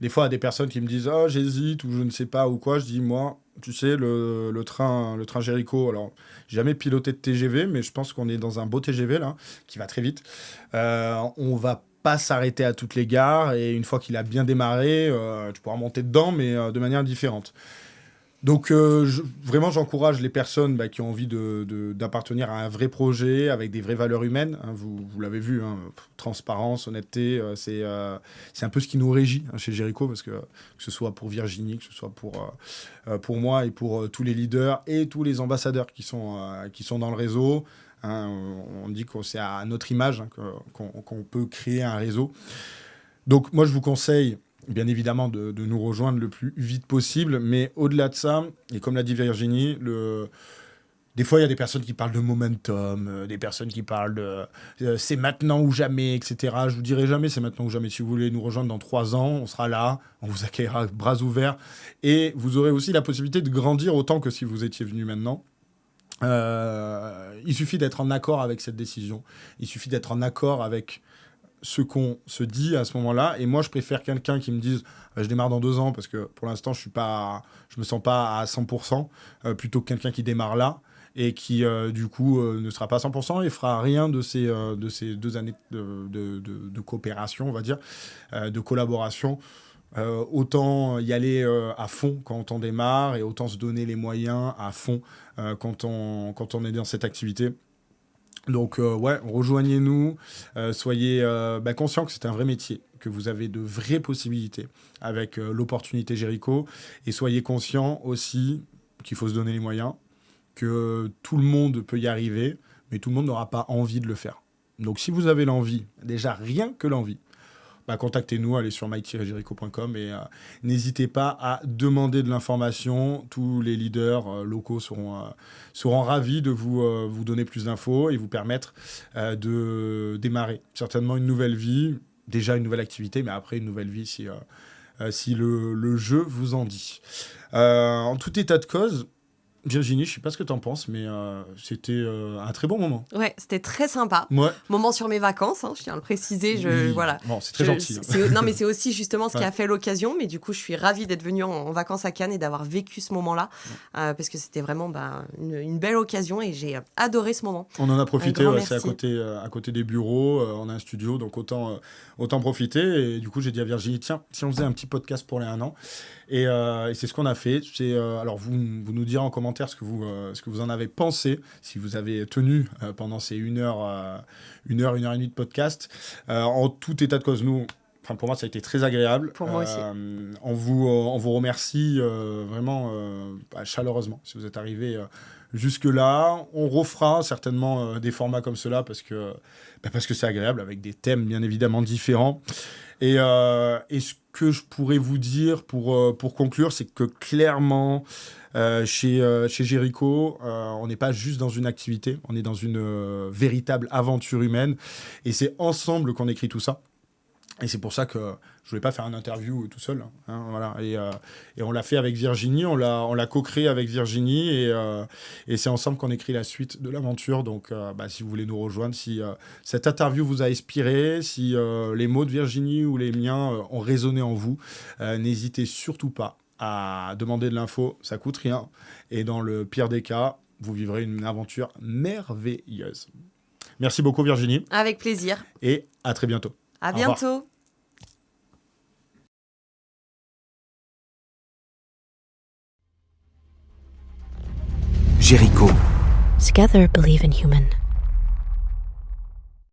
Speaker 1: des fois à des personnes qui me disent « Oh, j'hésite » ou « je ne sais pas » ou quoi. Je dis « Moi, tu sais, le train Jéricho, alors j'ai jamais piloté de TGV, mais je pense qu'on est dans un beau TGV là, qui va très vite. On va pas s'arrêter à toutes les gares, et une fois qu'il a bien démarré, tu pourras monter dedans, mais de manière différente. Donc, vraiment, j'encourage les personnes qui ont envie d'appartenir à un vrai projet avec des vraies valeurs humaines. Hein, vous l'avez vu, hein, transparence, honnêteté, c'est un peu ce qui nous régit chez Jericho, parce que ce soit pour Virginie, que ce soit pour moi et pour tous les leaders et tous les ambassadeurs qui sont dans le réseau. Hein, on dit que c'est à notre image qu'on peut créer un réseau. Donc, moi, je vous conseille bien évidemment de nous rejoindre le plus vite possible, mais au-delà de ça, et comme l'a dit Virginie, des fois il y a des personnes qui parlent de momentum, des personnes qui parlent de c'est maintenant ou jamais, etc. Je vous dirai jamais c'est maintenant ou jamais. Si vous voulez nous rejoindre dans 3 ans, on sera là, on vous accueillera bras ouverts, et vous aurez aussi la possibilité de grandir autant que si vous étiez venu maintenant. Il suffit d'être en accord avec cette décision, il suffit d'être en accord avec ce qu'on se dit à ce moment-là. Et moi, je préfère quelqu'un qui me dise je démarre dans 2 ans, parce que pour l'instant, je me sens pas à 100%, plutôt que quelqu'un qui démarre là et qui, du coup, ne sera pas à 100% et fera rien de ces 2 années de coopération, on va dire, de collaboration. Autant y aller à fond quand on démarre, et autant se donner les moyens à fond quand on est dans cette activité. Donc, rejoignez-nous, soyez conscients que c'est un vrai métier, que vous avez de vraies possibilités avec l'opportunité Jericho, et soyez conscients aussi qu'il faut se donner les moyens, que tout le monde peut y arriver, mais tout le monde n'aura pas envie de le faire. Donc, si vous avez l'envie, déjà rien que l'envie, contactez-nous, allez sur my-jericho.com, et n'hésitez pas à demander de l'information. Tous les leaders locaux seront ravis de vous donner plus d'infos et vous permettre de démarrer certainement une nouvelle vie, déjà une nouvelle activité, mais après une nouvelle vie si le jeu vous en dit. En tout état de cause, Virginie, je sais pas ce que t'en penses, mais c'était un très bon moment.
Speaker 2: Ouais, c'était très sympa.
Speaker 1: Ouais.
Speaker 2: Moment sur mes vacances, je tiens à le préciser. Voilà.
Speaker 1: Bon, c'est très gentil.
Speaker 2: Non, mais c'est aussi justement ce qui a fait l'occasion. Mais du coup, je suis ravie d'être venue en vacances à Cannes et d'avoir vécu ce moment-là, parce que c'était vraiment une belle occasion et j'ai adoré ce moment.
Speaker 1: On en a profité, c'est à côté des bureaux, on a un studio, donc autant profiter. Et du coup, j'ai dit à Virginie, tiens, si on faisait un petit podcast pour les 1 an. Et c'est ce qu'on a fait. Alors, vous nous direz en commentaire ce que vous en avez pensé, si vous avez tenu pendant ces 1 heure et demie de podcast. En tout état de cause, pour moi, ça a été très agréable.
Speaker 2: Pour moi aussi.
Speaker 1: On vous remercie vraiment chaleureusement si vous êtes arrivés jusque-là. On refera certainement des formats comme cela parce que c'est agréable, avec des thèmes bien évidemment différents. Et ce que je pourrais vous dire pour conclure, c'est que clairement, chez Jericho, on n'est pas juste dans une activité, on est dans une véritable aventure humaine. Et c'est ensemble qu'on écrit tout ça. Et c'est pour ça que je voulais pas faire une interview tout seul. Hein, voilà. Et on l'a fait avec Virginie, on l'a co-créé avec Virginie, et c'est ensemble qu'on écrit la suite de l'aventure. Donc, si vous voulez nous rejoindre, si cette interview vous a inspiré, si les mots de Virginie ou les miens ont résonné en vous, n'hésitez surtout pas à demander de l'info, ça coûte rien. Et dans le pire des cas, vous vivrez une aventure merveilleuse. Merci beaucoup Virginie.
Speaker 2: Avec plaisir.
Speaker 1: Et à très bientôt.
Speaker 2: À bientôt.
Speaker 3: Jericho.
Speaker 4: Together believe in human.